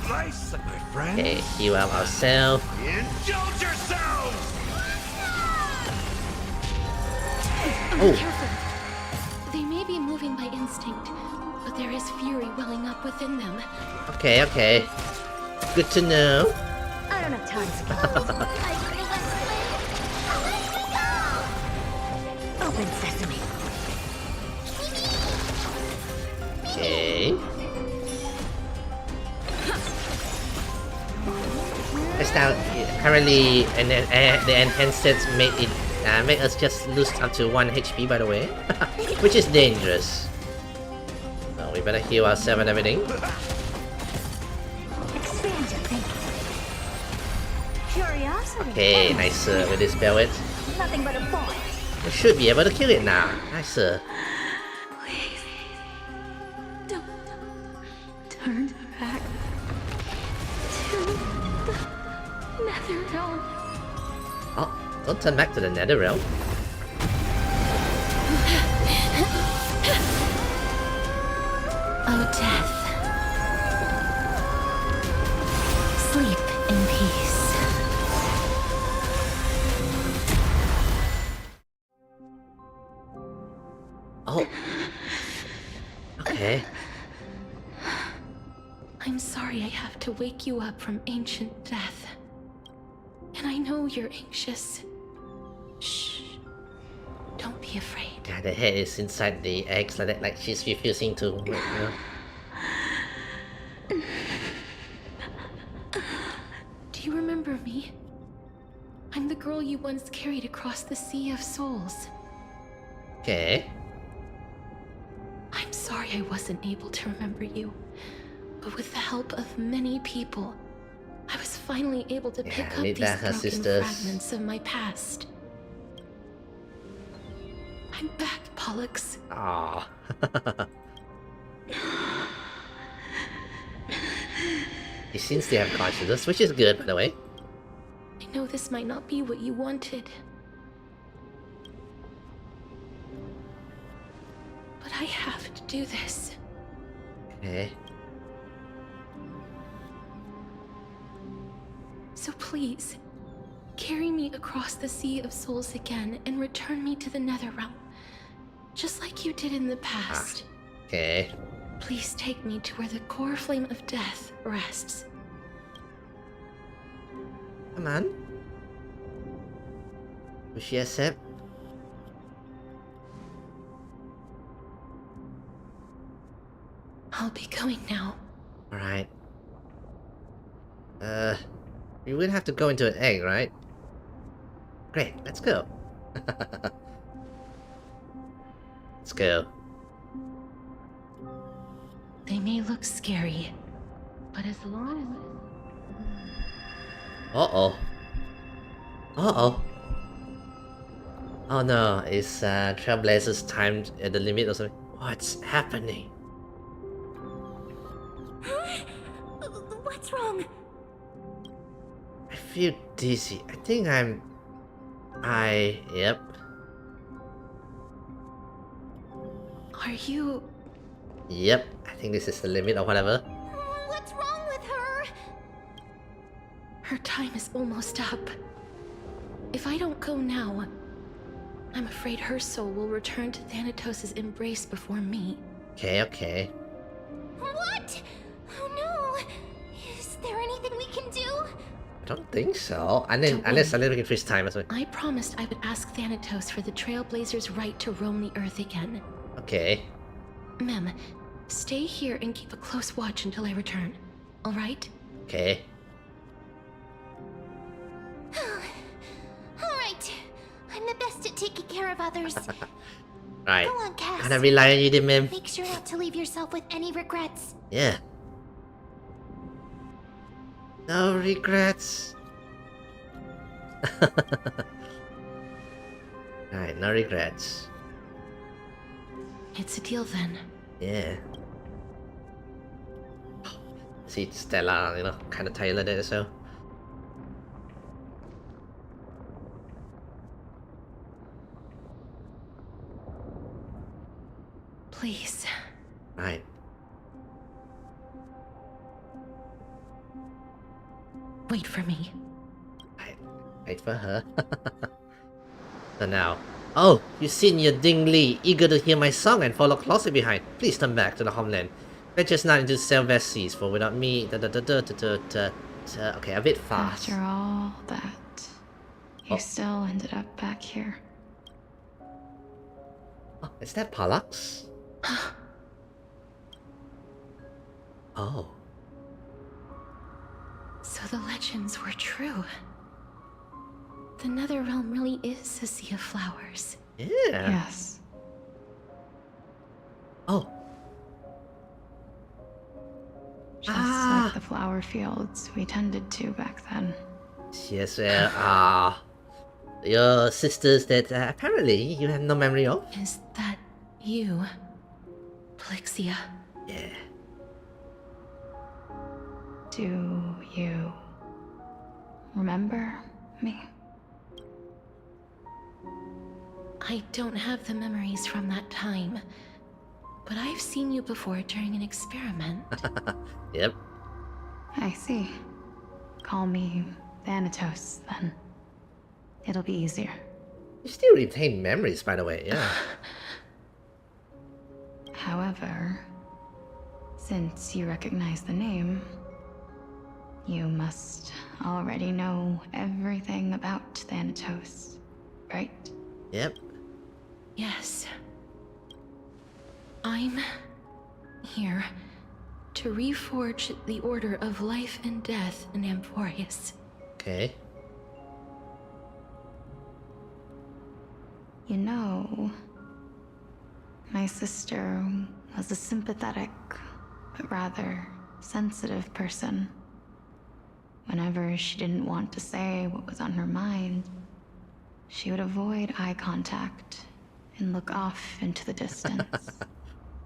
Nice, my friend. Okay, heal up ourselves. Indulge yourselves! Oh. Careful. They may be moving by instinct, but there is fury welling up within them. Okay, okay. Good to know. I don't have time to Open sesame. Okay. It's now currently, and then the enhanced sets make us just lose up to 1 HP, by the way, which is dangerous. So we better heal ourselves and everything. Expand your thinking. Curiosity. Okay, nice with this pellet. Nothing but a void. We should be able to kill it now. Nice. Please, don't turn back to the nether realm. Oh, don't turn back to the nether realm. Oh, death. Sleep in peace. Oh. Okay. I'm sorry I have to wake you up from ancient death. And I know you're anxious. Shh. Don't be afraid. Yeah, the head is inside the eggs like that, like she's refusing to, you know. Do you remember me? I'm the girl you once carried across the Sea of Souls. Okay. I'm sorry I wasn't able to remember you, but with the help of many people, I was finally able to pick up these broken fragments of my past. I'm back, Pollux. Ah. He seems to have consciousness, which is good, by the way. I know this might not be what you wanted, but I have to do this. Okay. So please, carry me across the Sea of Souls again and return me to the Nether Realm, just like you did in the past. Okay. Please take me to where the core flame of death rests. Come on. Will she accept? I'll be going now. Alright. We would have to go into an egg, right? Great, let's go. Let's go. They may look scary, but as long Uh-oh. Uh-oh. Oh no, is Trailblazers timed at the limit or something? What's happening? What's wrong? I feel dizzy. I think yep. Are you... Yep, I think this is the limit or whatever. What's wrong with her? Her time is almost up. If I don't go now, I'm afraid her soul will return to Thanatos' embrace before me. Okay, okay. What? Oh no! Is there anything we can do? I don't think so. Unless a little bit increased time or something. I promised I would ask Thanatos for the Trailblazers' right to roam the Earth again. Okay. Mem, stay here and keep a close watch until I return. Alright? Okay. Alright. I'm the best at taking care of others. Right. Go on, Cass. Can I rely on you, then, ma'am? Make sure not to leave yourself with any regrets. Yeah. No regrets. Alright, no regrets. It's a deal then. Yeah. See Stella, you know, kind of tired like that, so. Please. Right. Wait for me. Wait for her. So now. Oh, you senior Ding Li, eager to hear my song and follow closely behind. Please turn back to the homeland. Venture not into Selvest seas, for without me, okay, a bit fast. After all that, you still ended up back here. Oh, is that Pollux? Oh. So the legends were true. The Nether Realm really is a sea of flowers. Yeah. Yes. Oh. Just like the flower fields we tended to back then. Yes, well, your sisters that apparently you have no memory of? Is that you, Plixia? Yeah. Do you remember me? I don't have the memories from that time, but I've seen you before during an experiment. Yep. I see. Call me Thanatos, then. It'll be easier. You still retain memories, by the way, yeah. However, since you recognize the name, you must already know everything about Thanatos, right? Yep. Yes. I'm here to reforge the order of life and death in Amphorius. Okay. You know, my sister was a sympathetic, but rather sensitive person. Whenever she didn't want to say what was on her mind, she would avoid eye contact and look off into the distance.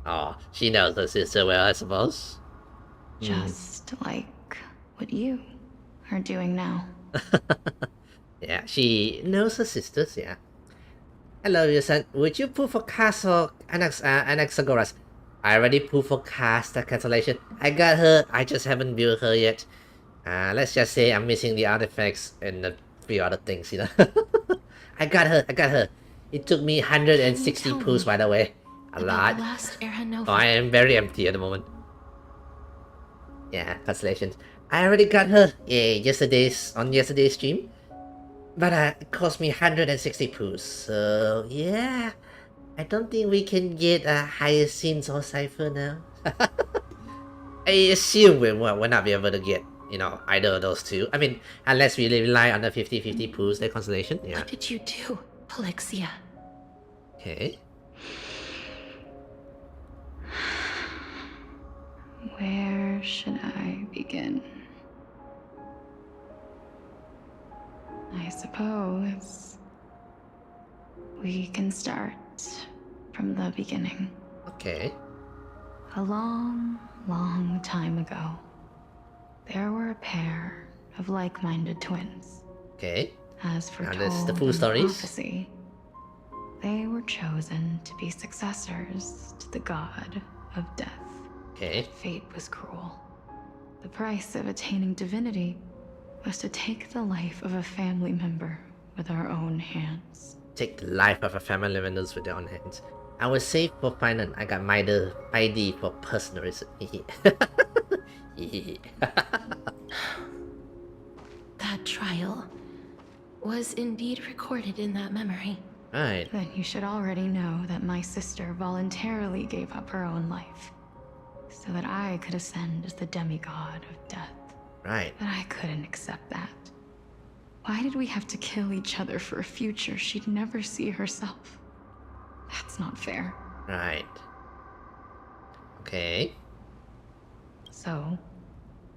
Oh, she knows her sister well, I suppose. Just like what you are doing now. Yeah, she knows her sisters, yeah. Hello, your son. Would you pull for Castle Anaxagoras? I already pulled for cast the cancellation. I got her, I just haven't built her yet. Let's just say I'm missing the artifacts and a few other things, you know. I got her. It took me 160 pulls, by the way. A lot. Oh, I am very empty at the moment. Yeah, cancellations. I already got her on yesterday's stream. But it cost me 160 pulls, so yeah. I don't think we can get a Hyacinth or Cypher now. I assume we'll not be able to get, you know, either of those two. I mean, unless we rely on the 50-50 pools, the constellation. Yeah. What did you do, Polixia? Okay. Where should I begin? I suppose we can start from the beginning. Okay. A long, long time ago, there were a pair of like-minded twins. Okay. As for the full stories. Prophecy, they were chosen to be successors to the god of death. Okay. Fate was cruel. The price of attaining divinity was to take the life of a family member with our own hands. Take the life of a family member with their own hands. I was safe for finance. I got my ID for personal reason. That trial was indeed recorded in that memory. Right. Then you should already know that my sister voluntarily gave up her own life so that I could ascend as the demigod of death. Right. But I couldn't accept that. Why did we have to kill each other for a future she'd never see herself? That's not fair. Right. Okay. So,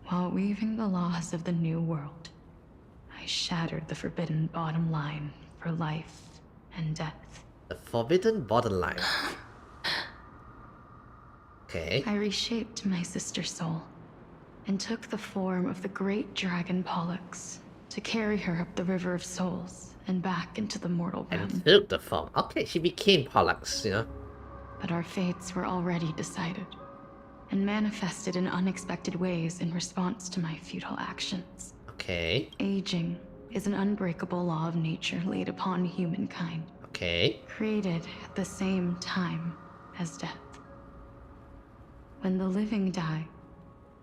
while weaving the laws of the new world, I shattered the forbidden bottom line for life and death. The forbidden bottom line. Okay. I reshaped my sister's soul and took the form of the great dragon Pollux to carry her up the River of Souls and back into the mortal realm. And took the form. Okay, she became Pollux, you know. But our fates were already decided and manifested in unexpected ways in response to my futile actions. Okay. Aging is an unbreakable law of nature laid upon humankind. Okay. Created at the same time as death. When the living die,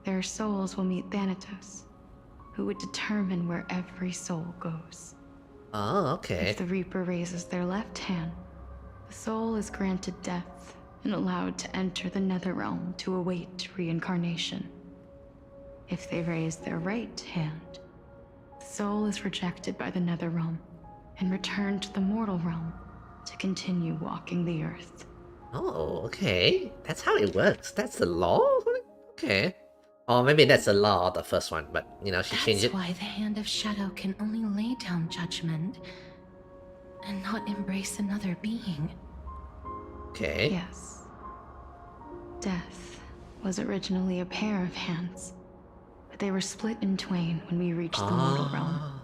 their souls will meet Thanatos, who would determine where every soul goes. Oh, okay. If the Reaper raises their left hand, the soul is granted death and allowed to enter the nether realm to await reincarnation. If they raise their right hand, the soul is rejected by the nether realm and returned to the mortal realm to continue walking the earth. Oh, okay. That's how it works. That's the law? Okay. Or maybe that's the law of the first one, but, you know, she changed it. That's why the Hand of Shadow can only lay down judgment and not embrace another being. Okay. Yes. Death was originally a pair of hands, but they were split in twain when we reached the mortal realm.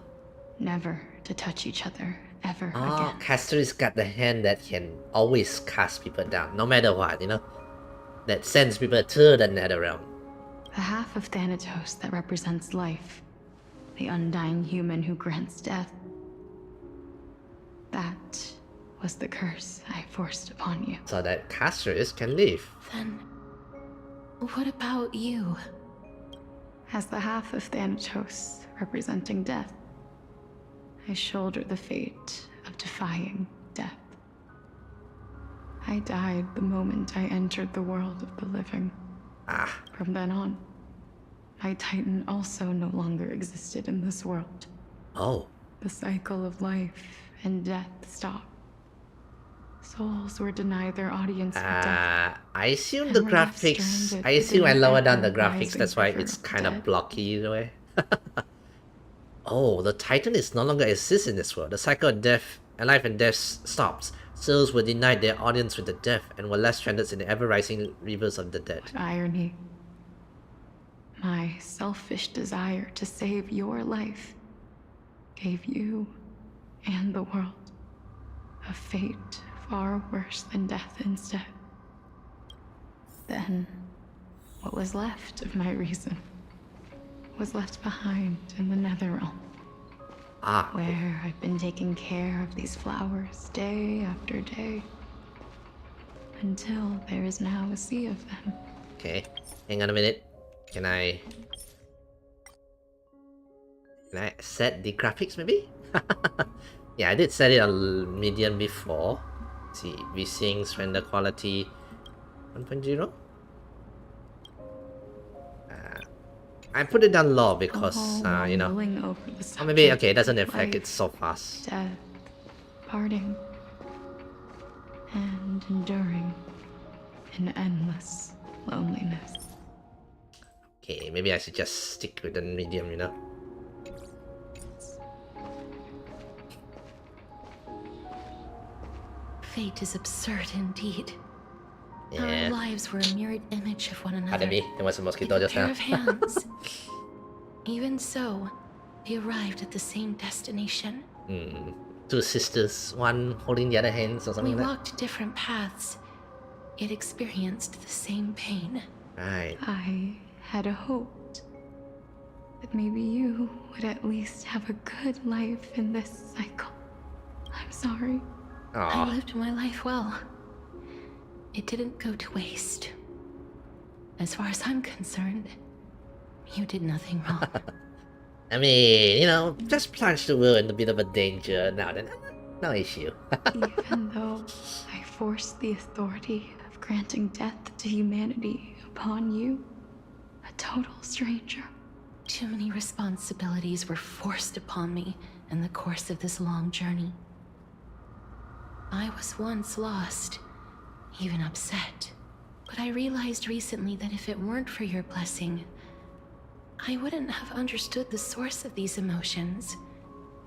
Never to touch each other ever again. Castorice got the hand that can always cast people down, no matter what, you know? That sends people to the nether realm. The half of Thanatos that represents life, the undying human who grants death. That was the curse I forced upon you. So that Castorice can live. Then, what about you? As the half of Thanatos, representing death, I shoulder the fate of defying death. I died the moment I entered the world of the living. From then on, my Titan also no longer existed in this world. Oh. The cycle of life and death stopped. Souls were denied their audience with death. I assume and the were left graphics. stranded I assume I within lowered down the ever graphics. rising That's why river it's of kind of death. blocky in a way. Oh, the Titan is no longer exists in this world. The cycle of death, life and death stops. Souls were denied their audience with the death and were left stranded in the ever-rising rivers of the dead. What irony. My selfish desire to save your life gave you and the world a fate far worse than death instead. Then, what was left of my reason was left behind in the nether realm. Where I've been taking care of these flowers day after day. Until there is now a sea of them. Okay, hang on a minute. Can I set the graphics maybe? Yeah, I did set it on medium before. Let's see, VSync, render quality 1.0. I put it down low because, you know. Or maybe, okay, it doesn't affect it so fast. Death, parting, and enduring in endless loneliness. Okay, maybe I should just stick with the medium, you know. Fate is absurd indeed. Yeah. Our lives were a mirrored image of one another. Pardon me, there was a mosquito like a just pair now. of hands. Even so, they arrived at the same destination. Two sisters, one holding the other hands or something We like that. walked different paths, yet experienced the same pain. Right. I had hoped that maybe you would at least have a good life in this cycle. I'm sorry. I lived my life well. It didn't go to waste. As far as I'm concerned, you did nothing wrong. I mean, you know, just plunge the world in a bit of a danger now then. No issue. Even though I forced the authority of granting death to humanity upon you, a total stranger. Too many responsibilities were forced upon me in the course of this long journey. I was once lost, even upset. But I realized recently that if it weren't for your blessing, I wouldn't have understood the source of these emotions,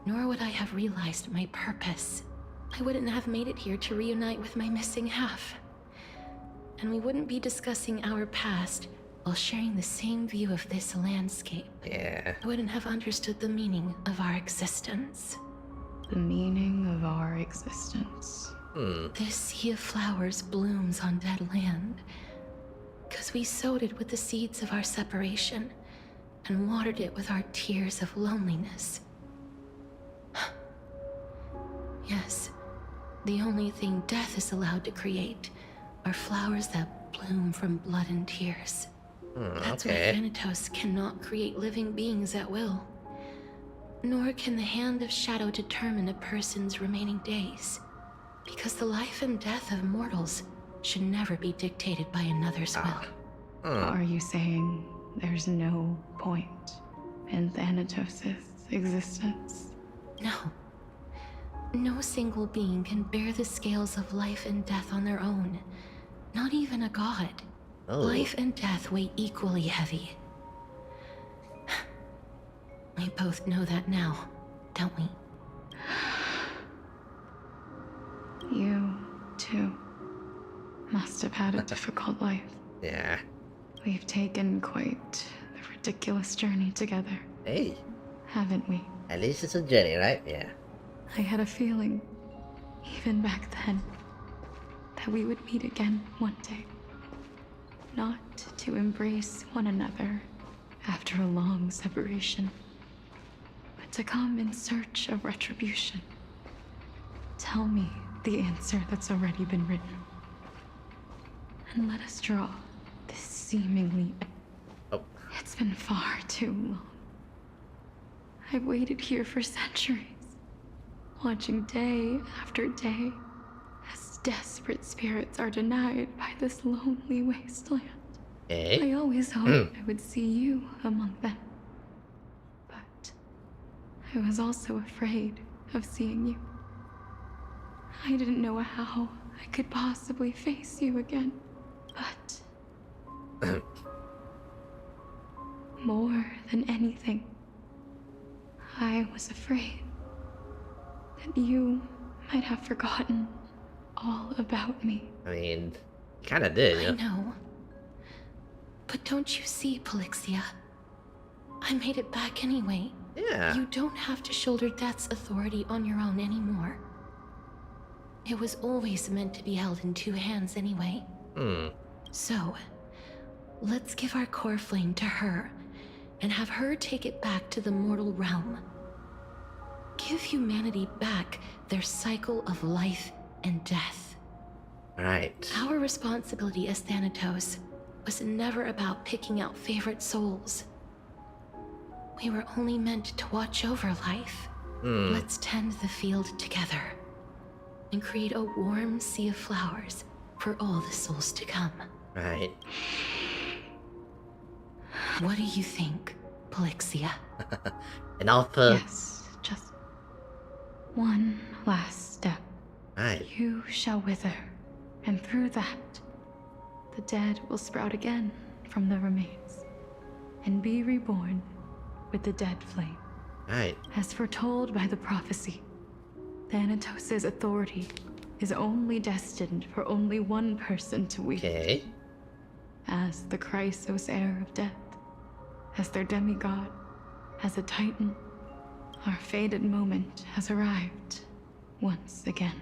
nor would I have realized my purpose. I wouldn't have made it here to reunite with my missing half. And we wouldn't be discussing our past while sharing the same view of this landscape. Yeah. I wouldn't have understood the meaning of our existence. The meaning of our existence. This sea of flowers blooms on dead land, because we sowed it with the seeds of our separation and watered it with our tears of loneliness. Yes, the only thing death is allowed to create are flowers that bloom from blood and tears. That's why Thanatos cannot create living beings at will. Nor can the hand of shadow determine a person's remaining days. Because the life and death of mortals should never be dictated by another's will. Are you saying there's no point in Thanatos' existence? No. No single being can bear the scales of life and death on their own. Not even a god. Life and death weigh equally heavy. We both know that now, don't we? You, too, must have had a difficult life. Yeah. We've taken quite the ridiculous journey together. Hey. Haven't we? At least it's a journey, right? Yeah. I had a feeling, even back then, that we would meet again one day. Not to embrace one another after a long separation, but to come in search of retribution. Tell me the answer that's already been written. And let us draw this seemingly... Oh. It's been far too long. I've waited here for centuries, watching day after day as desperate spirits are denied by this lonely wasteland. I always hoped I would see you among them. But I was also afraid of seeing you. I didn't know how I could possibly face you again. But more than anything, I was afraid that you might have forgotten all about me. I mean, kinda did, yeah. I know. But don't you see, Polixia? I made it back anyway. Yeah. You don't have to shoulder death's authority on your own anymore. It was always meant to be held in two hands anyway. So, let's give our core flame to her and have her take it back to the mortal realm. Give humanity back their cycle of life and death. Right. Our responsibility as Thanatos was never about picking out favorite souls. We were only meant to watch over life. Let's tend the field together and create a warm sea of flowers for all the souls to come. Right. What do you think, Polixia? An alpha. Yes, just one last step. Right. You shall wither, and through that, the dead will sprout again from the remains, and be reborn with the dead flame. Right. As foretold by the prophecy, Thanatos' authority is only destined for only one person to wield. Okay. As the Chrysos heir of death, as their demigod, as a titan, our fated moment has arrived once again.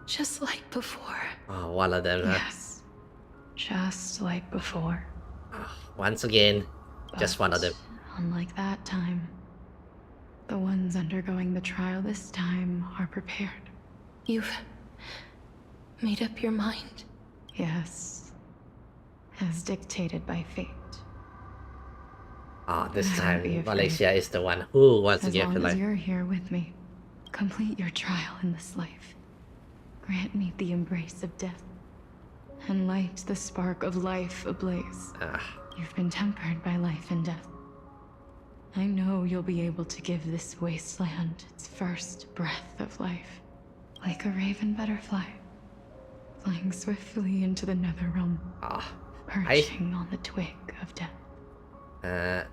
Just like before. Oh, one of them, huh? Yes, just like before. Once again, just one of them. Unlike that time, the ones undergoing the trial this time are prepared. You've made up your mind? Yes, as dictated by fate. This I won't time, be afraid. Malaysia is the one who wants to give her As long as life. you're here with me, complete your trial in this life. Grant me the embrace of death, and light the spark of life ablaze. You've been tempered by life and death. I know you'll be able to give this wasteland its first breath of life, like a raven butterfly, flying swiftly into the nether realm, perching on the twig of death.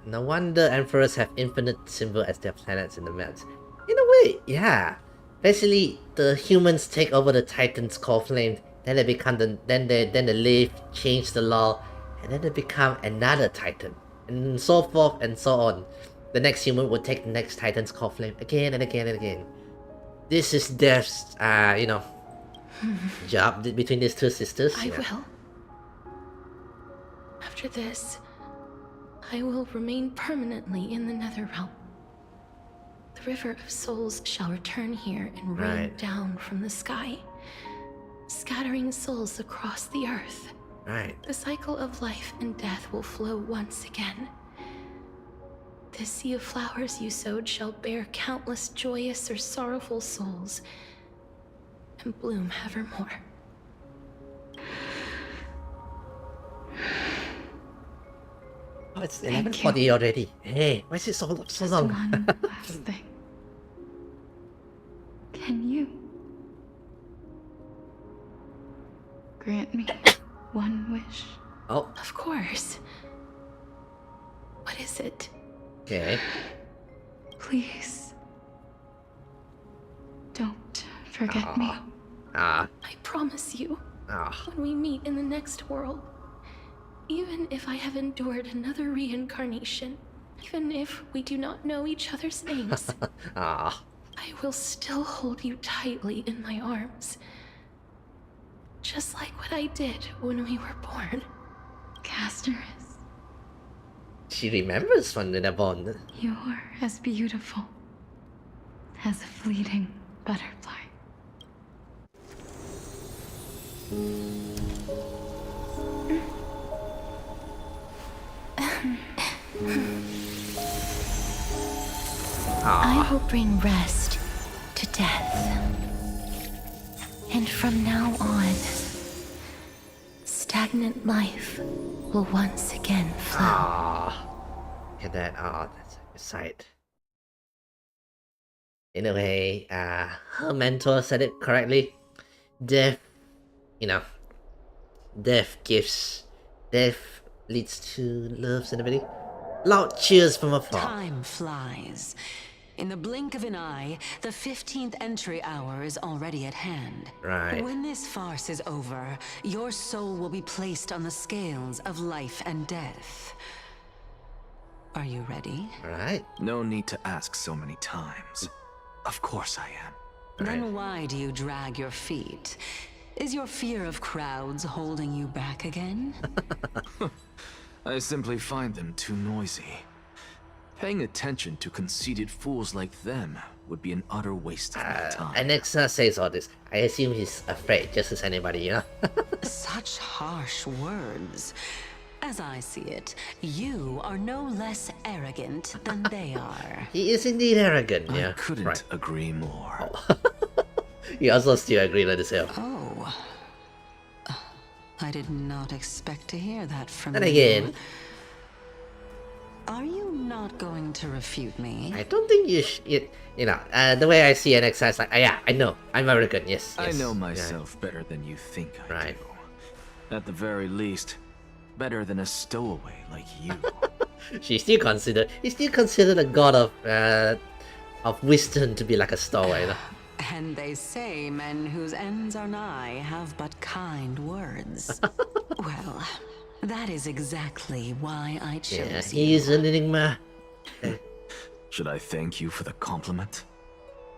No wonder emperors have infinite symbol as their planets in the maps. In a way, yeah. Basically, the humans take over the Titan's core flame, then they become then they live, change the law, and then they become another Titan, and so forth and so on. The next human will take the next Titan's core flame again and again and again. This is Death's, job between these two sisters. I will. After this, I will remain permanently in the Netherrealm. The River of Souls shall return here and rain down from the sky, scattering souls across the earth. Right. The cycle of life and death will flow once again. The sea of flowers you sowed shall bear countless joyous or sorrowful souls, and bloom evermore. Oh, it's 11:40 already. Hey, why is it so long? One last thing. Can you grant me one wish? Oh. Of course. What is it? Okay. Please. Don't forget me. I promise you, when we meet in the next world, even if I have endured another reincarnation, even if we do not know each other's names, I will still hold you tightly in my arms. Just like what I did when we were born. Castorice, She remembers when they were born. you're as beautiful as a fleeting butterfly. I will bring rest to death. And from now on, stagnant life will once again flow. Look at that. That's a good sight. In a way, her mentor said it correctly. Death, death leads to love's and everything. Loud cheers from afar. Time flies. In the blink of an eye, the 15th entry hour is already at hand. Right. When this farce is over, your soul will be placed on the scales of life and death. Are you ready? Right. No need to ask so many times. Of course I am. Then why do you drag your feet? Is your fear of crowds holding you back again? I simply find them too noisy. Paying attention to conceited fools like them would be an utter waste of my time. Alexa says all this. I assume he's afraid, just as anybody, you know? Such harsh words. As I see it, you are no less arrogant than they are. He is indeed arrogant, yeah. I couldn't agree more. You also still agree with yourself. Oh. I did not expect to hear that from And you. again, Are you not going to refute me? I don't think you should, the way I see an exercise, like, yeah, I know, I'm arrogant, yes. I know myself better than you think I do. At the very least, better than a stowaway like you. He's still considered a god of wisdom to be like a stowaway, you know? And they say men whose ends are nigh have but kind words. Well, that is exactly why I chose you. He's an enigma. Should I thank you for the compliment?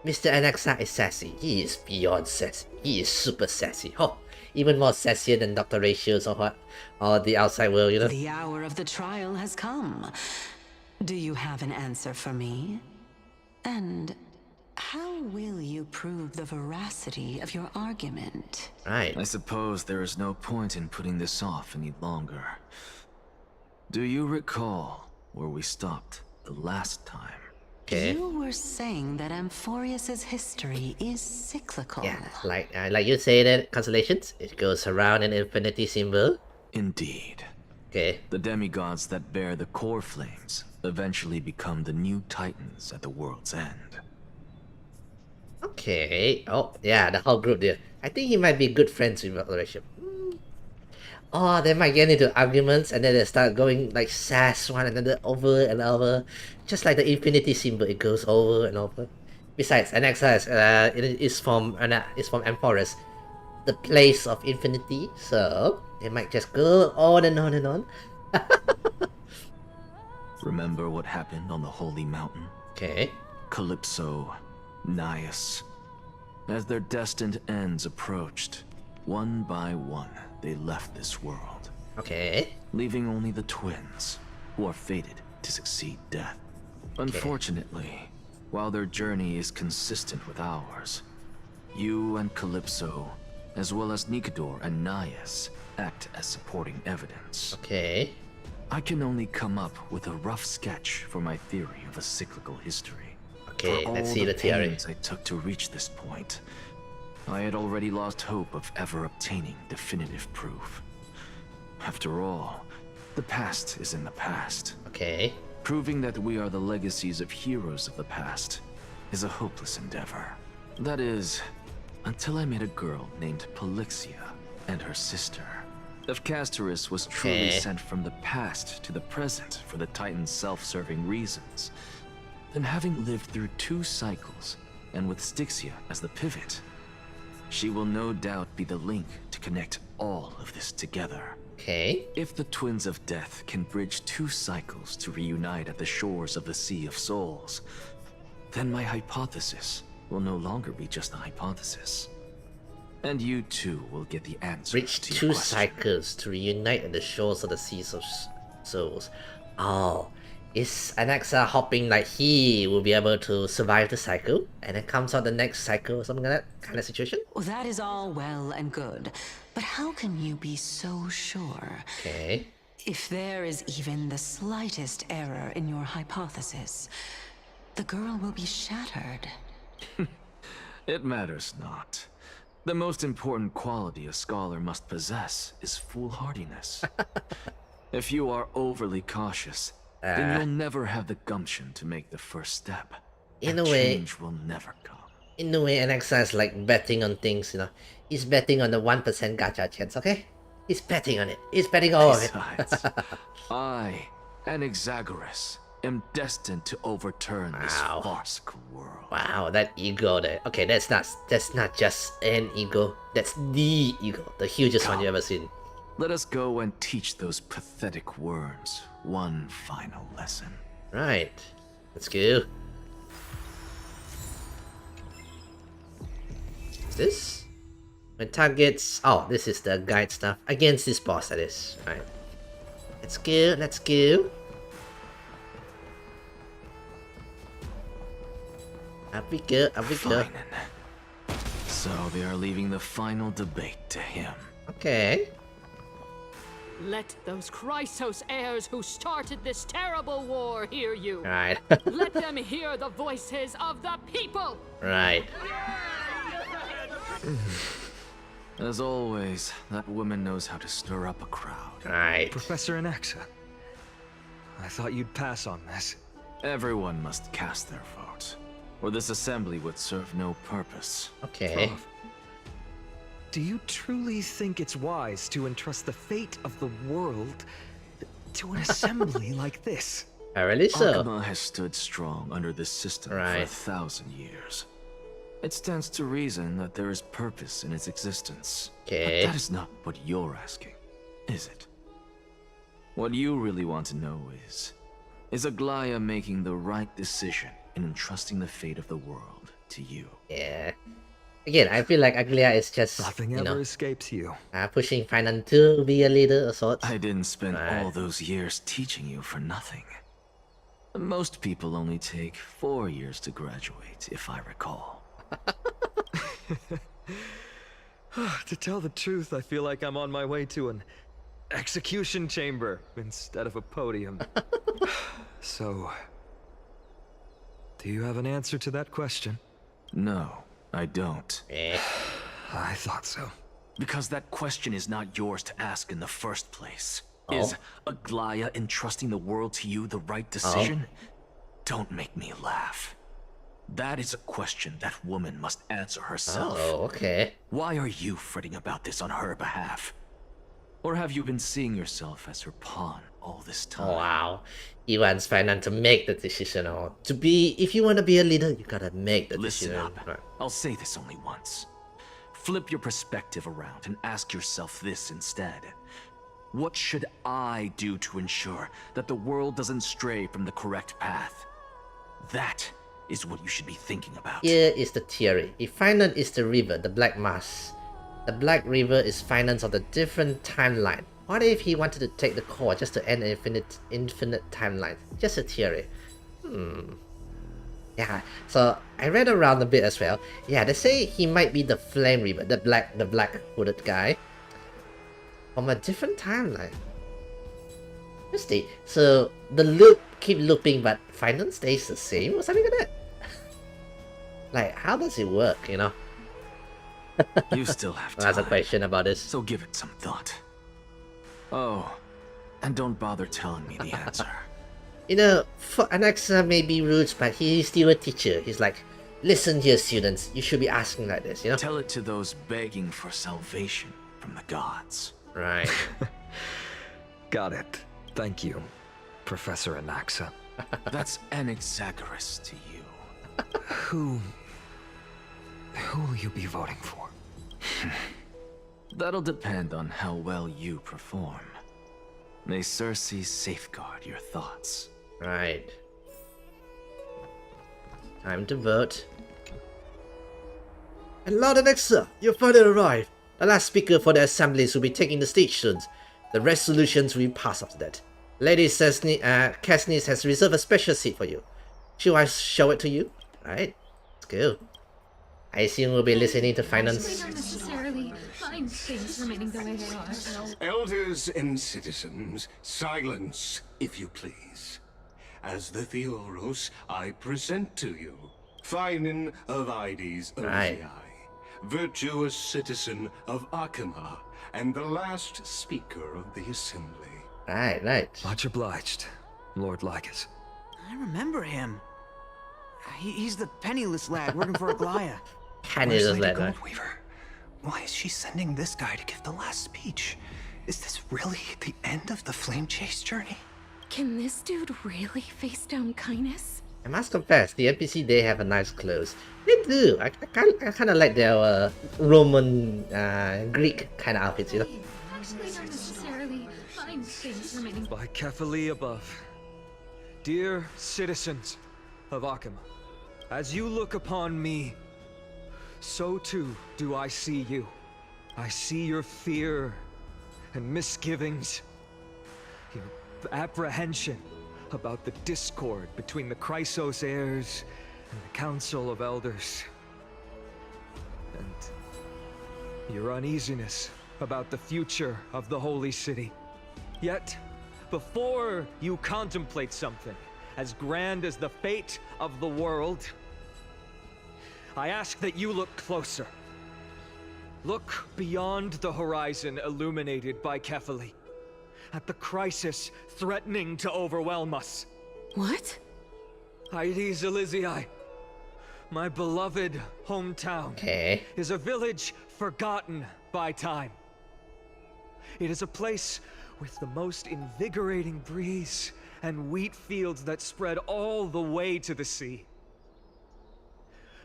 Mr. Anaxa is sassy. He is beyond sassy. He is super sassy. Oh, even more sassier than Dr. Ratios or the outside world, you know? The hour of the trial has come. Do you have an answer for me? And how will you prove the veracity of your argument? Right. I suppose there is no point in putting this off any longer. Do you recall where we stopped the last time? You were saying that Amphorius's history is cyclical. Yeah, like you say that constellations, it goes around an infinity symbol. Indeed. Okay. The demigods that bear the core flames eventually become the new titans at the world's end. Okay. Oh, yeah, the whole group there. I think he might be good friends with Revelation. Oh, they might get into arguments and then they start going like sass one another over and over. Just like the infinity symbol, it goes over and over. Besides, Anaxa is from Amphorus, the place of infinity, so they might just go on and on and on. Remember what happened on the Holy Mountain? Okay. Calypso, Naias. As their destined ends approached, one by one, they left this world. Okay. Leaving only the twins, who are fated to succeed death. Unfortunately, while their journey is consistent with ours, you and Calypso, as well as Nikador and Naias, act as supporting evidence. Okay. I can only come up with a rough sketch for my theory of a cyclical history. Okay, for let's all see the theory. pains I took to reach this point, I had already lost hope of ever obtaining definitive proof. After all, the past is in the past. Okay. Proving that we are the legacies of heroes of the past is a hopeless endeavor. That is, until I met a girl named Polixia and her sister. If Castorice was truly sent from the past to the present for the Titan's self-serving reasons, then having lived through 2 cycles, and with Styxia as the pivot, she will no doubt be the link to connect all of this together. Okay. If the Twins of Death can bridge 2 cycles to reunite at the shores of the Sea of Souls, then my hypothesis will no longer be just a hypothesis. And you too will get the answer Bridge to your 2 question. cycles to reunite at the shores of the Seas of Souls. Oh, is Anaxa hoping like he will be able to survive the cycle and then comes out the next cycle or something like that kind of situation? Well, that is all well and good, But how can you be so sure? Okay. If there is even the slightest error in your hypothesis, the girl will be shattered. It matters not. The most important quality a scholar must possess is foolhardiness. If you are overly cautious, then you'll never have the gumption to make the first step. In a way, change will never come. In a way, Alexa is like betting on things, you know. He's betting on the 1% gacha chance, okay? He's betting on it. He's betting all of it. Besides, I, Anaxagoras, am destined to overturn this farcical world. Wow, that ego there. Okay, that's not just an ego. That's the ego, the hugest one you ever seen. Let us go and teach those pathetic worms one final lesson. Right. Let's go. What's this? When targets... Oh, this is the guide stuff. Against this boss, that is. Right. Let's go, let's go. Up we go, up we go. So they are leaving the final debate to him. Okay. Let those Chrysos heirs who started this terrible war hear you. Right. Let them hear the voices of the people. Right. As always, that woman knows how to stir up a crowd. Right. Professor Anaxa, I thought you'd pass on this. Everyone must cast their vote, or this assembly would serve no purpose. Okay. Prof, do you truly think it's wise to entrust the fate of the world to an assembly like this? Apparently so. Akuma has stood strong under this system for 1,000 years. It stands to reason that there is purpose in its existence. Okay. But that is not what you're asking, is it? What you really want to know is Aglaya making the right decision in entrusting the fate of the world to you? Yeah. Again, I feel like Aglaya is just, nothing ever escapes you. Pushing Finan to be a leader of sorts. I didn't spend all those years teaching you for nothing. Most people only take 4 years to graduate, if I recall. To tell the truth, I feel like I'm on my way to an execution chamber instead of a podium. So, do you have an answer to that question? No, I don't. I thought so. Because that question is not yours to ask in the first place. Is Aglaya entrusting the world to you the right decision? Don't make me laugh. That is a question that woman must answer herself. Oh, okay. Why are you fretting about this on her behalf? Or have you been seeing yourself as her pawn all this time? Oh, wow. He wants Finan to make the decision, or to be... If you want to be a leader, you gotta make the Listen decision. up. Right. I'll say this only once. Flip your perspective around and ask yourself this instead. What should I do to ensure that the world doesn't stray from the correct path? That is what you should be thinking about. Here is the theory. If Finan is the river, the Black Mass, the Black River is Finan's of the different timeline. What if he wanted to take the core just to end an infinite timeline? Just a theory. Yeah, so I read around a bit as well. Yeah, they say he might be the Flame River, the black hooded guy, from a different timeline. Interesting. So the loop keep looping, but Finan stays the same or something like that. Like, how does it work, you know? You still have time. That's a question about this. So give it some thought. Oh, and don't bother telling me the answer. You know, for Anaxa may be rude, but he's still a teacher. He's like, listen here, students, you should be asking like this, you know? Tell it to those begging for salvation from the gods. Right. Got it. Thank you, Professor Anaxa. That's Anaxagoras to you. Who will you be voting for? That'll depend on how well you perform. May Circe safeguard your thoughts. Right. Time to vote. And Lord Anaxa, your father arrived. The last speaker for the assemblies will be taking the stage soon. The resolutions will be passed after that. Lady Castorice has reserved a special seat for you. Shall I show it to you? Right. Let's go. I assume we'll be listening to Finance. Not necessarily. find things remaining the way they are. Elders and citizens, silence, if you please. As the Theoros, I present to you Finan of Ides Right. Ozii, virtuous citizen of Akima, and the last speaker of the assembly. Right. Much obliged, Lord Lycus. I remember him. He's the penniless lad working for Aglaya. Penniless lad, right? Goldweaver. Why is she sending this guy to give the last speech? Is this really the end of the Flame Chase journey? Can this dude really face down kindness? I must confess, the NPC they have a nice clothes. They do. I kind of like their Roman, Greek kind of outfits, you know. Actually, don't necessarily find things remaining. By Kefali above, dear citizens of Akima, as you look upon me, so too do I see you. I see your fear and misgivings, your apprehension about the discord between the Chrysos heirs and the Council of Elders, and your uneasiness about the future of the Holy City. Yet, before you contemplate something as grand as the fate of the world, I ask that you look closer. Look beyond the horizon illuminated by Kefali, at the crisis threatening to overwhelm us. What? Ides Elysiae, my beloved hometown, is a village forgotten by time. It is a place with the most invigorating breeze and wheat fields that spread all the way to the sea.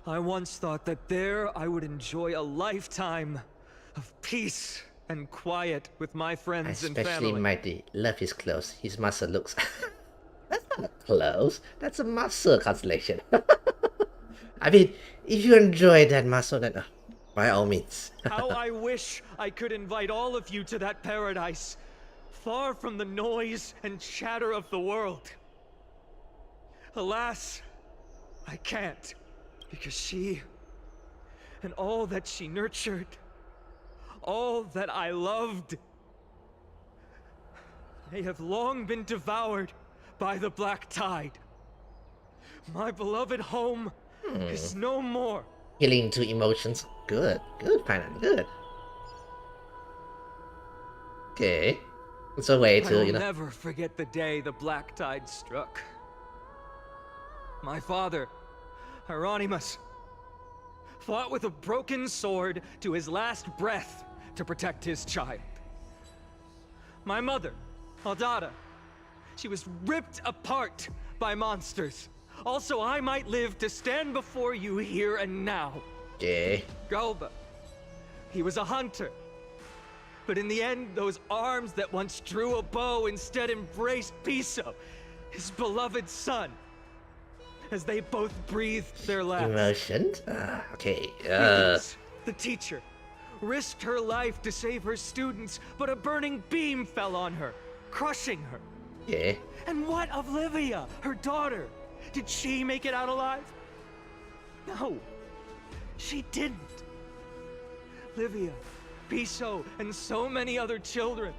I once thought that there I would enjoy a lifetime of peace and quiet with my friends and family. Especially Mighty. Love his clothes. His muscle looks... That's not clothes. That's a muscle constellation. I mean, if you enjoy that muscle, then by all means. How I wish I could invite all of you to that paradise, far from the noise and chatter of the world. Alas, I can't, because she, and all that she nurtured, all that I loved, they have long been devoured by the black tide. My beloved home is no more. Healing to emotions. Good, Finan, good. Okay. It's a way to, I will you know. never forget the day the black tide struck. My father, Hieronymus, fought with a broken sword to his last breath to protect his child. My mother, Aldada, she was ripped apart by monsters. Also, I might live to stand before you here and now. Okay. Galba, he was a hunter. But in the end, those arms that once drew a bow instead embraced Piso, his beloved son, as they both breathed their last. Emotions? Okay. Thetis, the teacher, risked her life to save her students, but a burning beam fell on her, crushing her. Yeah. And what of Livia, her daughter? Did she make it out alive? No, she didn't. Livia, Piso, and so many other children.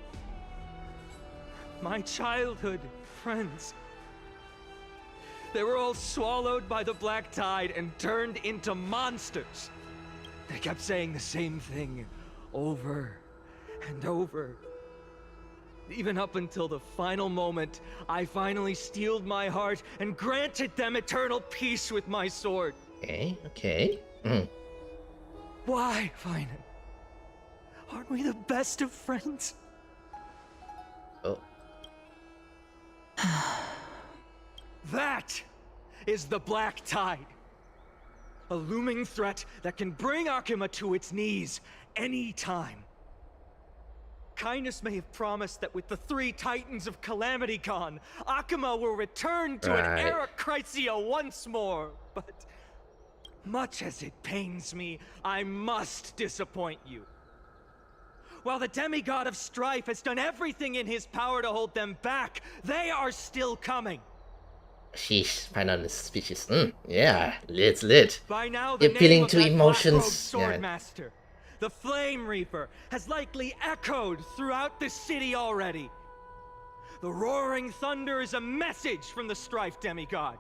My childhood friends. They were all swallowed by the black tide and turned into monsters. They kept saying the same thing over and over. Even up until the final moment, I finally steeled my heart and granted them eternal peace with my sword. Okay. Why, Finan? Aren't we the best of friends? Oh. That is the black tide. A looming threat that can bring Akima to its knees any time. Kindness may have promised that with the 3 Titans of Calamity gone, Akima will return to an era Chrysia once more, but much as it pains me, I must disappoint you. While the demigod of strife has done everything in his power to hold them back, they are still coming. Sheesh, Finan is speechless. Yeah, it's lit. By now, the Appealing name of to that emotions. black-robed swordmaster, The Flame Reaper has likely echoed throughout the city already. The roaring thunder is a message from the Strife demigod.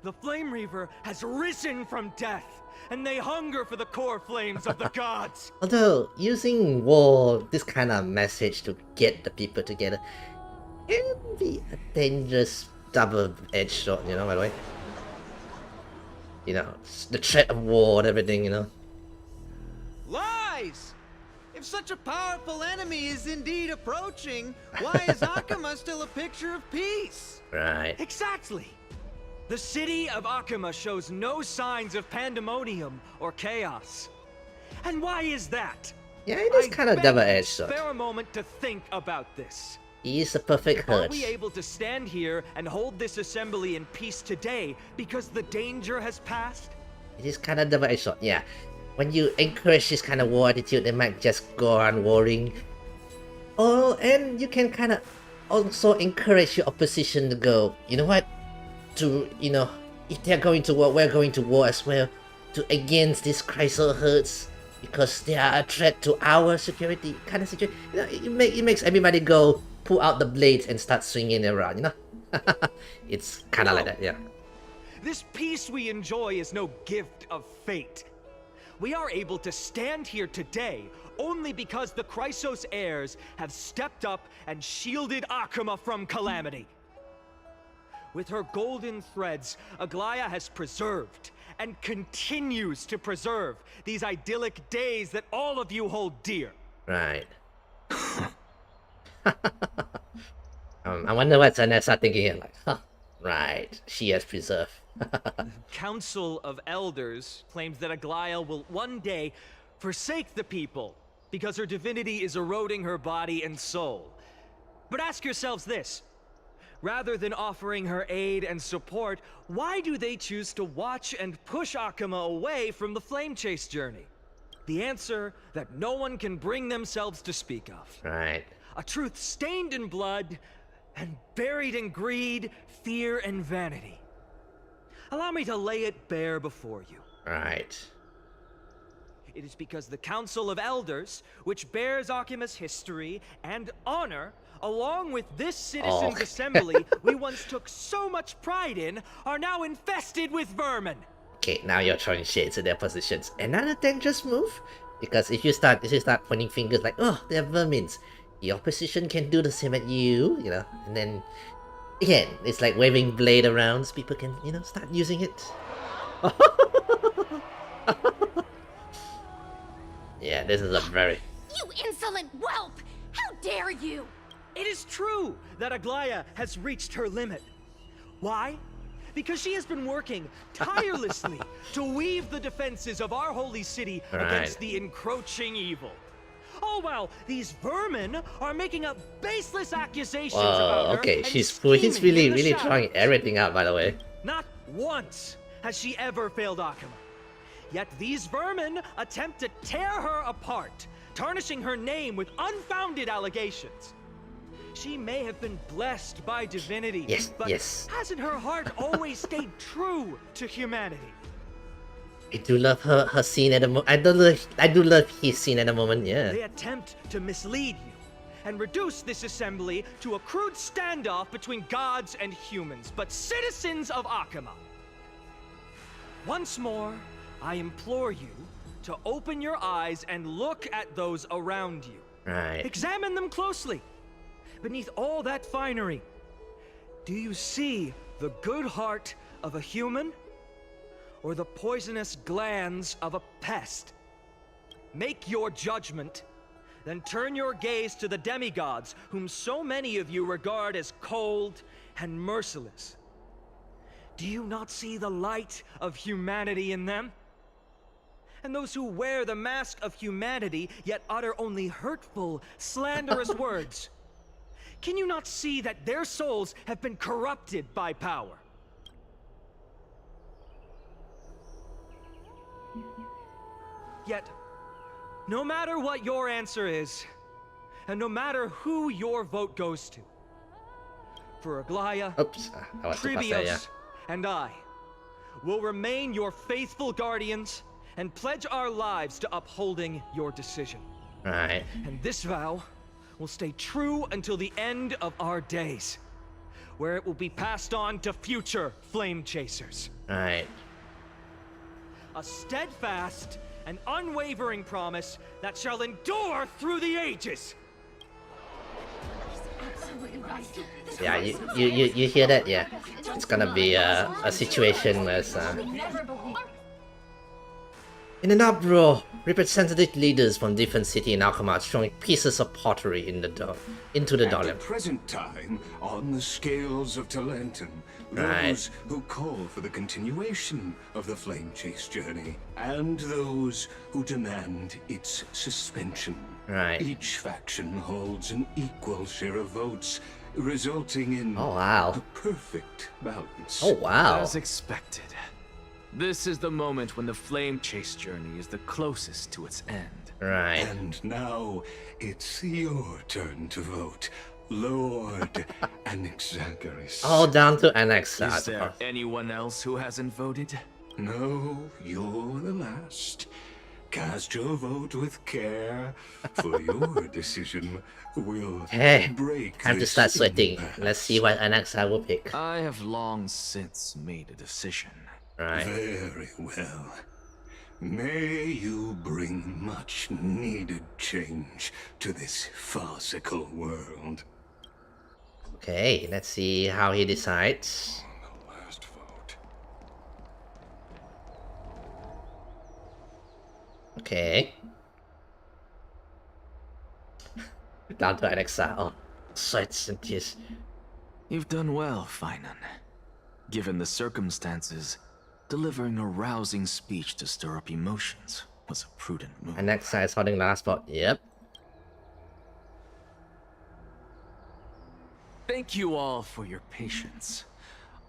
The Flame Reaver has risen from death, and they hunger for the core flames of the gods. Although, using war, this kind of message to get the people together, can be a dangerous double-edged sword, you know, by the way. You know, the threat of war and everything, you know. Lies! If such a powerful enemy is indeed approaching, why is Akama still a picture of peace? Right. Exactly! The city of Akama shows no signs of pandemonium or chaos. And why is that? Yeah, it is kind of double-edged sword. Spare a moment to think about this. He is a perfect Are hurt. we able to stand here and hold this assembly in peace today because the danger has passed? It is kind of double-edged sword, yeah. When you encourage this kind of war attitude, they might just go on warring. Oh, and you can kind of also encourage your opposition to go, you know what? To, you know, if they're going to war, we're going to war as well. To against these Chrysal herds. Because they are a threat to our security kind of situation. You know, it makes everybody go, pull out the blades and start swinging around, you know? It's kind of like that, yeah. This peace we enjoy is no gift of fate. We are able to stand here today only because the Chrysos heirs have stepped up and shielded Akama from calamity. With her golden threads, Aglaya has preserved and continues to preserve these idyllic days that all of you hold dear. Right. I wonder what Zanessa thinking here, like, huh, right, she has preserved. The Council of Elders claims that Aglaya will one day forsake the people because her divinity is eroding her body and soul. But ask yourselves this. Rather than offering her aid and support, why do they choose to watch and push Akama away from the Flame Chase journey? The answer that no one can bring themselves to speak of. Right. A truth stained in blood and buried in greed, fear, and vanity. Allow me to lay it bare before you. Right. It is because the Council of Elders, which bears Akima's history and honor, along with this citizens' assembly we once took so much pride in, are now infested with vermin. Okay, now you're throwing shades at their positions. Another dangerous move? Because if you start pointing fingers like, oh, they're vermins, the opposition can do the same at you, you know, and then again, it's like waving blade around so people can, you know, start using it. Yeah, this is a very... You insolent whelp! How dare you! It is true that Aglaya has reached her limit. Why? Because she has been working tirelessly to weave the defenses of our holy city against the encroaching evil. Oh well, these vermin are making up baseless accusations about her. Okay, and he's scheming really in the throwing everything out, by the way. Not once has she ever failed Akama. Yet these vermin attempt to tear her apart, tarnishing her name with unfounded allegations. She may have been blessed by divinity, but hasn't her heart always stayed true to humanity? I do love her scene at the moment. I do love his scene at the moment, yeah. They attempt to mislead you and reduce this assembly to a crude standoff between gods and humans, but citizens of Akama. Once more, I implore you to open your eyes and look at those around you. Right. Examine them closely. Beneath all that finery, do you see the good heart of a human or the poisonous glands of a pest? Make your judgment, then turn your gaze to the demigods whom so many of you regard as cold and merciless. Do you not see the light of humanity in them? And those who wear the mask of humanity yet utter only hurtful, slanderous words. Can you not see that their souls have been corrupted by power? Yet, no matter what your answer is, and no matter who your vote goes to, for Aglaya, Trivios, and I will remain your faithful guardians and pledge our lives to upholding your decision. Right. And this vow will stay true until the end of our days, where it will be passed on to future flame chasers. Right. A steadfast and unwavering promise that shall endure through the ages. Yeah, you hear that? Yeah, it's gonna be a situation as in an uproar, representative leaders from different cities in Alchema are throwing pieces of pottery in the into the At dollar. the present time, on the scales of Talentum, Right. those who call for the continuation of the flame chase journey, and those who demand its suspension. Right. Each faction holds an equal share of votes, resulting in a perfect balance. Oh wow. As expected. This is the moment when the flame chase journey is the closest to its end. Right. And now it's your turn to vote, Lord Anaxagoras. All down to Anaxa. Is there anyone else who hasn't voted? No, you're the last. Cast your vote with care, for your decision will Hey, break time to this start sweating. impasse. Let's see what Anaxa will pick. I have long since made a decision. Right. Very well. May you bring much needed change to this farcical world. Okay, let's see how he decides. Last vote. Okay. Down to Anaxa. Oh, sweats and tears. You've done well, Finan. Given the circumstances, delivering a rousing speech to stir up emotions was a prudent move. Anaxa is holding last spot. Yep. Thank you all for your patience.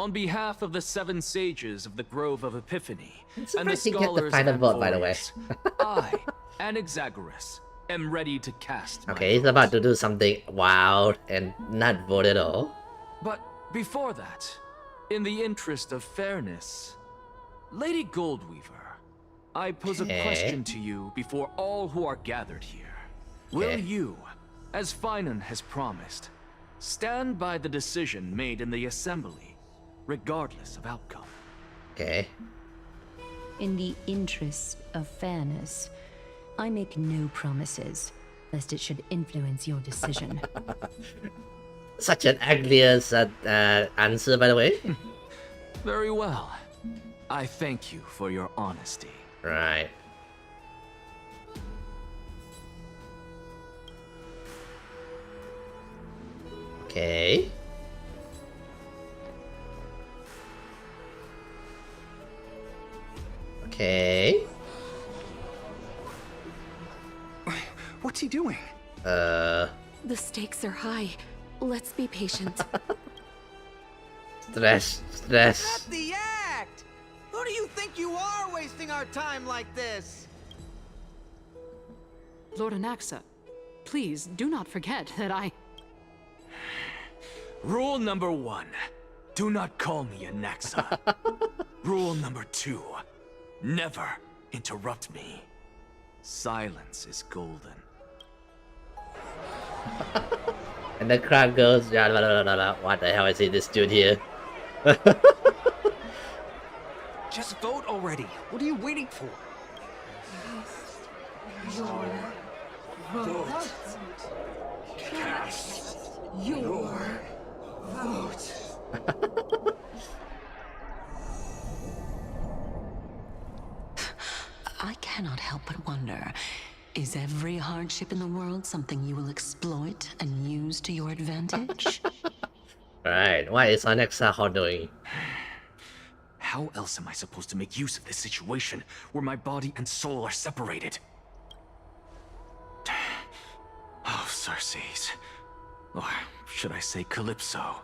On behalf of the 7 sages of the Grove of Epiphany and the surprised he get the scholars final of vote, by the way. Amphorius, I, Anaxagoras, am ready to cast my Okay, he's about to do something wild and not vote at all. But before that, in the interest of fairness, Lady Goldweaver, I pose Okay. a question to you before all who are gathered here. Will Okay. you, as Finan has promised, stand by the decision made in the assembly, regardless of outcome? Okay. In the interest of fairness, I make no promises, lest it should influence your decision. Such an ugliest answer, by the way. Very well. I thank you for your honesty. Right. Okay. Okay. What's he doing? The stakes are high. Let's be patient. Stress. That's the act! Who do you think you are wasting our time like this? Lord Anaxa, please do not forget that I... Rule number 1. Do not call me Anaxa. Rule number 2. Never interrupt me. Silence is golden. And the crowd goes, la la la la la. What the hell is this dude here? Just vote already. What are you waiting for? Your vote. I cannot help but wonder, is every hardship in the world something you will exploit and use to your advantage? Right, what is Anaxa doing? How else am I supposed to make use of this situation where my body and soul are separated? Oh, Circes. Or should I say Calypso?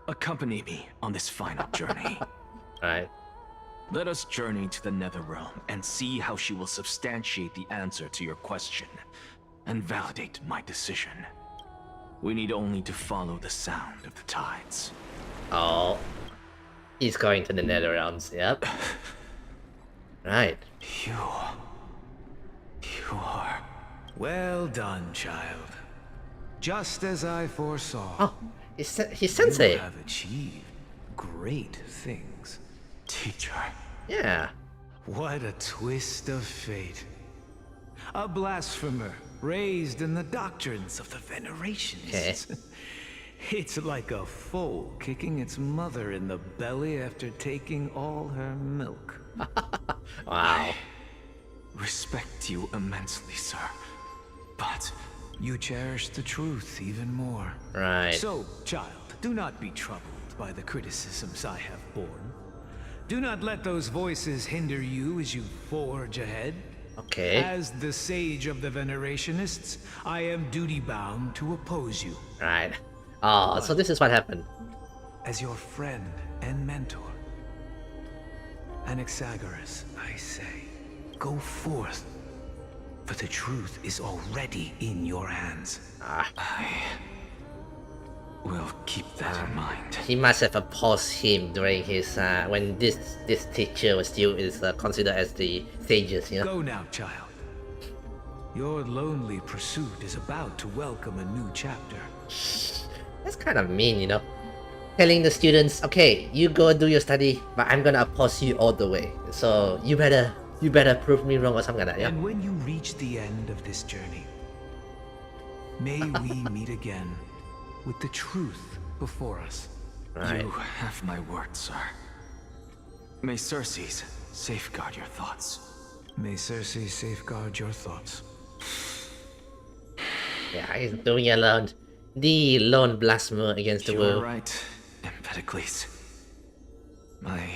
Accompany me on this final journey. Right. Let us journey to the Nether Realm and see how she will substantiate the answer to your question and validate my decision. We need only to follow the sound of the tides. Oh. He's going to the Nether Realms, yep. Right. You are... Well done, child. Just as I foresaw. Oh, he's sensei. You have achieved great things. Teacher. Yeah. What a twist of fate. A blasphemer raised in the doctrines of the Venerationists. It's like a foal kicking its mother in the belly after taking all her milk. Wow. Respect you immensely, sir. But you cherish the truth even more. Right. So, child, do not be troubled by the criticisms I have borne. Do not let those voices hinder you as you forge ahead. Okay. As the sage of the Venerationists, I am duty-bound to oppose you. Right. Oh, so this is what happened. As your friend and mentor, Anaxagoras, I say, go forth, for the truth is already in your hands. I will keep that in mind. He must have opposed him during his when this teacher was still considered as the sages, you know. Go now, child. Your lonely pursuit is about to welcome a new chapter. That's kind of mean, you know. Telling the students, okay, you go do your study, but I'm gonna oppose you all the way. So you better prove me wrong or something like that, yeah. And when you reach the end of this journey, may we meet again with the truth before us. Right. You have my word, sir. May Circes safeguard your thoughts. May Circes safeguard your thoughts. Yeah, he's doing it alone. The lone blasphemer against the world. You're right, Empedocles. My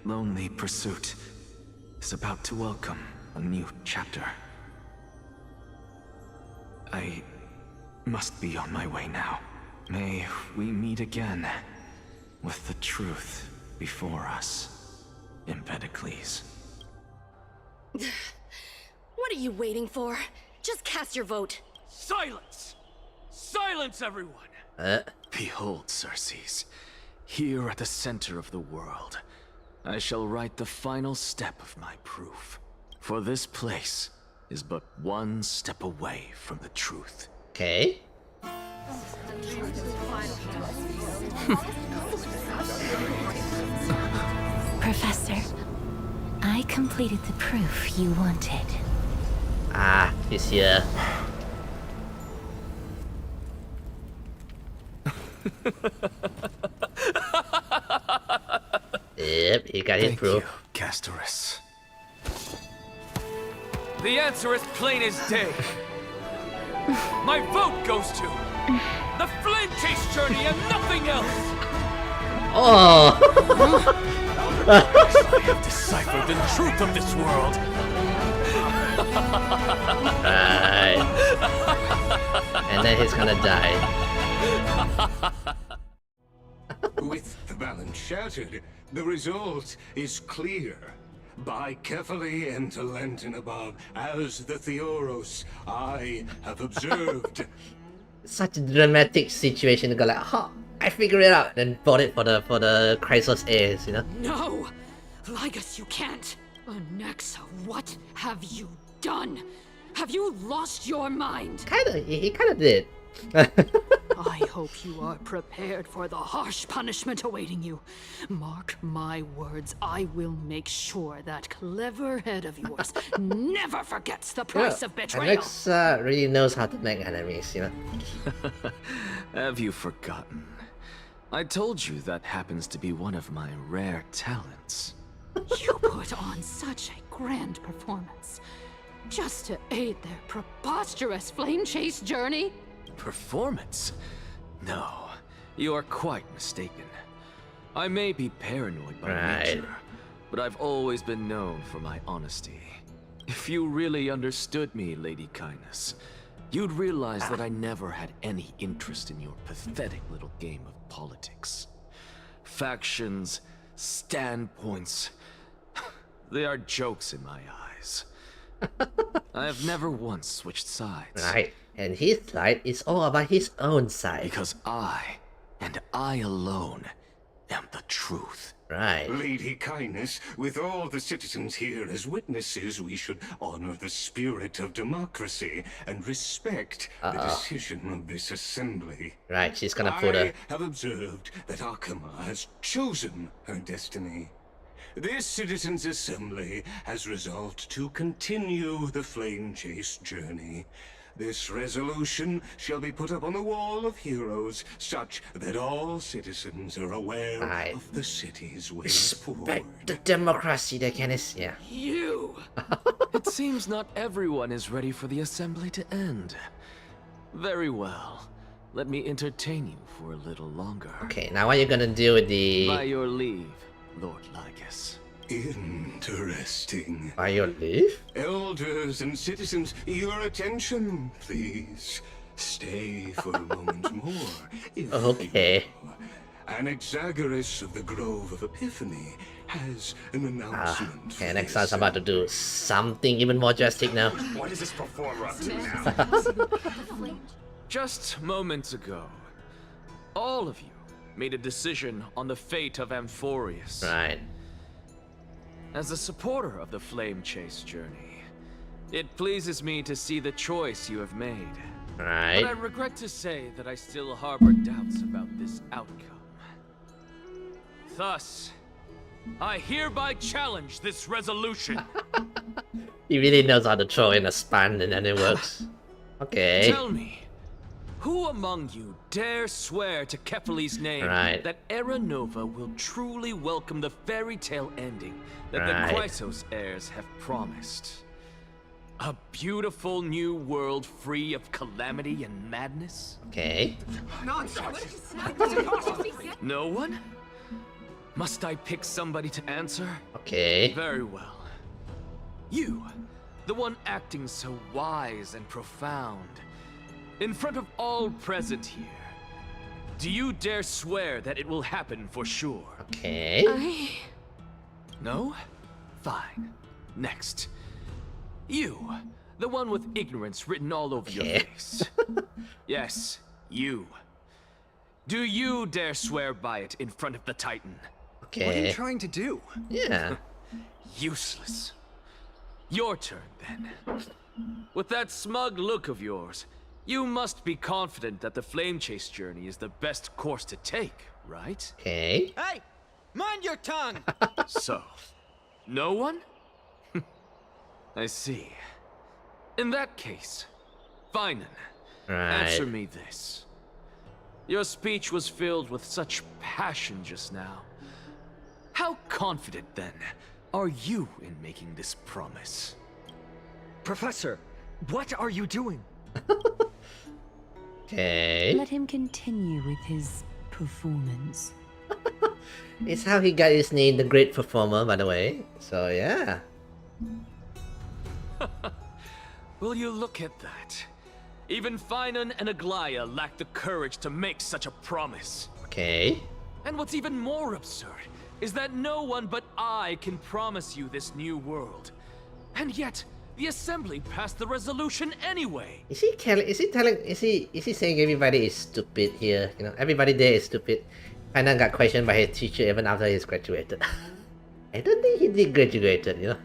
lonely pursuit is about to welcome a new chapter. I must be on my way now. May we meet again with the truth before us, Empedocles. What are you waiting for? Just cast your vote. Silence! Silence, everyone! Behold, Circes, here at the center of the world, I shall write the final step of my proof. For this place is but one step away from the truth. Okay. Professor, I completed the proof you wanted. Ah, he's here. Yep, he got his proof. Castorice. The answer is plain as day. My vote goes to the Flame Chase journey and nothing else. Oh! I have deciphered the truth of this world. Right. And then he's gonna die. With the balance shattered, the result is clear. By carefully enter Lenten above, as the Theoros I have observed. Such a dramatic situation to go like, oh, I figured it out, then bought it for the Chrysos heirs, you know? No! Lygus, you can't! Anaxa, what have you done? Have you lost your mind? He kinda did. I hope you are prepared for the harsh punishment awaiting you. Mark my words, I will make sure that clever head of yours never forgets the price of betrayal. Alex really knows how to make enemies, you know? Have you forgotten? I told you that happens to be one of my rare talents. You put on such a grand performance just to aid their preposterous flame chase journey? Performance? No, you are quite mistaken. I may be paranoid by nature, but I've always been known for my honesty. If you really understood me, Lady Kindness, you'd realize that I never had any interest in your pathetic little game of politics. Factions, standpoints, they are jokes in my eyes. I have never once switched sides. Right, and his side is all about his own side. Because I, and I alone, am the truth. Right. Lady Kindness, with all the citizens here as witnesses, we should honor the spirit of democracy and respect the decision of this assembly. Right, she's gonna put I have observed that Akama has chosen her destiny. This citizens' assembly has resolved to continue the flame chase journey. This resolution shall be put up on the wall of heroes, such that all citizens are aware of the city's way forward. The democracy, the Canis, yeah. You! It seems not everyone is ready for the assembly to end. Very well. Let me entertain you for a little longer. Okay, now what are you gonna do with the... By your leave, Lord Lycus. Interesting. By your leave? Elders and citizens, your attention, please. Stay for a moment more. Okay. Anaxagoras of the Grove of Epiphany has an announcement. Okay, next time's about to do something even more drastic now. What is this performer up to now? Just moments ago, all of you made a decision on the fate of Amphorius. Right. As a supporter of the Flame Chase journey, it pleases me to see the choice you have made. Right. But I regret to say that I still harbor doubts about this outcome. Thus, I hereby challenge this resolution. He really knows how to throw in a span and then it works. Okay. Tell me, who among you dare swear to Kefali's name that Era Nova will truly welcome the fairy tale ending that the Chrysos heirs have promised? A beautiful new world free of calamity and madness? Okay. No one? Must I pick somebody to answer? Okay. Very well. You, the one acting so wise and profound, in front of all present here, do you dare swear that it will happen for sure? Okay. No? Fine. Next. You, the one with ignorance written all over your face. Yes, you. Do you dare swear by it in front of the Titan? Okay. What are you trying to do? Yeah. Useless. Your turn, then. With that smug look of yours, you must be confident that the Flame Chase journey is the best course to take, right? Okay. Hey! Mind your tongue! So, no one? I see. In that case, Finan, answer me this. Your speech was filled with such passion just now. How confident, then, are you in making this promise? Professor, what are you doing? Okay. Let him continue with his performance. It's how he got his name, the Great Performer, by the way. So, yeah. Will you look at that? Even Finan and Aglaya lack the courage to make such a promise. Okay. And what's even more absurd is that no one but I can promise you this new world. And yet, the Assembly passed the resolution anyway. Is he saying everybody is stupid here? You know, everybody there is stupid. Finan got questioned by his teacher even after he's graduated. I don't think he did graduated, you know.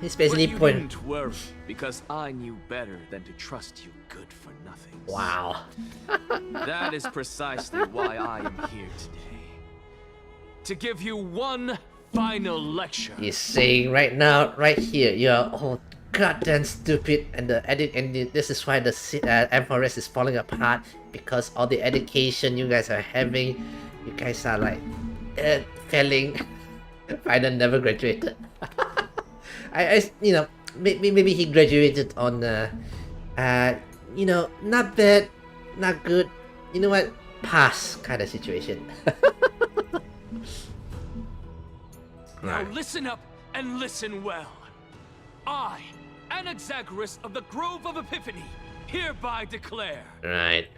He's basically But you didn't worry, because I knew better than to trust you good for nothing. Wow. That is precisely why I am here today. To give you one final lecture. He's saying right now, right here, you're all goddamn stupid, and this is why the Empress is falling apart, because all the education you guys are having, you guys are like failing. Finan never graduated. You know, maybe he graduated on you know, not bad, not good, you know what, pass kind of situation. Now listen up and listen well. I, Anaxagoras of the Grove of Epiphany, hereby declare. Right.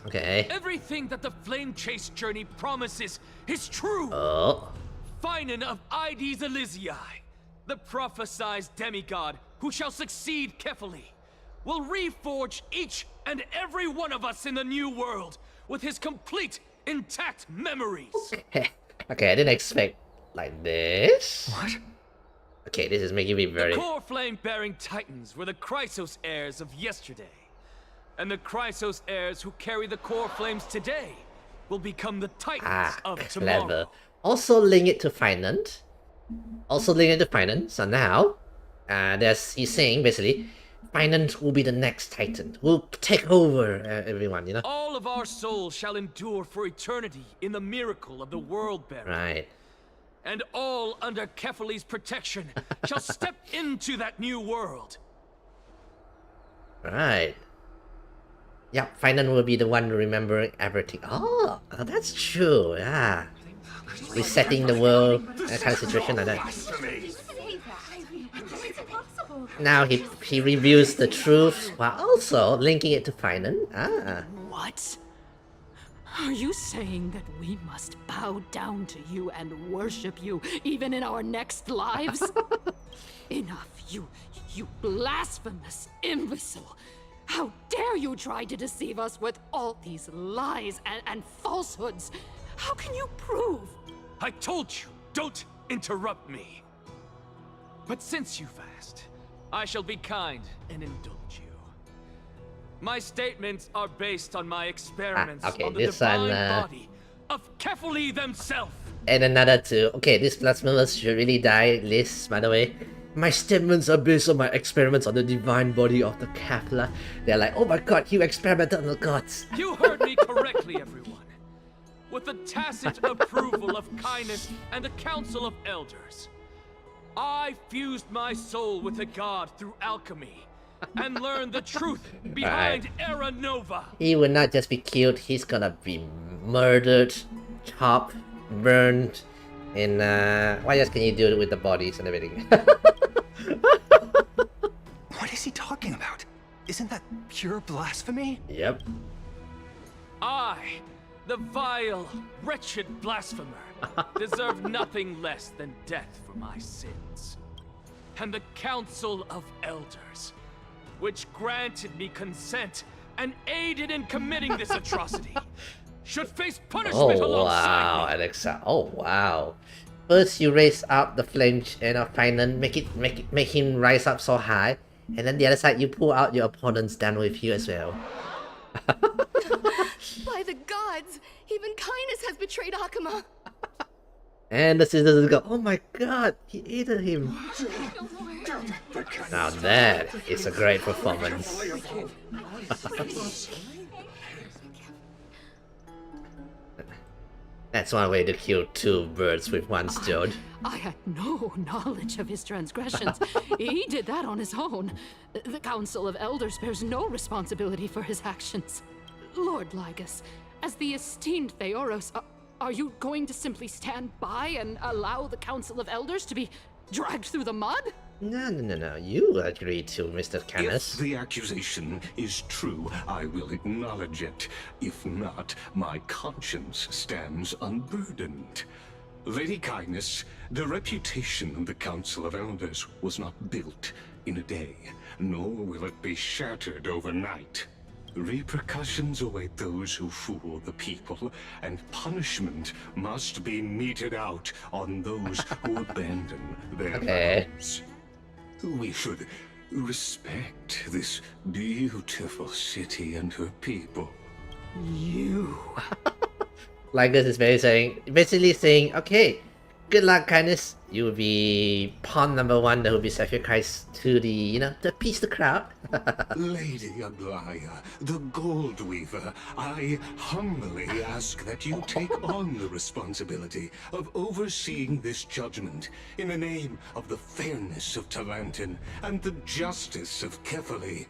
Okay. Everything that the Flame Chase journey promises is true. Oh. Finan of Ides Elysiae, the prophesized demigod who shall succeed Kefali, will reforge each and every one of us in the new world with his complete intact memories. Okay, I didn't expect like this. What? Okay, this is making me very... The core flame-bearing titans were the Chrysos heirs of yesterday. And the Chrysos heirs who carry the core flames today will become the titans of clever. tomorrow. Also link it to finance. So now, he's saying basically, finance will be the next titan. Will take over everyone, you know? All of our souls shall endure for eternity in the miracle of the world bearer. Right. And all under Kefali's protection shall step into that new world. Right. Yeah, finance will be the one remembering everything. Oh, that's true. Yeah. Resetting the world, that kind of situation like that. Now he reveals the truth while also linking it to finance. What? Are you saying that we must bow down to you and worship you even in our next lives? Enough, you blasphemous imbecile! How dare you try to deceive us with all these lies and falsehoods? How can you prove? I told you, don't interrupt me. But since you've asked, I shall be kind and indulge you. My statements are based on my experiments on the divine body of Kefali themselves. And another two. Okay, this blasphemous should really die list, by the way. My statements are based on my experiments on the divine body of the Kefla. They're like, oh my god, you experimented on the gods. You heard me correctly, everyone. With the tacit approval of Kindness and the Council of Elders, I fused my soul with the god through alchemy and learned the truth behind Era Nova. He will not just be killed, he's gonna be murdered, chopped, burned, and what else can you do with the bodies and everything? What is he talking about? Isn't that pure blasphemy? Yep. I, the vile, wretched blasphemer, deserve nothing less than death for my sins. And the Council of Elders, which granted me consent and aided in committing this atrocity, should face punishment alongside me. Alexa. Oh wow. First you raise up the flame and finance, make him rise up so high, and then the other side you pull out your opponents down with you as well. By the gods, even Kindness has betrayed Akuma. And the sisters go, oh my god, he ate him. Now that is a great performance. That's one way to kill two birds with one stone. I had no knowledge of his transgressions. He did that on his own. The Council of Elders bears no responsibility for his actions. Lord Lygus, as the esteemed Theoros, are you going to simply stand by and allow the Council of Elders to be dragged through the mud? No. You agree to, Mr. Canis. If the accusation is true, I will acknowledge it. If not, my conscience stands unburdened. Lady Kindness, the reputation of the Council of Elders was not built in a day, nor will it be shattered overnight. Repercussions await those who fool the people, and punishment must be meted out on those who abandon their lives. We should respect this beautiful city and her people. You. Like this is basically saying, okay, good luck, Kindness. You will be pawn number one that will be sacrificed to the, to appease the crowd. Lady Aglaya, the Gold Weaver, I humbly ask that you take on the responsibility of overseeing this judgment in the name of the fairness of Talantin and the justice of Kefali.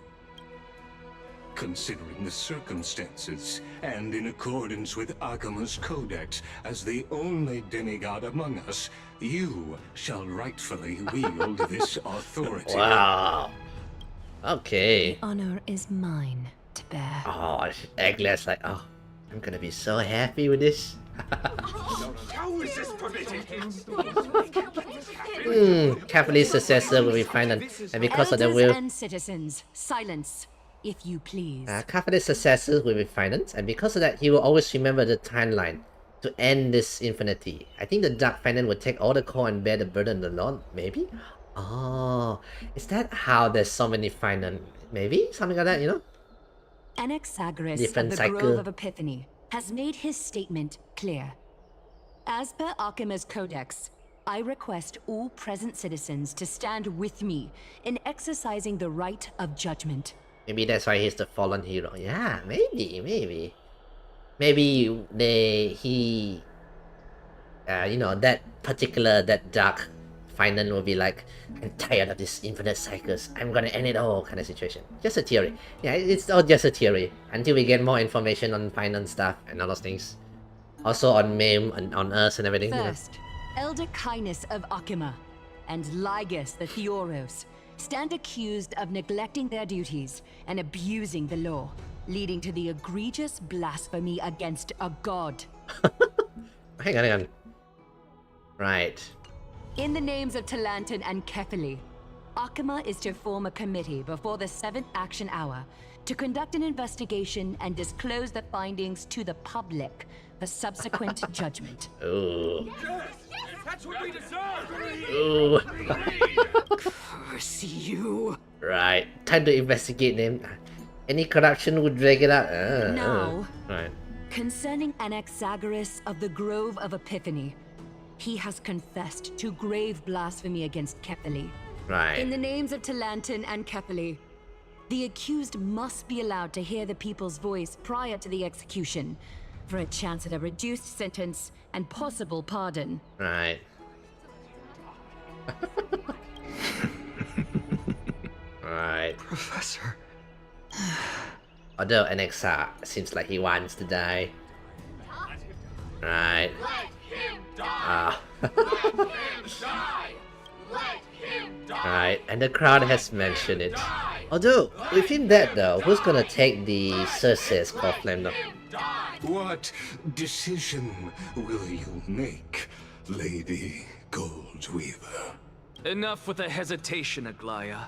Considering the circumstances, and in accordance with Akuma's codex as the only demigod among us, you shall rightfully wield this authority. Wow. Okay. The honor is mine to bear. Oh, Egglet's like, oh, I'm gonna be so happy with this. How is this permitted? Kefali's successor will be final, and because of the will. And citizens, silence. if you please. Kafka's successors will be financed, and because of that, he will always remember the timeline to end this infinity. I think the Dark Finance will take all the core and bear the burden alone, maybe? Oh, is that how there's so many finance? Maybe? Something like that, you know? Anaxagoras Different of the cycle. Grove of Epiphany has made his statement clear. As per Akima's codex, I request all present citizens to stand with me in exercising the right of judgment. Maybe that's why he's the fallen hero. Yeah, maybe. Maybe you know, that dark finance will be like, I'm tired of this infinite cycles. I'm gonna end it all kind of situation. Just a theory. Yeah, it's all just a theory until we get more information on finance stuff and all those things. Also on MAME and on Earth and everything. First, Elder Kindness of Akima and Ligus the Theoros stand accused of neglecting their duties and abusing the law, leading to the egregious blasphemy against a god. Hang on. Right. In the names of Talantan and Kefili, Akima is to form a committee before the 7th action hour to conduct an investigation and disclose the findings to the public for subsequent judgment. Ooh. That's what we deserve! Ooh. Curse you! Right. Time to investigate them. Any corruption would drag it out. Now, Right. concerning Anaxagoras of the Grove of Epiphany, he has confessed to grave blasphemy against Kefili. Right. In the names of Talantan and Kefili, the accused must be allowed to hear the people's voice prior to the execution, for a chance at a reduced sentence and possible pardon. Right. Right. Professor. Although Anaxa seems like he wants to die. Right. Right, and the crowd has mentioned it. Although, within that though, who's gonna take the Circe's core flame though? What decision will you make, Lady Goldweaver? Enough with the hesitation, Aglaya.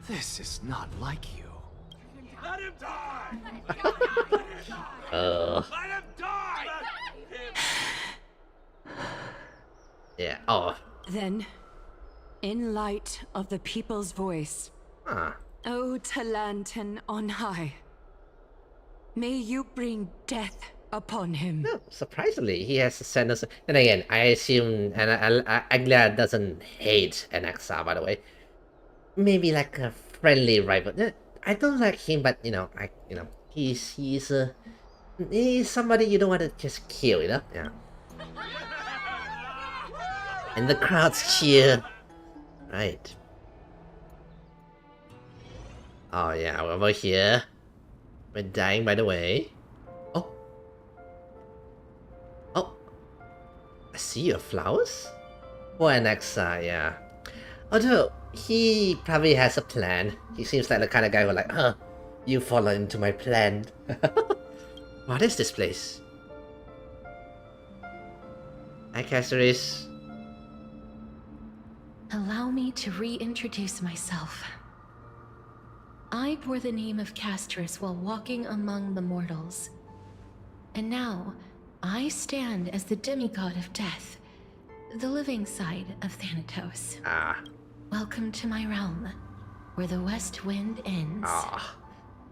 This is not like you. Let him die! Let him die! Yeah, oh. Then, in light of the people's voice, O Talantan on high, may you bring death upon him. No, surprisingly, he has sent us. And again, I assume Aglia doesn't hate Anaxa, by the way. Maybe like a friendly rival. I don't like him, but he's somebody you don't want to just kill, you know? Yeah. And the crowds cheer. Right. Oh yeah, we're over here. We're dying, by the way. I see your flowers? For Anaxa, yeah. Although, he probably has a plan. He seems like the kind of guy who like, you follow into my plan. What is this place? Hi, Castorice. Allow me to reintroduce myself. I bore the name of Castorice while walking among the mortals. And now, I stand as the demigod of death, the living side of Thanatos. Welcome to my realm, where the west wind ends.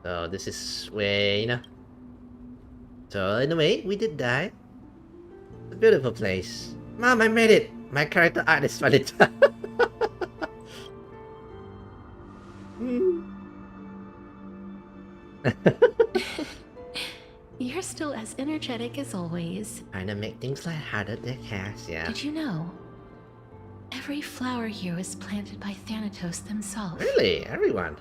So this is where, So in a way, we did die. It's a beautiful place. Mom, I made it! My character art is valid. You're still as energetic as always. Trying to make things lighthearted, there, Cass, yeah. Did you know? Every flower here was planted by Thanatos themselves. Really? Everyone?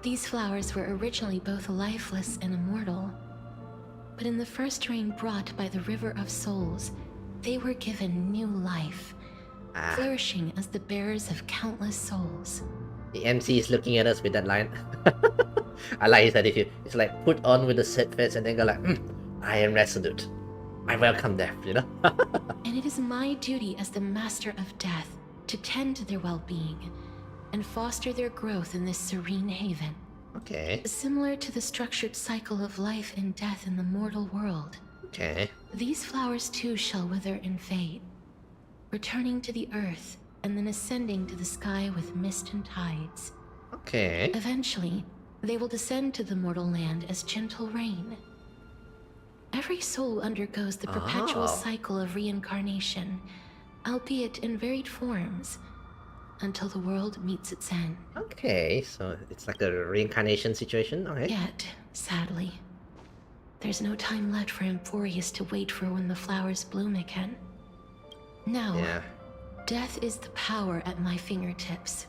These flowers were originally both lifeless and immortal. But in the first rain brought by the River of Souls, they were given new life, flourishing as the bearers of countless souls. The MC is looking at us with that line. I like that it's like put on with a set face and then go like, I am resolute. I welcome death, And it is my duty as the master of death to tend to their well-being and foster their growth in this serene haven. Okay. Similar to the structured cycle of life and death in the mortal world. Okay. These flowers too shall wither and fade, returning to the earth and then ascending to the sky with mist and tides. Okay. Eventually, they will descend to the mortal land as gentle rain. Every soul undergoes the perpetual cycle of reincarnation, albeit in varied forms, until the world meets its end. Okay, so it's like a reincarnation situation, okay. Yet, sadly, there's no time left for Emphorius to wait for when the flowers bloom again. No, death is the power at my fingertips.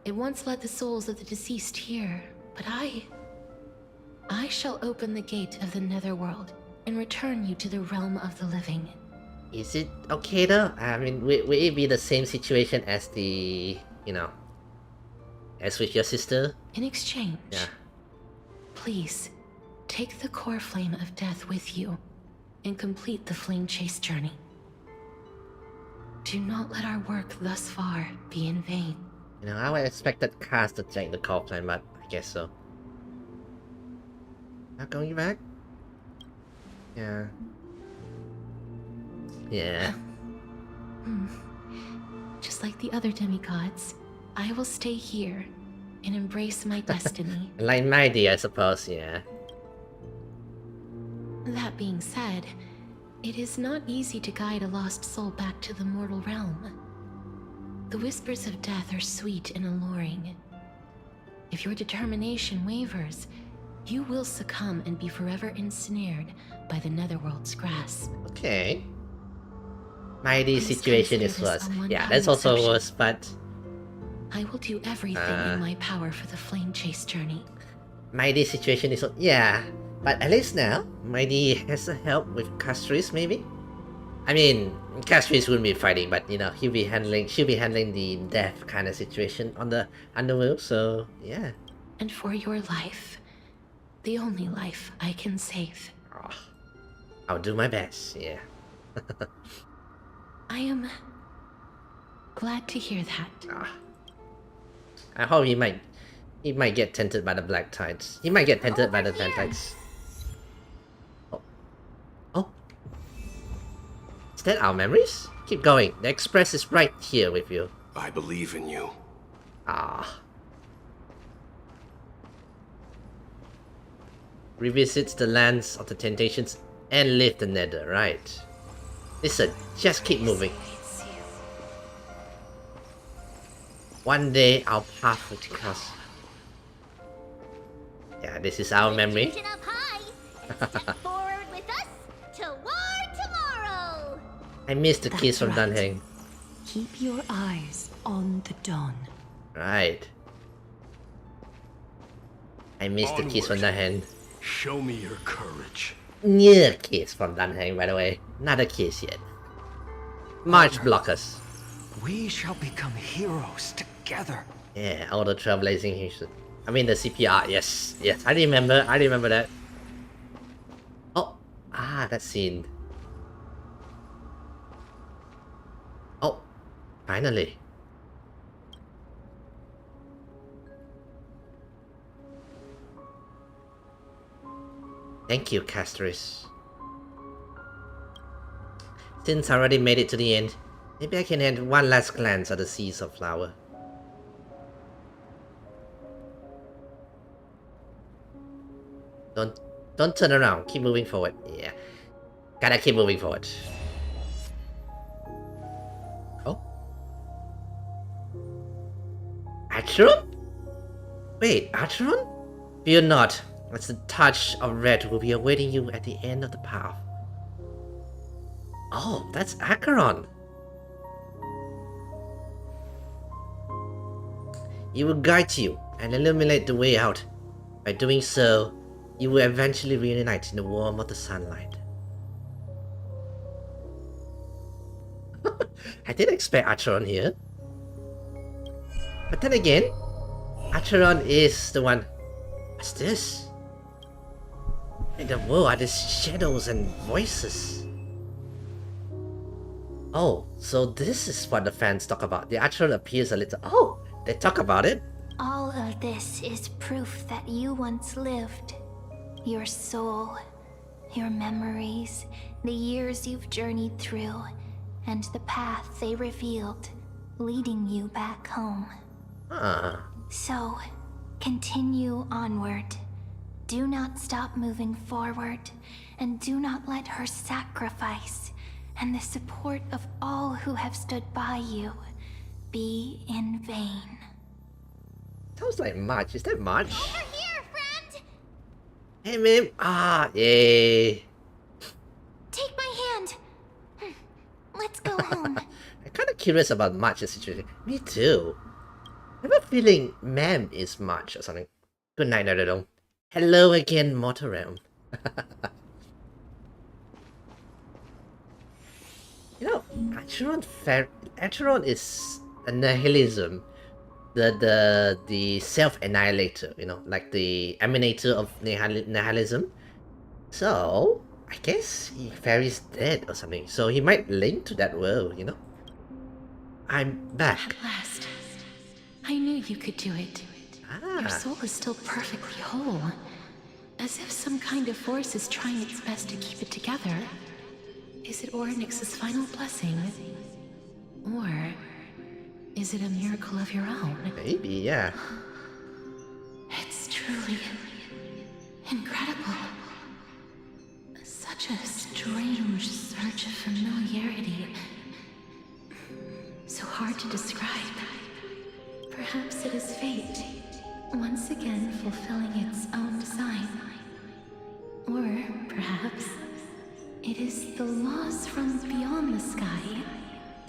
It once led the souls of the deceased here, but I shall open the gate of the netherworld and return you to the realm of the living. Is it okay though? I mean, will it be the same situation as the, as with your sister? In exchange, please, take the core flame of death with you and complete the flame chase journey. Do not let our work thus far be in vain. I would expect that Cass to take the core flame, but I guess so. Not going back? Yeah. Yeah. Just like the other demigods, I will stay here and embrace my destiny. Like Mighty, I suppose, yeah. That being said, it is not easy to guide a lost soul back to the mortal realm. The whispers of death are sweet and alluring. If your determination wavers, you will succumb and be forever ensnared by the netherworld's grasp. Okay. Mighty's situation is worse. Yeah, that's also worse, but... I will do everything in my power for the flame chase journey. Mighty's situation is... Yeah, but at least now, Mighty has a help with Castorice, maybe? I mean, Castorice wouldn't be fighting, but she'll be handling the death kind of situation on the underworld, so yeah. And for your life, the only life I can save. I'll do my best, yeah. I am glad to hear that. I hope he might get tempted by the black tides. He might get tempted by the black tides. Oh. Is that our memories? Keep going. The express is right here with you. I believe in you. Revisits the lands of the Temptations and live the nether, right? Listen, just keep moving. One day our path will cross. Yeah, this is our memory. Vision up high and step forward with us toward tomorrow. I missed the kiss from Dunhang. Keep your eyes on the dawn. Right. I missed the kiss from Dunhang. Show me your courage. Near kiss from Dunhang, by the way. Not a kiss yet. March blockers. We shall become heroes together. Yeah, all the trailblazing heroes. I mean the CPR, yes. Yes, I remember that. Oh, that scene. Oh, finally. Thank you, Castorice. Since I already made it to the end, maybe I can have one last glance at the seas of flower. Don't turn around. Keep moving forward. Yeah, gotta keep moving forward. Oh, Acheron? Wait, Acheron? Fear not, as the touch of red will be awaiting you at the end of the path. Oh, that's Acheron. He will guide you and illuminate the way out. By doing so, you will eventually reunite in the warmth of the sunlight. I didn't expect Acheron here. But then again, Acheron is the one... What's this? In the world are these shadows and voices. Oh, so this is what the fans talk about. The Acheron appears a little... Oh, they talk about it? All of this is proof that you once lived. Your soul, your memories, the years you've journeyed through, and the path they revealed, leading you back home. So, continue onward. Do not stop moving forward, and do not let her sacrifice and the support of all who have stood by you be in vain. Sounds like March. Is that March? Over here, friend! Hey, ma'am. Yay. Take my hand. Let's go home. I'm kind of curious about March's situation. Me too. I have a feeling ma'am is March or something. Good night, Netherrealm. Hello again, Mortal Realm. You know, Acheron is a nihilism. The self-annihilator, you know, like the emanator of nihilism. So, I guess Fairy's dead or something. So he might link to that world, you know? I'm back. At last. I knew you could do it. Your soul is still perfectly whole. As if some kind of force is trying its best to keep it together. Is it Ornyx's final blessing? Or is it a miracle of your own? Maybe, yeah. It's truly incredible. Such a strange surge of familiarity. So hard to describe. Perhaps it is fate, once again fulfilling its own design. Or perhaps it is the laws from beyond the sky,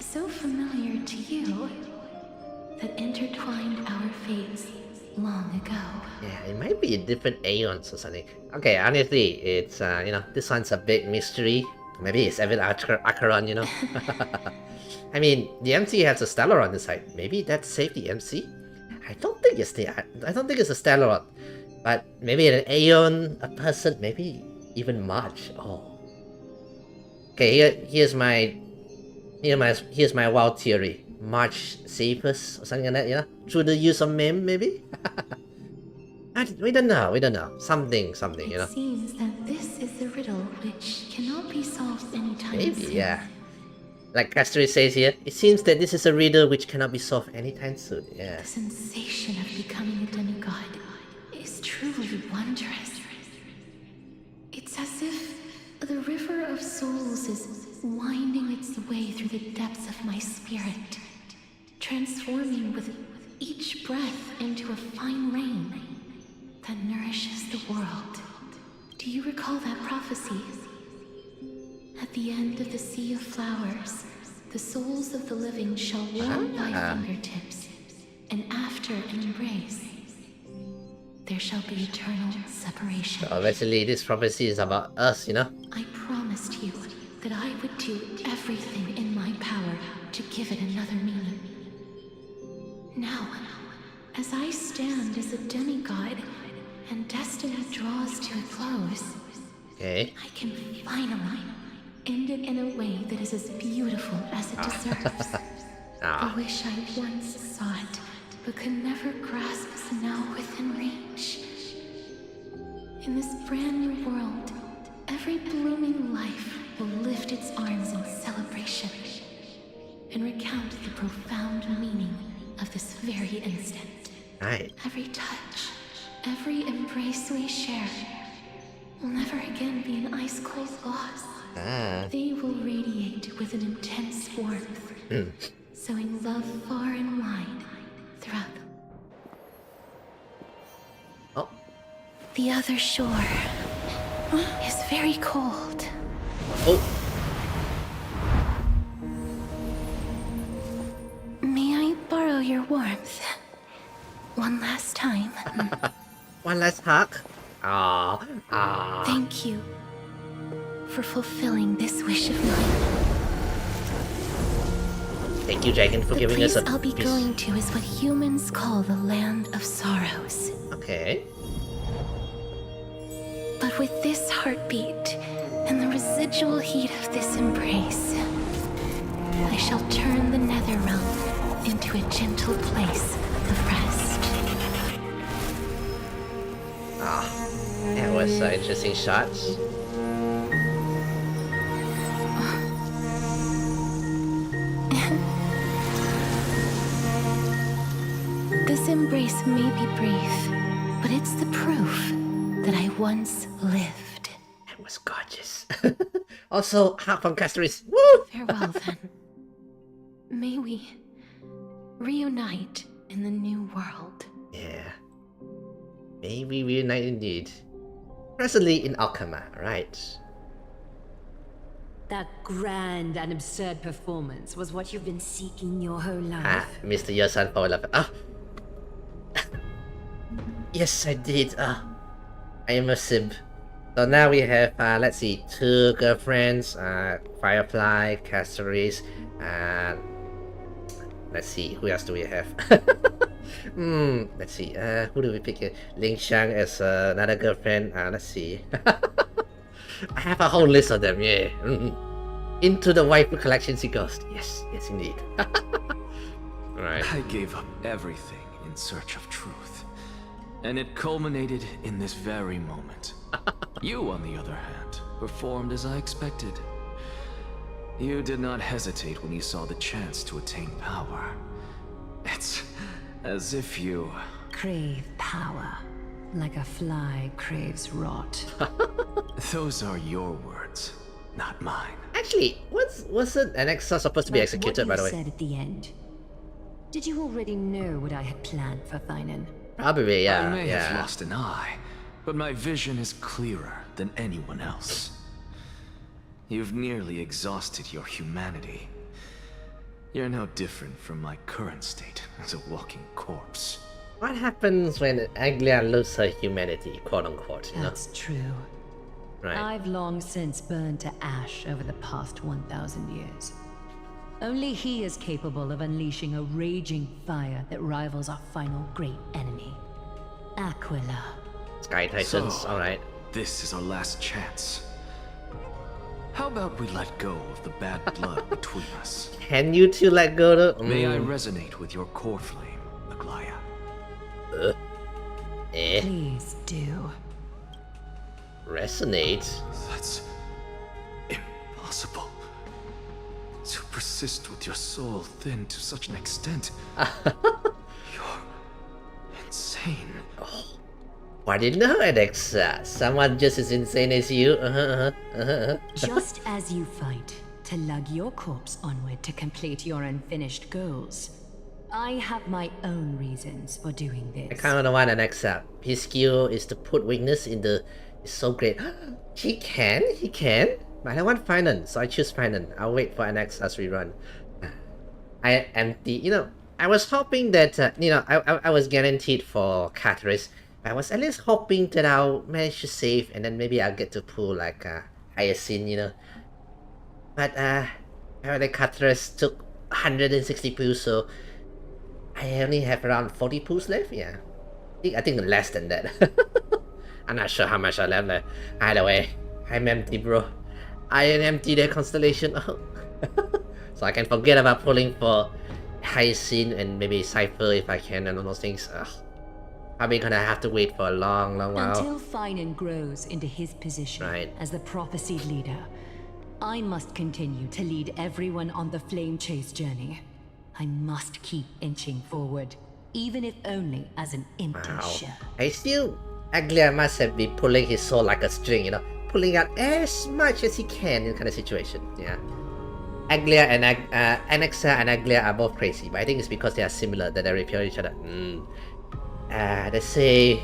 so familiar to you, that intertwined our fates long ago. Yeah, it might be different aeons or something. Okay, honestly, it's, you know, this one's a big mystery. Maybe it's Evil Acheron, you know? I mean, the MC has a Stellar on the side. Maybe that's safe the MC? I don't think it's a Stellar, but maybe an Aeon, a person, maybe even March. Oh. Okay, here's my wild theory. March safest or something like that, you know? Through the use of meme, maybe? We don't know. Something, you know? It seems that this is the riddle which cannot be solved anytime soon. Maybe, yeah. Like Castorice says here, it seems that this is a riddle which cannot be solved anytime soon. Yeah. The sensation of becoming a demigod is truly wondrous. It's as if the river of souls is winding its way through the depths of my spirit, transforming with each breath into a fine rain that nourishes the world. Do you recall that prophecy? At the end of the sea of flowers, the souls of the living shall warm thy fingertips, and after an embrace, there shall be eternal separation. So obviously, this prophecy is about us, you know? I promised you that I would do everything in my power to give it another meaning. Now, as I stand as a demigod, and destiny draws to a close, okay, I can finally end it in a way that is as beautiful as it deserves. A wish I once sought, but could never grasp is now within reach. In this brand new world, every blooming life will lift its arms in celebration and recount the profound meaning of this very instant. Right. Every touch, every embrace we share will never again be an ice-cold loss. They will radiate with an intense warmth, sowing love far and wide throughout the other shore is very cold. May I borrow your warmth one last time? One last hug? Thank you for fulfilling this wish of mine. Thank you, Dragon, for giving us a The place I'll be going to is what humans call the Land of Sorrows. Okay. But with this heartbeat and the residual heat of this embrace, I shall turn the nether realm into a gentle place of rest. Ah, that was interesting shots. This embrace may be brief, but it's the proof that I once lived. That was gorgeous. Also, half on Castorice. Woo! Farewell then. May we reunite in the new world. Yeah. Maybe reunite indeed. Presently in Alchema, right? That grand and absurd performance was what you've been seeking your whole life. Ah, Mr. Yosan for love. Ah. Yes, I did. Ah. I am a simp. So now we have, let's see, 2 girlfriends, Firefly, Castorice, and let's see, who else do we have? Let's see, who do we pick here? Ling Shang as another girlfriend, let's see. I have a whole list of them, yeah. Into the waifu collection she goes. Yes, yes indeed. Right. I gave up everything in search of truth, and it culminated in this very moment. You, on the other hand, performed as I expected. You did not hesitate when you saw the chance to attain power. It's as if you crave power, like a fly craves rot. Those are your words, not mine. Actually, wasn't Alexa supposed to be executed, by the way? What you said at the end. Did you already know what I had planned for Thainan? Probably, yeah. I may have lost an eye, but my vision is clearer than anyone else. You've nearly exhausted your humanity. You're no different from my current state as a walking corpse. What happens when Anglia loses her humanity, quote unquote? That's true. Right. I've long since burned to ash over the past 1,000 years. Only he is capable of unleashing a raging fire that rivals our final great enemy, Aquila. Sky Titans, So, alright. This is our last chance. How about we let go of the bad blood between us? Can you two let go though? May I resonate with your core flame, Aglaya? Please do. Resonate? That's impossible. To persist with your soul thin to such an extent. You're insane. Oh. Why didn't know, Alexa? Someone just as insane as you. Just as you fight to lug your corpse onward to complete your unfinished goals, I have my own reasons for doing this. I kind of don't want Alexa. His skill is to put weakness in the... It's so great. He can. But I want Finan, so I choose Finan. I'll wait for Anexa's rerun. I empty. You know, I was hoping that, I was guaranteed for Castorice. I was at least hoping that I'll manage to save and then maybe I'll get to pull like Hyacinth, But apparently Castorice took 160 pools, so I only have around 40 pools left, yeah. I think less than that. I'm not sure how much I left there. Either way, I'm empty, bro. I am empty the constellation. So I can forget about pulling for Hyacinth and maybe Cypher if I can and all those things. Probably gonna have to wait for a long while. Until Finan grows into his position as the prophesied leader, I must continue to lead everyone on the flame chase journey. I must keep inching forward, even if only as an empty shell. Aglia must have been pulling his soul like a string, pulling out as much as he can in kind of situation, yeah. Aglia and Alexa and Aglia are both crazy, but I think it's because they are similar that they repair each other. They say,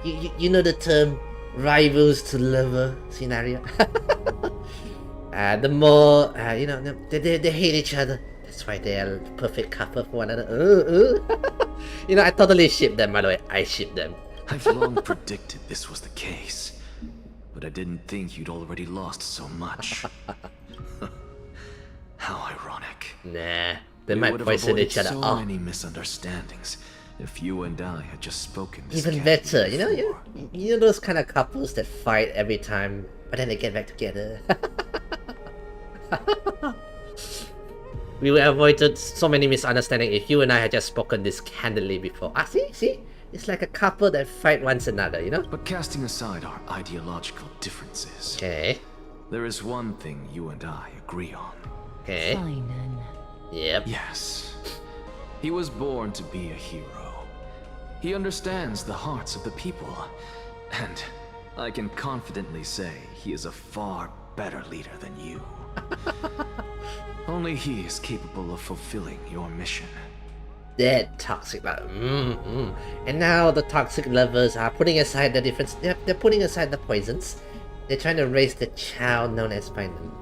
you know the term rivals to lover scenario? The more, they hate each other. That's why they are the perfect couple for one another. I totally ship them, by the way. I ship them. I've long predicted this was the case, but I didn't think you'd already lost so much. How ironic. Nah, they might poison each other. So many misunderstandings if you and I had just spoken this even better, you know those kind of couples that fight every time, but then they get back together. We would have avoided so many misunderstandings if you and I had just spoken this candidly before. See? It's like a couple that fight one another, you know? But casting aside our ideological differences, okay, there is one thing you and I agree on. Okay. Finan. Yep. Yes. He was born to be a hero. He understands the hearts of the people, and I can confidently say he is a far better leader than you. Only he is capable of fulfilling your mission. That toxic love. And now the toxic lovers are putting aside the difference. They're putting aside the poisons. They're trying to raise the child known as Finan.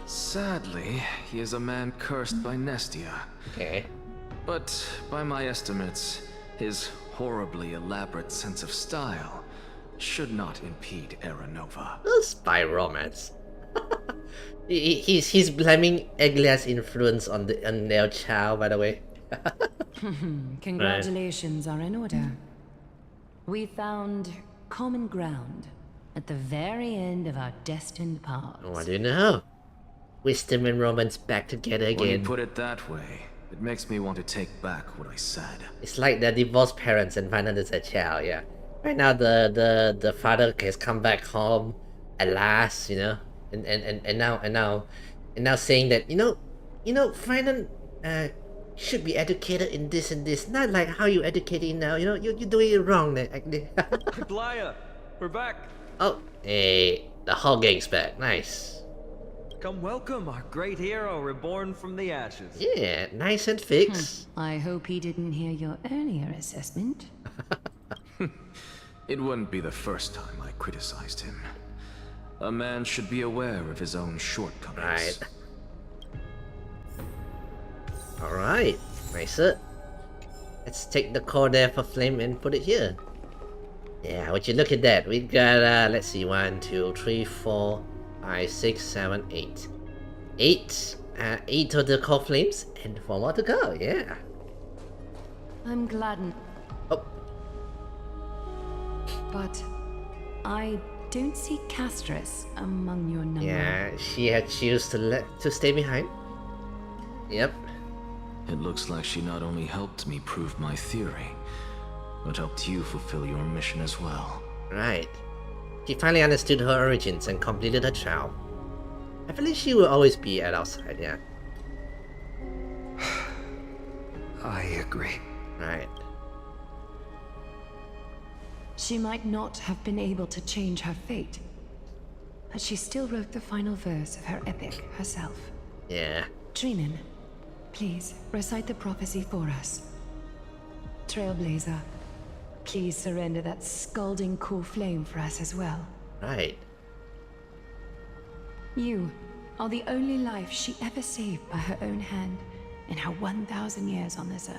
Sadly, he is a man cursed by Nestia. Okay. But by my estimates, his horribly elaborate sense of style should not impede Era Nova. Spy romance. He's blaming Eglia's influence on their child, by the way. Congratulations are in order. We found common ground at the very end of our destined paths. What do you know? Wisdom and romance back together again. When you put it that way, it makes me want to take back what I said. It's like they're divorced parents and Finan is a child, yeah. Right now the father has come back home at last, you know, and now saying that you know Finan should be educated in this and this, not like how you educating now. You know you're doing it wrong there. Playa, we're back. Oh, hey, the whole gang's back. Nice. Come welcome our great hero reborn from the ashes. Yeah, nice and fixed. I hope he didn't hear your earlier assessment. It wouldn't be the first time I criticized him. A man should be aware of his own shortcomings. Right. Alright, nicer. Let's take the core there for flame and put it here. Yeah, would you look at that? We got, let's see, 1, 2, 3, 4, 5, 6, 7, 8. 8 of the core flames and 4 more to go, yeah. I'm glad. Oh. But I don't see Castorice among your number. Yeah, she had chosen to stay behind. Yep. It looks like she not only helped me prove my theory, but helped you fulfill your mission as well. Right. She finally understood her origins and completed her trial. I believe she will always be at our side, yeah. I agree. Right. She might not have been able to change her fate, but she still wrote the final verse of her epic herself. Yeah. Dreamin, please recite the prophecy for us. Trailblazer, please surrender that scalding cool flame for us as well. Right. You are the only life she ever saved by her own hand in her 1,000 years on this earth.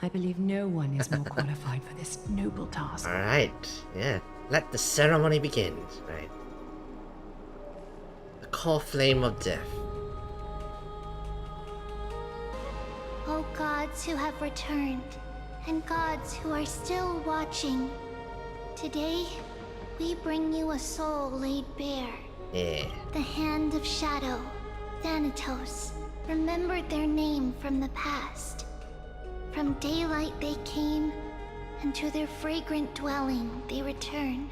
I believe no one is more qualified for this noble task. Alright, yeah. Let the ceremony begin. Right. The core flame of death. O gods who have returned, and gods who are still watching, today we bring you a soul laid bare. Yeah. The hand of shadow, Thanatos, remembered their name from the past. From daylight they came, and to their fragrant dwelling they return.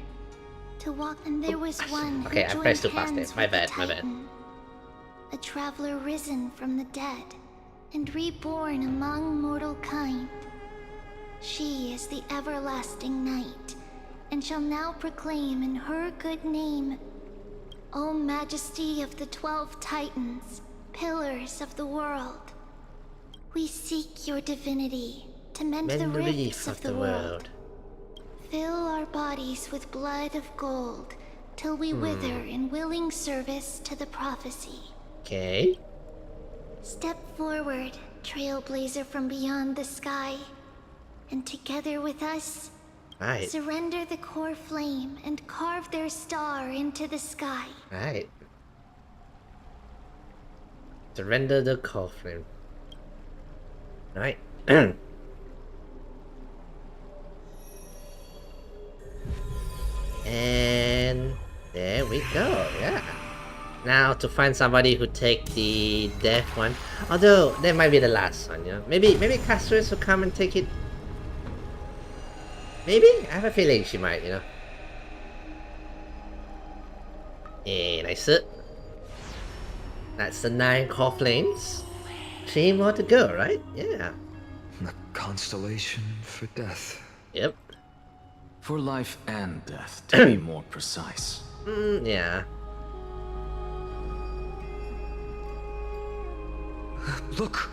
To walk, and there was one Okay, who I pressed too joined fast there. hands My with the bad, my bad. Titan, a traveler risen from the dead, and reborn among mortal kind. She is the everlasting night, and shall now proclaim in her good name, O Majesty of the 12 Titans, pillars of the world, we seek your divinity to mend the rifts of the world. Fill our bodies with blood of gold, till we wither in willing service to the prophecy. Okay. Step forward, trailblazer from beyond the sky, and together with us, Right. surrender the core flame and carve their star into the sky. Right. Surrender the core flame. Right. And there we go, yeah. Now to find somebody who take the death one. Although that might be the last one, you know. Maybe Castorice will come and take it Maybe? I have a feeling she might, you know. And I said, that's the 9 core flames. 3 more to go, right? Yeah. The constellation for death. Yep. For life and death, to be more precise. Yeah. Look,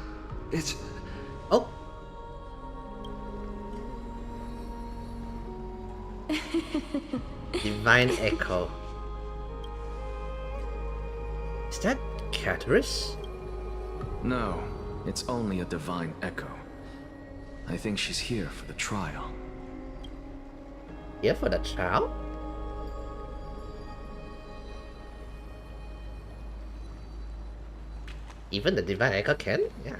it's... Oh. Divine Echo. Is that Castorice? No, it's only a divine echo. I think she's here for the trial. Here for the trial? Even the divine echo can? Yeah.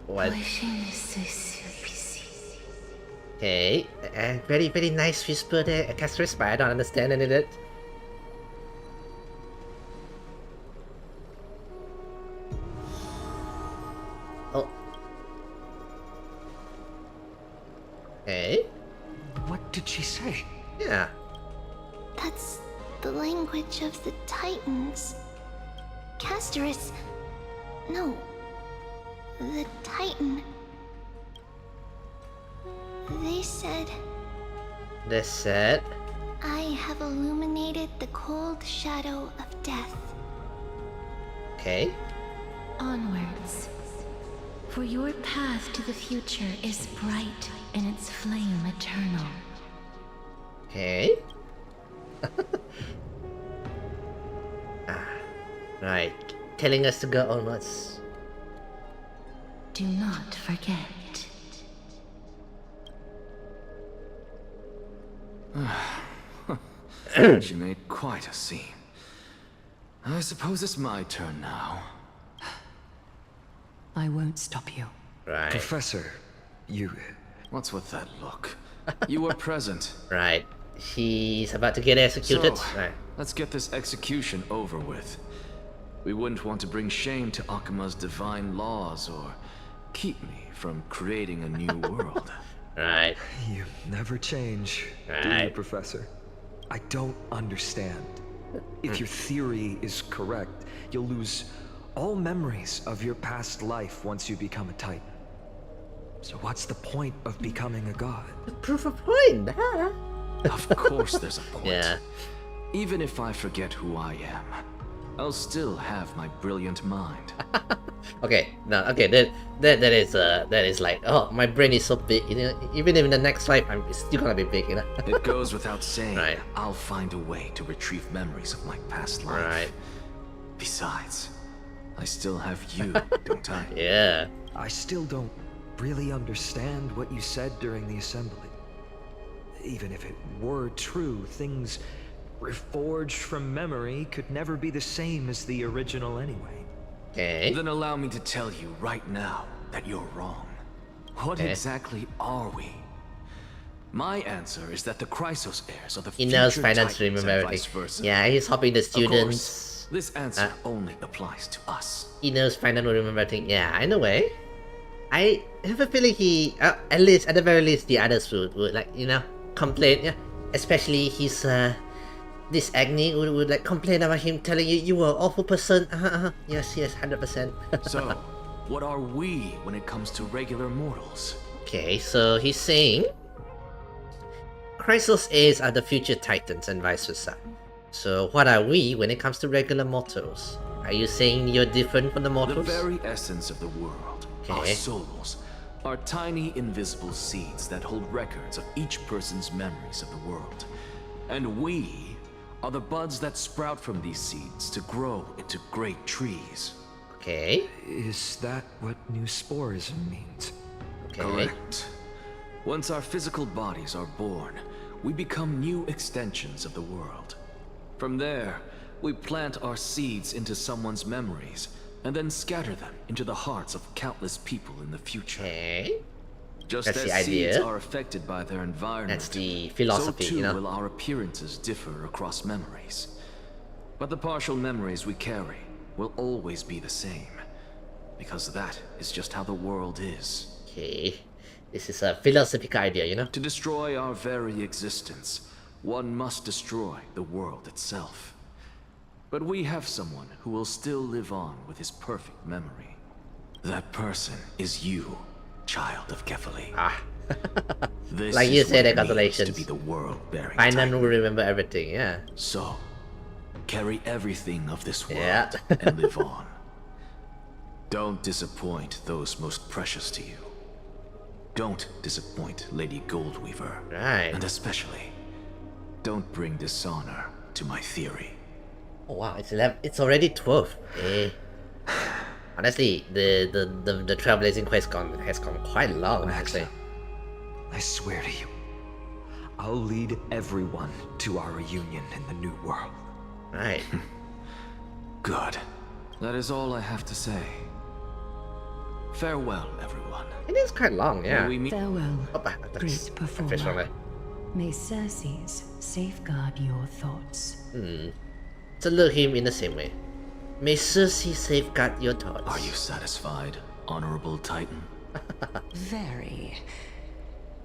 What? Okay, very, very nice whisper there, Castorice, but I don't understand any of it. Oh. Hey? What did she say? Yeah. That's the language of the Titans. Castorice. No. The Titan. They said, They said, I have illuminated the cold shadow of death. okay. Onwards. For your path to the future is bright and its flame eternal. Okay. Right. Telling us to go onwards. Do not forget. She made quite a scene. I suppose it's my turn now. I won't stop you. Right. Professor, you... What's with that look? You were present. Right. He's about to get executed. So, right. let's get this execution over with. We wouldn't want to bring shame to Akuma's divine laws or keep me from creating a new world. Right. You never change, do you, Professor? I don't understand. If your theory is correct, you'll lose all memories of your past life once you become a Titan. So what's the point of becoming a god? The proof of point, huh? Of course there's a point. Yeah. Even if I forget who I am, I'll still have my brilliant mind. Okay, no, okay, that is like, oh, my brain is so big, you know, even in the next life, I'm still gonna be big, you know. It goes without saying, right. I'll find a way to retrieve memories of my past life. Right. Besides, I still have you, don't I? Yeah. I still don't really understand what you said during the assembly. Even if it were true, things reforged from memory could never be the same as the original anyway. Okay. Then allow me to tell you right now that you're wrong. What exactly are we? My answer is that the Chrysos heirs are the He future knows finance Titans to remember and everything. vice versa. Yeah, he's helping the Of students. course, this answer only applies to us. He knows finance will remember everything. Yeah, in a way. I have a feeling he, at least, at the very least, the others would like, you know, complain. Yeah, especially his this Agni would like complain about him telling you were an awful person. Yes, 100%. So, what are we when it comes to regular mortals? Okay, so he's saying Chrysos heirs are the future Titans and vice versa. So what are we when it comes to regular mortals? Are you saying you're different from the mortals? The very essence of the world, our souls, are tiny invisible seeds that hold records of each person's memories of the world. And we are the buds that sprout from these seeds to grow into great trees. Okay. Is that what new sporism means? Okay. Correct. Once our physical bodies are born, we become new extensions of the world. From there, we plant our seeds into someone's memories, and then scatter them into the hearts of countless people in the future. Okay. Just That's as the seeds idea. are affected by their environment, That's the philosophy, so too you know. will our appearances differ across memories. But the partial memories we carry will always be the same, because that is just how the world is. Okay, this is a philosophical idea, you know. To destroy our very existence, one must destroy the world itself. But we have someone who will still live on with his perfect memory. That person is you, child of Kefali. This Like you is said, what it means congratulations. to be the world-bearing Finally will remember everything, yeah. So, carry everything of this world Yeah. and live on. Don't disappoint those most precious to you. Don't disappoint Lady Goldweaver. Right. And especially, don't bring dishonor to my theory. Oh wow, it's already 12. Eh. Honestly, the trailblazing quest has gone quite long, actually. I swear to you, I'll lead everyone to our reunion in the new world. Right. Good. That is all I have to say. Farewell, everyone. It is quite long, yeah. May we meet- Farewell, that's great official, performer. eh? May Circes safeguard your thoughts. Salute him in the same way. May Cersei safeguard your thoughts. Are you satisfied, honorable Titan? Very.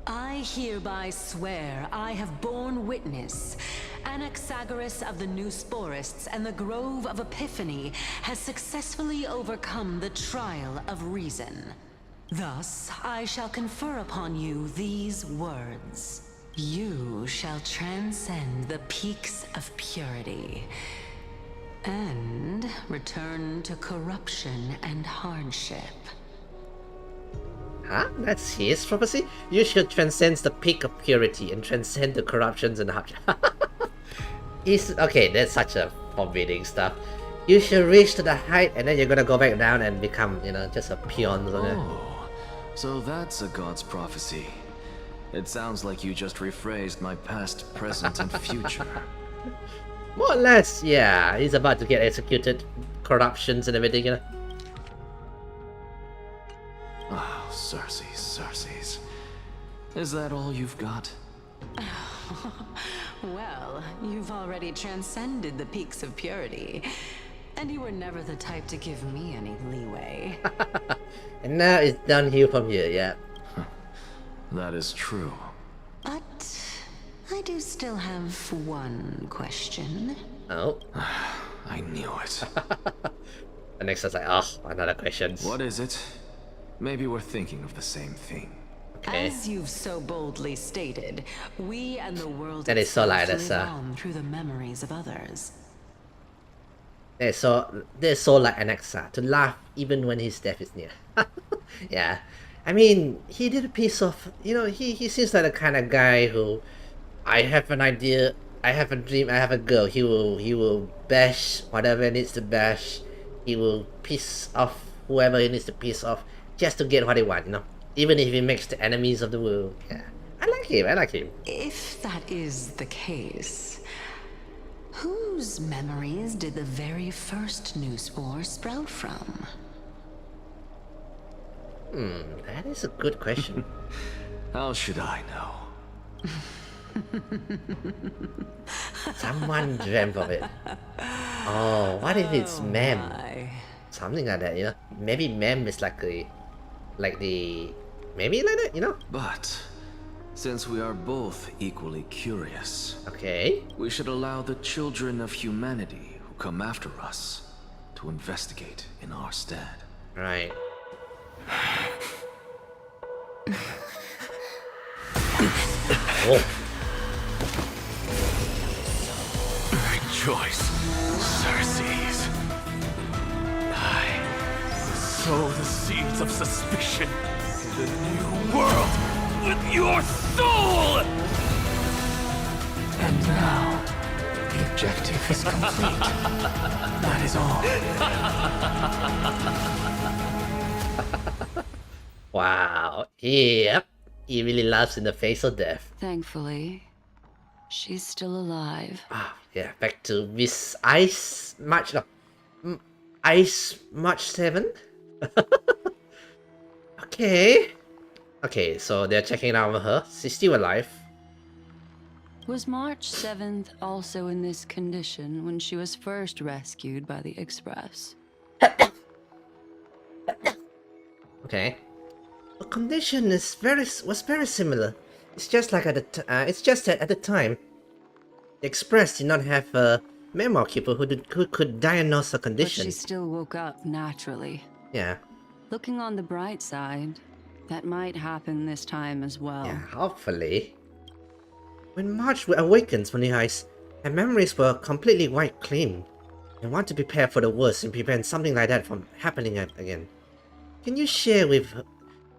I hereby swear I have borne witness. Anaxagoras of the New Sporists and the Grove of Epiphany has successfully overcome the trial of reason. Thus, I shall confer upon you these words. You shall transcend the peaks of purity and return to corruption and hardship. Huh? That's his prophecy? You should transcend the peak of purity and transcend the corruptions and hardship. Okay, that's such a forbidding stuff. You should reach to the height and then you're gonna go back down and become, you know, just a peon or something. Oh, so that's a god's prophecy. It sounds like you just rephrased my past, present, and future. More or less, yeah. He's about to get executed. Corruptions and everything, you know. Oh, Circes. Is that all you've got? Well, you've already transcended the peaks of purity, and you were never the type to give me any leeway. And now it's downhill from here, yeah. That is true. But I do still have one question. Oh. I knew it. The next one's like, oh, another question. What is it? Maybe we're thinking of the same thing. Okay. As you've so boldly stated, we and the world That is so like itself this, live on through the memories of others. they're so like Anaxa, to laugh even when his death is near. Yeah. I mean, he did a piece of, you know, he seems like the kind of guy who, I have an idea, I have a dream, I have a goal. He will bash whatever he needs to bash. He will piss off whoever he needs to piss off just to get what he wants, you know. Even if he makes the enemies of the world. Yeah. I like him. If that is the case, whose memories did the very first new spore sprout from? That is a good question. How should I know? Someone dreamt of it. Oh, what if it's Mem? Something like that, you know? Maybe Mem is maybe like that, you know? But since we are both equally curious, okay, we should allow the children of humanity who come after us to investigate in our stead. Right. Oh. Rejoice, Circes. I sow the seeds of suspicion in the new world with your soul! And now, the objective is complete. That is all. Wow. Yep. He really laughs in the face of death. Thankfully, she's still alive. Ah, yeah. Back to Miss Ice March. No. Ice March 7. Okay. Okay, so they're checking out on her. She's still alive. Was March 7th also in this condition when she was first rescued by the Express? Okay. The condition was very similar. It's just like it's just that at the time, the Express did not have a memo keeper who could diagnose her condition. But she still woke up naturally. Yeah. Looking on the bright side, that might happen this time as well. Yeah, hopefully. When March awakens from the ice, her memories were completely wiped clean. I want to prepare for the worst and prevent something like that from happening again. Can you share with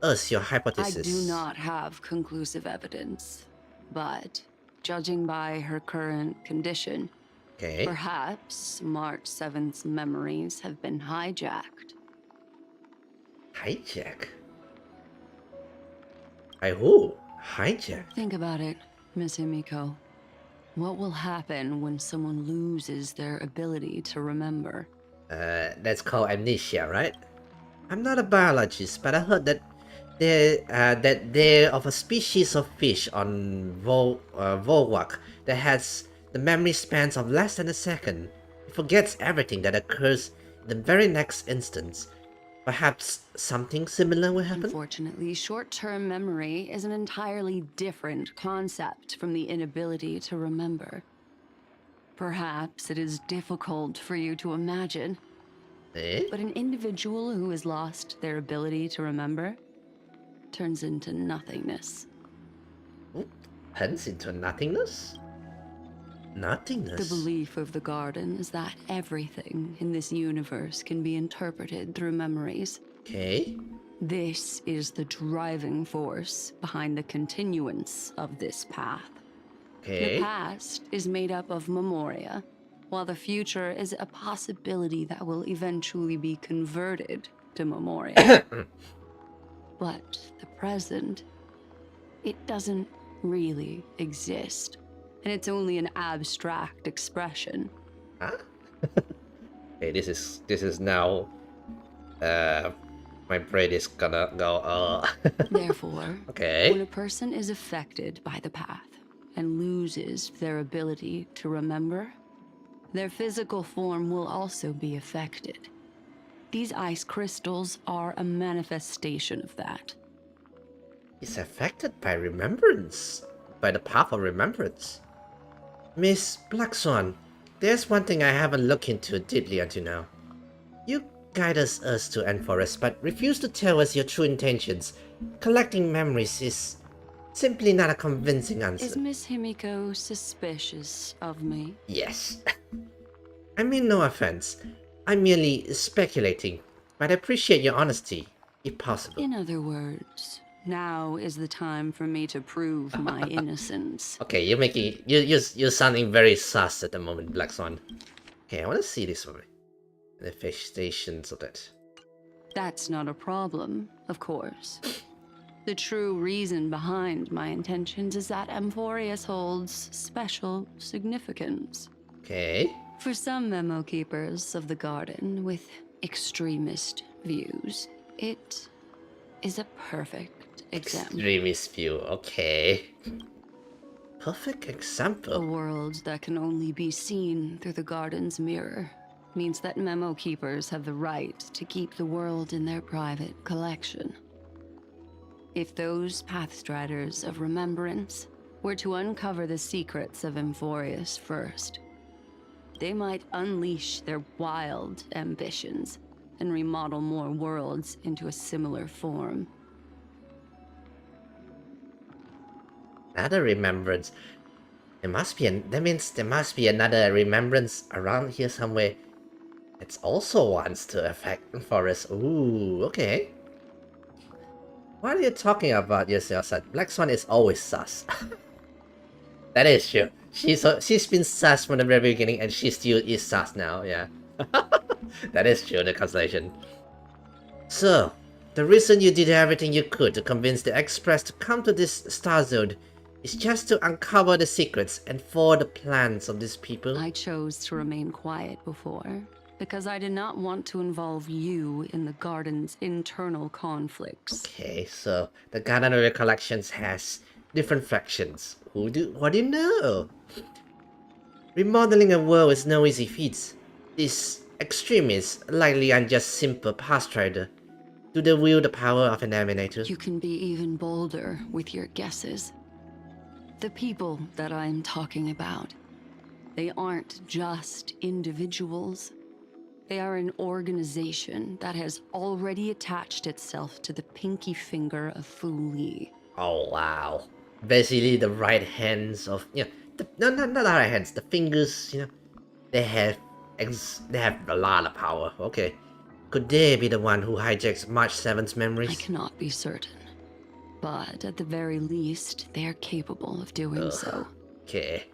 us your hypothesis? I do not have conclusive evidence, but judging by her current condition, perhaps March 7th's memories have been hijacked. Hijack? By who? Hijack? Think about it, Miss Himiko. What will happen when someone loses their ability to remember? That's called amnesia, right? I'm not a biologist, but I heard that they're of a species of fish on Volwak that has the memory spans of less than a second. It forgets everything that occurs in the very next instance. Perhaps something similar will happen? Unfortunately, short-term memory is an entirely different concept from the inability to remember. Perhaps it is difficult for you to imagine, but an individual who has lost their ability to remember turns into nothingness. Turns into nothingness? Nothingness? The belief of the Garden is that everything in this universe can be interpreted through memories. Okay. This is the driving force behind the continuance of this path. Okay. The past is made up of memoria, while the future is a possibility that will eventually be converted to memoria. But the present, it doesn't really exist. And it's only an abstract expression. Huh? Okay, this is now my brain is gonna go Therefore, okay. when a person is affected by the path and loses their ability to remember, their physical form will also be affected. These ice crystals are a manifestation of that. It's affected by remembrance, by the path of remembrance. Miss Black Swan, there's one thing I haven't looked into deeply until now. You guide us to Endforest, but refuse to tell us your true intentions. Collecting memories is simply not a convincing answer. Is Miss Himiko suspicious of me? Yes. I mean no offense. I'm merely speculating, but I appreciate your honesty, if possible. In other words, now is the time for me to prove my innocence. Okay, you're sounding very sus at the moment, Black Swan. Okay, I want to see this one. Manifestations of that. That's not a problem, of course. The true reason behind my intentions is that Amphorius holds special significance. Okay. For some memo keepers of the Garden with extremist views, it is a perfect example. Extremist view, okay. Perfect example. A world that can only be seen through the Garden's mirror means that memo keepers have the right to keep the world in their private collection. If those pathstriders of remembrance were to uncover the secrets of Amphorius first, they might unleash their wild ambitions and remodel more worlds into a similar form. Another remembrance. That means there must be another remembrance around here somewhere. It's also wants to affect Forest. Ooh, okay. What are you talking about yourself, son? Black Swan is always sus. That is true. She's been sus from the very beginning, and she still is sus now. Yeah, that is true. The constellation. So, the reason you did everything you could to convince the Express to come to this star zone is just to uncover the secrets and for the plans of these people. I chose to remain quiet before, because I did not want to involve you in the garden's internal conflicts. Okay, so the Garden of Recollections has different factions. What do you know? Remodeling a world is no easy feat. These extremists likely aren't just simple pathstrider. Do they wield the power of an emanator? You can be even bolder with your guesses. The people that I'm talking about, they aren't just individuals. They are an organization that has already attached itself to the pinky finger of Fu Li. Oh wow. Basically the right hands of, you know, not the right hands, the fingers, you know, they have a lot of power. Okay. Could they be the one who hijacks March 7th's memories? I cannot be certain, but at the very least, they are capable of doing so. Okay.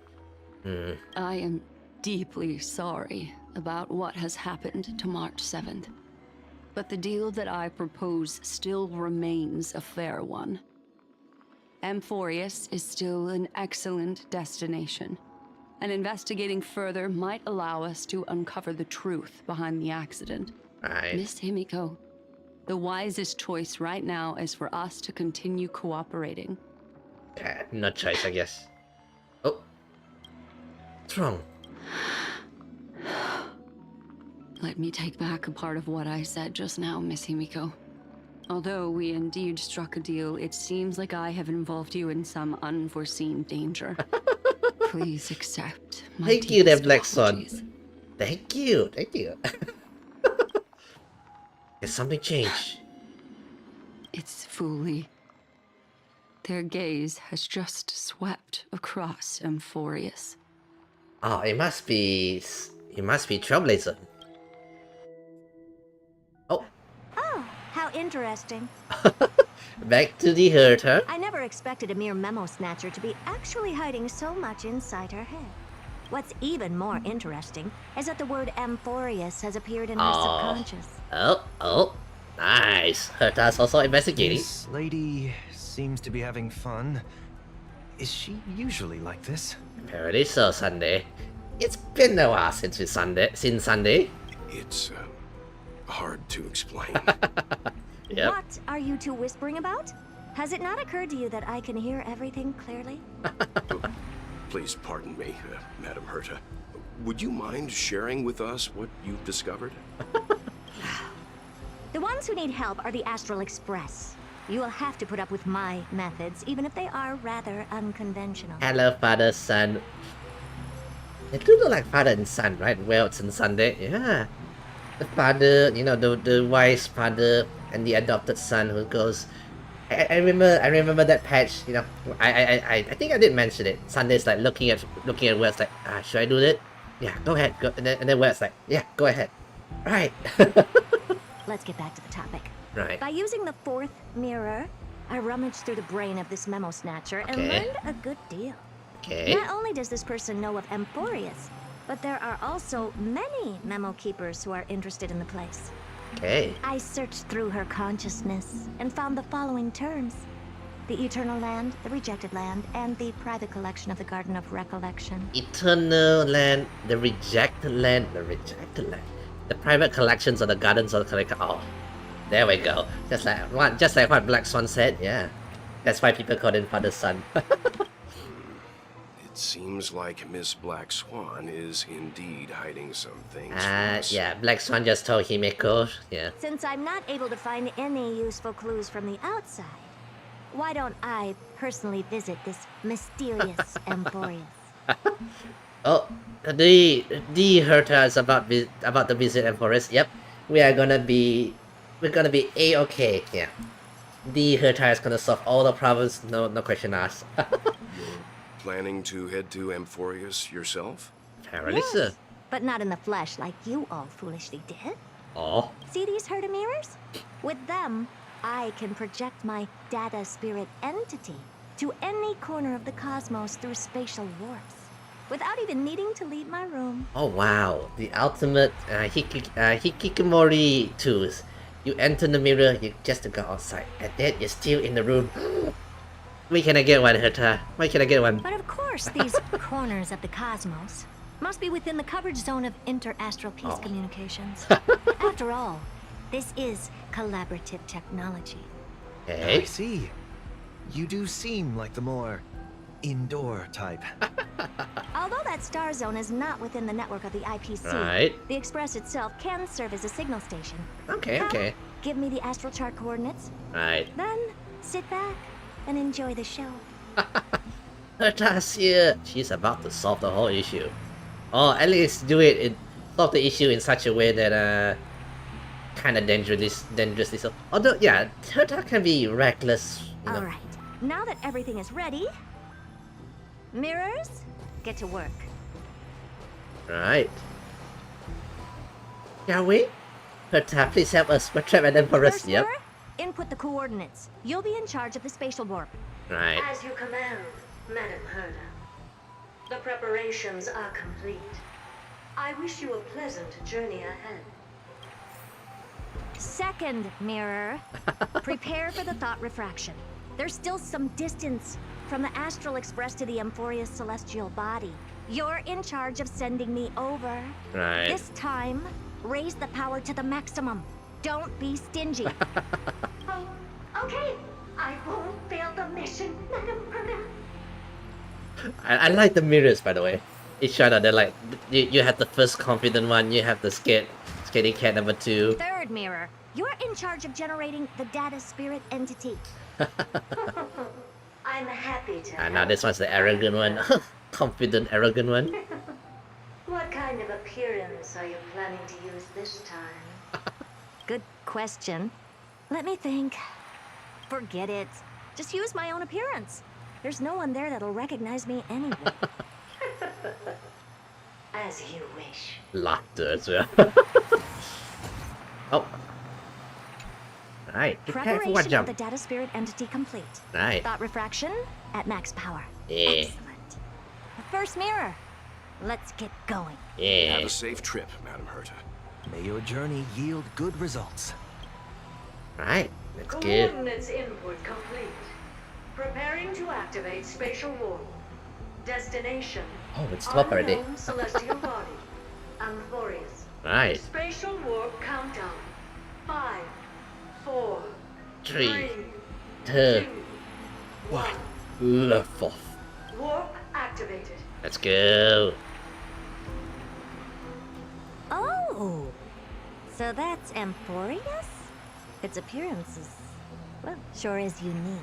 I am deeply sorry about what has happened to March 7th, but the deal that I propose still remains a fair one. Amphorius is still an excellent destination, and investigating further might allow us to uncover the truth behind the accident. Right. Miss Himiko, the wisest choice right now is for us to continue cooperating. No choice, I guess. Oh. What's wrong? Let me take back a part of what I said just now, Miss Himiko. Although we indeed struck a deal, it seems like I have involved you in some unforeseen danger. Please accept my Thank you, that Black apologies. Sun. Thank you. Has something changed? It's Fu Li. Their gaze has just swept across Amphorius. Oh, it must be Trailblazer. Oh, how interesting. Back to the herder. I never expected a mere memo snatcher to be actually hiding so much inside her head. What's even more interesting is that the word Amphorius has appeared in her subconscious. Oh, nice. Herta's also investigating. This lady seems to be having fun. Is she usually like this? Apparently so, Sunday. It's been a while since Sunday. It's hard to explain. Yep. What are you two whispering about? Has it not occurred to you that I can hear everything clearly? Please pardon me, Madam Herta. Would you mind sharing with us what you've discovered? The ones who need help are the Astral Express. You will have to put up with my methods, even if they are rather unconventional. Hello, father, son. They do look like father and son, right? Welts and Sunday. Yeah. The father, you know, the wise father and the adopted son who goes. I remember that patch. You know, I think I did mention it. Sunday's like looking at Welts like, should I do that? Yeah, go ahead. Go. And then Welts like, yeah, go ahead. Right. Let's get back to the topic. Right. By using the fourth mirror, I rummaged through the brain of this memo snatcher and learned a good deal. Okay. Not only does this person know of Amphorius, but there are also many memo keepers who are interested in the place. Okay. I searched through her consciousness and found the following terms: the Eternal Land, the Rejected Land, and the private collection of the Garden of Recollection. Eternal Land, the Rejected Land, the private collections of the Gardens of the Collector. Oh, there we go. Just like what Black Swan said. Yeah, that's why people call him Father Son. It seems like Miss Black Swan is indeed hiding some things. from us. Yeah, Black Swan just told Himeko. Yeah. Since I'm not able to find any useful clues from the outside, why don't I personally visit this mysterious Amphorius? Oh, the Herta is about to visit Amphorius. Yep, we're gonna be a-okay. Yeah, the Herta is gonna solve all the problems. No question asked. Planning to head to Amphorius yourself? Apparently so. But not in the flesh like you all foolishly did. Oh. See these Herta mirrors? With them, I can project my data spirit entity to any corner of the cosmos through spatial warps, without even needing to leave my room. Oh wow, the ultimate hikikomori tools. You enter the mirror, you just go outside, and then you're still in the room. Where can I get one, Herta? Where can I get one? But of course, these corners of the cosmos, Must be within the coverage zone of inter-astral peace communications. After all, this is collaborative technology. I see. You do seem like the more indoor type. Although that star zone is not within the network of the IPC, Right. the Express itself can serve as a signal station. Okay, Come, okay. Give me the astral chart coordinates. Right. Then sit back and enjoy the show. Herta's here. She's about to solve the whole issue. Or at least solve the issue in such a way that kind of dangerously so. Although yeah, Herta can be reckless. You know. All right. Now that everything is ready, mirrors, get to work. Right. Shall we? Herta, please help us. We're trapped at Emperor's. First Yep. mirror, input the coordinates. You'll be in charge of the spatial warp. Right. As you command, Madam Herta. The preparations are complete. I wish you a pleasant journey ahead. Second mirror, prepare for the thought refraction. There's still some distance from the Astral Express to the Emphoria's celestial body. You're in charge of sending me over. Right. This time, raise the power to the maximum. Don't be stingy. Oh, okay. I won't fail the mission, Madam Herta. I like the mirrors, by the way. Each other, they're like you have the first confident one, you have the scaredy cat number 2. Third mirror, you're in charge of generating the data spirit entity. I'm happy to. And now this one's the arrogant one. Confident, arrogant one. What kind of appearance are you planning to use this time? Good question. Let me think. Forget it. Just use my own appearance. There's no one there that'll recognize me anyway. As you wish. Laughter as well. Oh. Right. Prepare for what Preparation of jump? the data spirit entity complete. Right. Thought refraction at max power. Yeah. Excellent. The first mirror. Let's get going. Yeah. Have a safe trip, Madam Herta. May your journey yield good results. Right. Let's go. Coordinates input complete. Preparing to activate spatial warp. Destination. Oh, it's 12 already. Unknown celestial body. Amphorius. Right. Spatial warp countdown. 5, 4, 3, 2, 1. Left off. Warp activated. Let's go. Oh! So that's Amphorius? Its appearance is, well, sure is unique.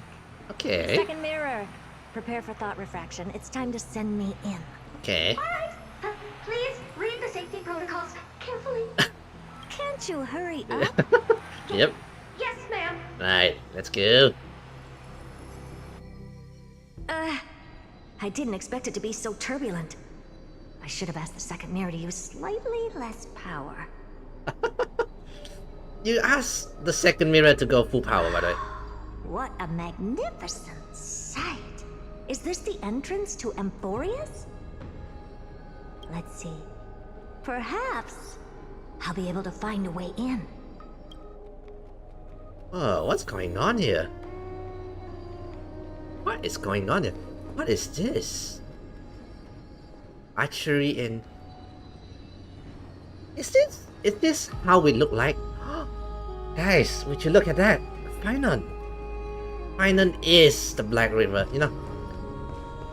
Okay. Second mirror. Prepare for thought refraction. It's time to send me in. Okay. Alright, please read the safety protocols carefully. Can't you hurry up? Yep. Yes, ma'am. Right. Let's go. I didn't expect it to be so turbulent. I should have asked the second mirror to use slightly less power. You asked the second mirror to go full power, by the way. What a magnificent sight. Is this the entrance to Amphorius? Let's see. Perhaps I'll be able to find a way in. Oh, what's going on here? What is going on here? What is this? Archery and... Is this how we look like? Guys, would you look at that? Finon. Finon is the Black River, you know.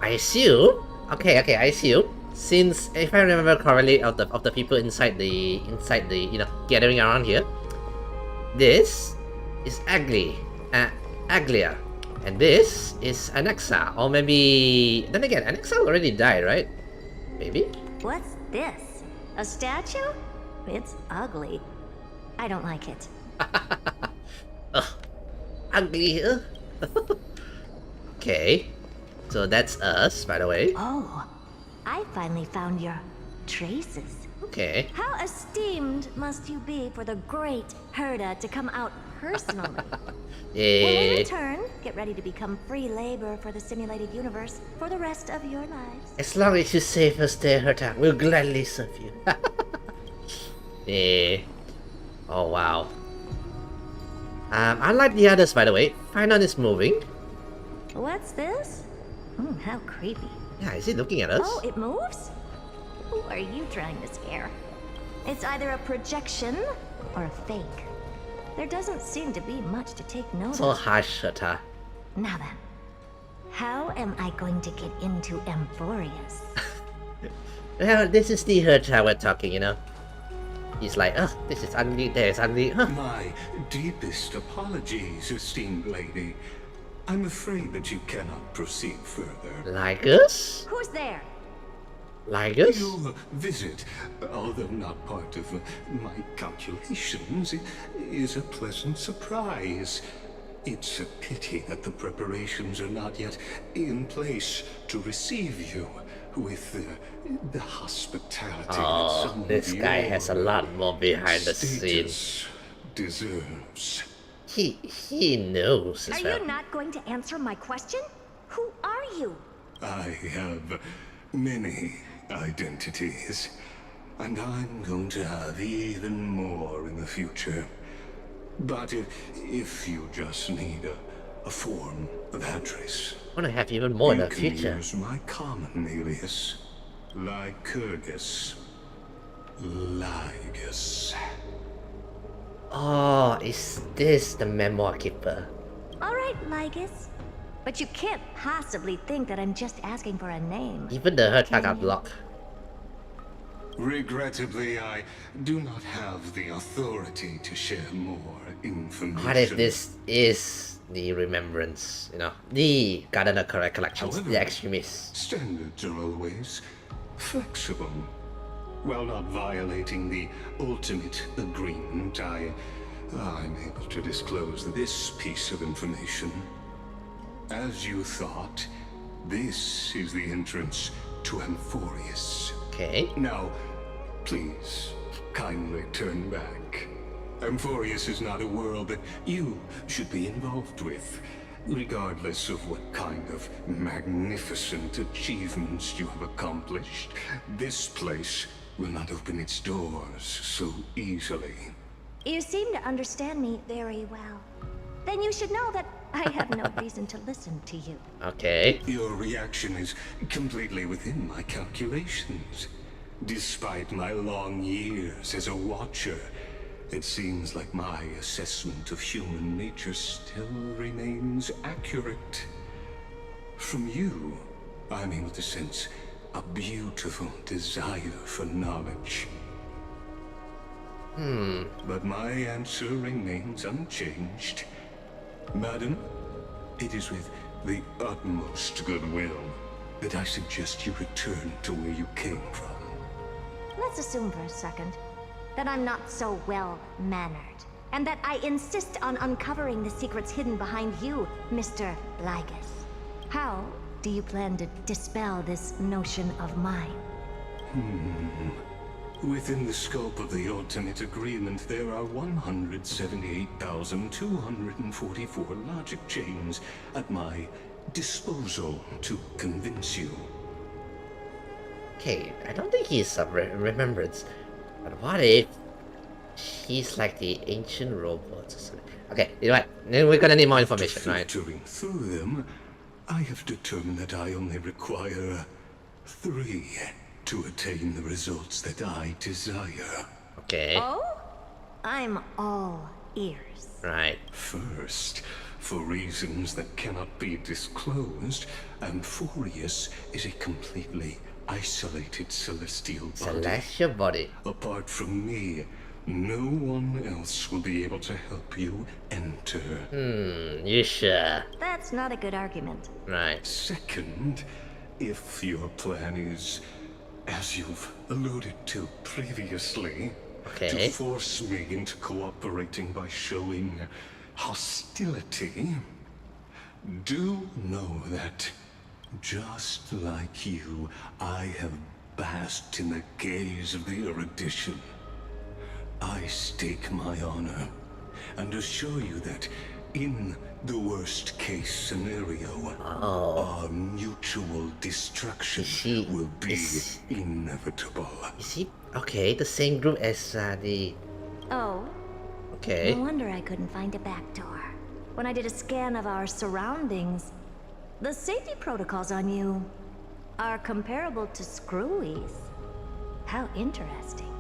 I assume. Okay, I assume. Since if I remember correctly, of the people inside the gathering around here, this is Aglia, and this is Anaxa, or maybe then again, Anaxa already died, right? Maybe. What's this? A statue? It's ugly. I don't like it. Ugly. Okay, so that's us, by the way. Oh, I finally found your traces. Okay. How esteemed must you be for the great Herta to come out personally? Yeah. When we return, get ready to become free labor for the simulated universe for the rest of your lives. As long as you save us there, Herta, we'll gladly serve you. Yeah. Oh wow. Unlike the others, by the way, Finon is moving. What's this? How creepy. Yeah, is he looking at us? Oh, it moves? are you trying to scare? It's either a projection or a fake. There doesn't seem to be much to take notice. So harsh, Herta. Now then, how am I going to get into Amphorius? Well, this is the Herta we're talking, you know. He's like, oh, this is ugly, there's ugly. Huh. My deepest apologies, esteemed lady. I'm afraid that you cannot proceed further. Lygus? Who's there? Lygus? Your visit, although not part of my calculations, is a pleasant surprise. It's a pity that the preparations are not yet in place to receive you with the hospitality that someone this of guy your has a lot more behind the scenes. status deserves. He knows as Are well. you not going to answer my question? Who are you? I have many identities, and I'm going to have even more in the future. But if you just need a form of address, I want to have even more in the you can future. use my common alias, Lycurgus. Lygus. Oh, is this the memoir keeper? Alright, Lygus. But you can't possibly think that I'm just asking for a name. Even the Herta got blocked. Regrettably, I do not have the authority to share more information. What if this is the remembrance, you know, the Garden of Recollections, However, the extremists? Standards are always flexible. While not violating the ultimate agreement, I'm able to disclose this piece of information. As you thought, this is the entrance to Amphorius. Okay. Now, please, kindly turn back. Amphorius is not a world that you should be involved with, regardless of what kind of magnificent achievements you have accomplished. This place will not open its doors so easily. You seem to understand me very well. Then you should know that I have no reason to listen to you. Okay. Your reaction is completely within my calculations. Despite my long years as a watcher, it seems like my assessment of human nature still remains accurate. From you, I'm able to sense a beautiful desire for knowledge. But my answer remains unchanged. Madam, it is with the utmost goodwill that I suggest you return to where you came from. Let's assume for a second that I'm not so well-mannered, and that I insist on uncovering the secrets hidden behind you, Mr. Lygus. How do you plan to dispel this notion of mine? Within the scope of the ultimate agreement, there are 178,244 logic chains at my disposal to convince you. Okay, I don't think he's a remembrance. But what if he's like the ancient robots or something? Okay, you know what? Then we're gonna need more information, right? Filtering through them, I have determined that I only require 3 to attain the results that I desire. Okay. Oh? I'm all ears. Right. First, for reasons that cannot be disclosed, Amphorius is a completely isolated celestial body. Celestial body. Apart from me, no one else will be able to help you enter. You sure? That's not a good argument. Right. Second, if your plan is, as you've alluded to previously, Okay. to force me into cooperating by showing hostility, do know that, just like you, I have basked in the gaze of the erudition. I stake my honor and assure you that in the worst case scenario, our mutual destruction will be inevitable. Is he okay? The same group as the. Oh? Okay. No wonder I couldn't find a back door. When I did a scan of our surroundings, the safety protocols on you are comparable to Screwy's. How interesting.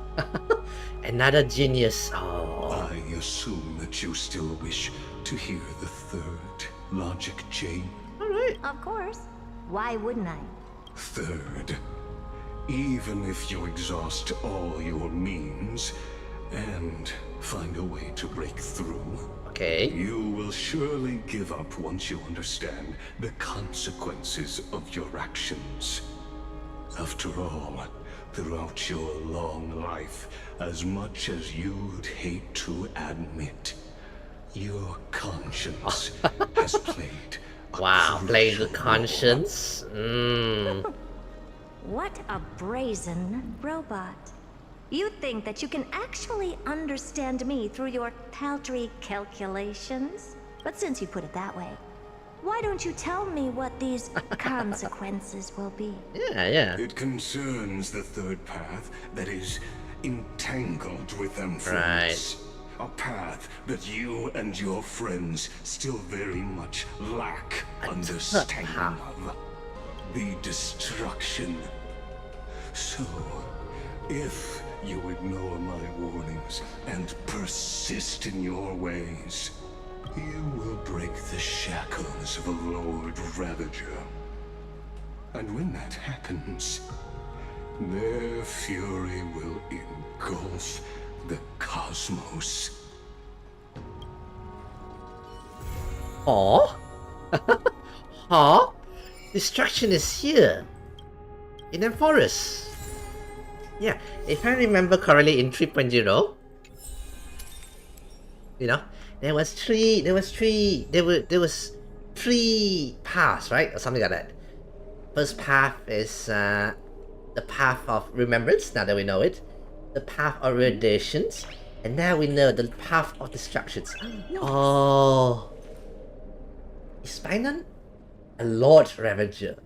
Another genius. Oh. I assume that you still wish to hear the third logic chain. Alright. Of course. Why wouldn't I? Third, even if you exhaust all your means and find a way to break through, okay, you will surely give up once you understand the consequences of your actions. After all, throughout your long life, as much as you'd hate to admit, your conscience has played a wow, playing the crucial conscience. What a brazen robot. You think that you can actually understand me through your paltry calculations? But since you put it that way, why don't you tell me what these consequences will be? Yeah. It concerns the third path that is entangled with them Right. friends. A path that you and your friends still very much lack understanding of. The destruction. So, if you ignore my warnings and persist in your ways, you will break the shackles of a Lord Ravager. And when that happens, their fury will engulf the cosmos. Huh? Huh? Destruction is here. In the forest. Yeah, if I remember correctly in 3.0, you know, there was three paths, right? Or something like that. First path is the path of remembrance, now that we know it. The path of radiations, and now we know the path of destructions. Oh, is Spinon a Lord Ravager?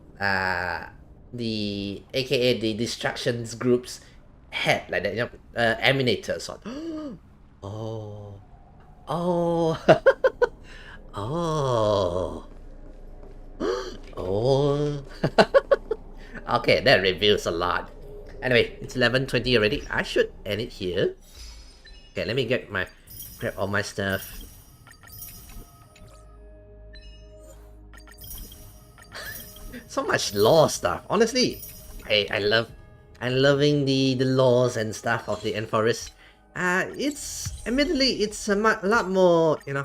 The aka the destructions group's head, like that, you know, emanator sort. Oh, oh, oh, oh. Okay, that reveals a lot. Anyway, it's 11:20 already. I should end it here. Okay, let me grab all my stuff. So much lore stuff. Honestly, I'm loving the laws and stuff of the Enforest. It's admittedly it's a lot more, you know,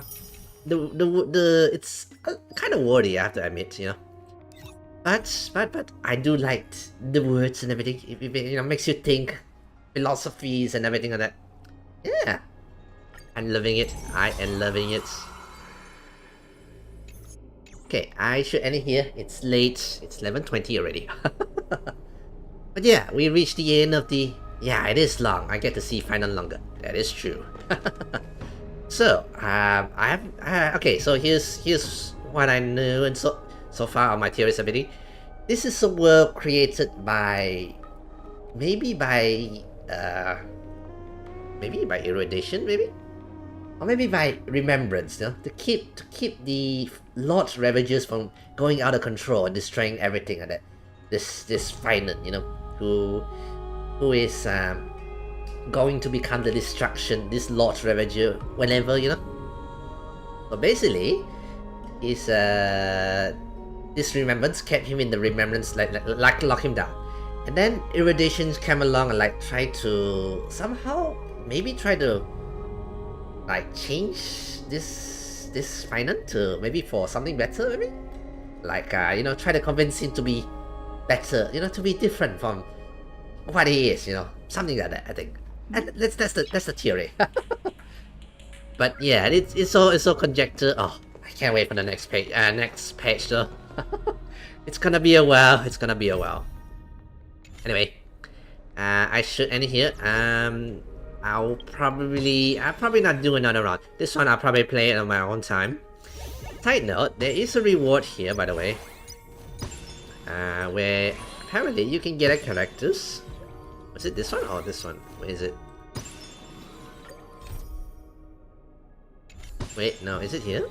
it's kind of wordy, I have to admit, you know. But I do like the words and everything. It you know, makes you think, philosophies and everything like that. Yeah, I'm loving it. I am loving it. Okay, I should end it here. It's late. It's 11:20 already. But yeah, we reached the end of the... Yeah, it is long. I get to see Final longer. That is true. So, okay, so here's what I know and so far on my theories ability. This is a world created by... Maybe by irradiation, maybe? Or maybe by remembrance, you know, to keep the Lord Ravagers from going out of control and destroying everything like that. This Final, you know, who is going to become the destruction, this Lord Ravager, whenever, you know. So basically, is this remembrance kept him in the remembrance, like lock him down, and then irradiations came along and like try to somehow maybe try to like change this Final to maybe for something better, maybe like you know, try to convince him to be better, you know, to be different from what he is, you know, something like that. I think, and that's the theory. But yeah, it's so conjecture. Oh, I can't wait for the next page though. It's gonna be a while. Anyway, I should end it here. I'll probably not do another round. This one I'll probably play it on my own time. Side note, there is a reward here, by the way, where apparently you can get a characters. Was it this one or this one? Where is it? Wait, no, is it here?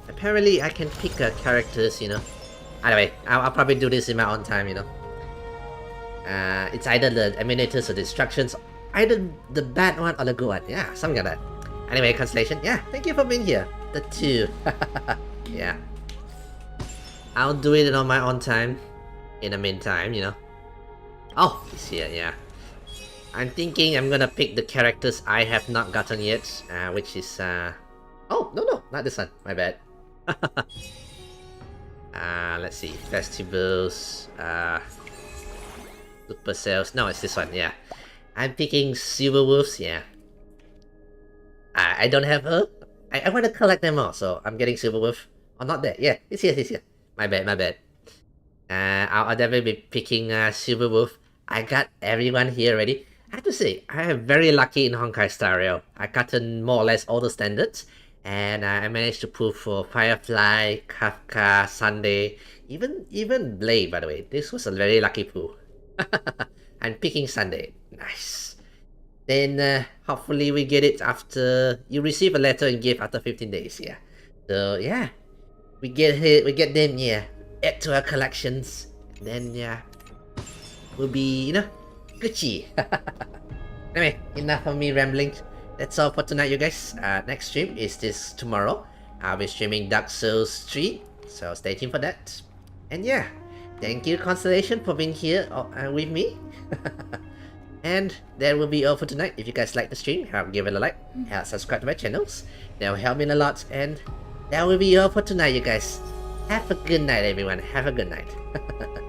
Apparently I can pick characters, you know. Anyway, I'll probably do this in my own time, you know. It's either the emanators or distractions, either the bad one or the good one. Yeah, something like that. Anyway, Constellation, yeah, thank you for being here. The two. Yeah. I'll do it on my own time. In the meantime, you know. Oh, he's here, yeah. I'm thinking I'm gonna pick the characters I have not gotten yet, which is, oh, no, not this one. My bad. Let's see. Festivals, Super Sales. No, it's this one, yeah. I'm picking Silver Wolves, yeah. I don't have her. I want to collect them all, so I'm getting Silver Wolf. Oh, not that. Yeah, it's here. My bad. I'll definitely be picking Silver Wolf. I got everyone here already. I have to say, I am very lucky in honkaistarrail. I gotten more or less all the standards, and I managed to pull for Firefly, Kafka, Sunday, even Blade, by the way. This was a very lucky pull. I'm picking Sunday. Nice. Then hopefully we get it after you receive a letter and gift after 15 days, yeah. So yeah, we get them, yeah, add to our collections, and then yeah, we'll be, you know, Gucci. Anyway, enough of me rambling. That's all for tonight, you guys. Next stream is this tomorrow. I'll be streaming Dark Souls 3, so stay tuned for that. And yeah, thank you Constellation for being here with me. And that will be all for tonight. If you guys like the stream, give it a like, subscribe to my channels. That will help me a lot. And that will be all for tonight, you guys. Have a good night, everyone. Have a good night.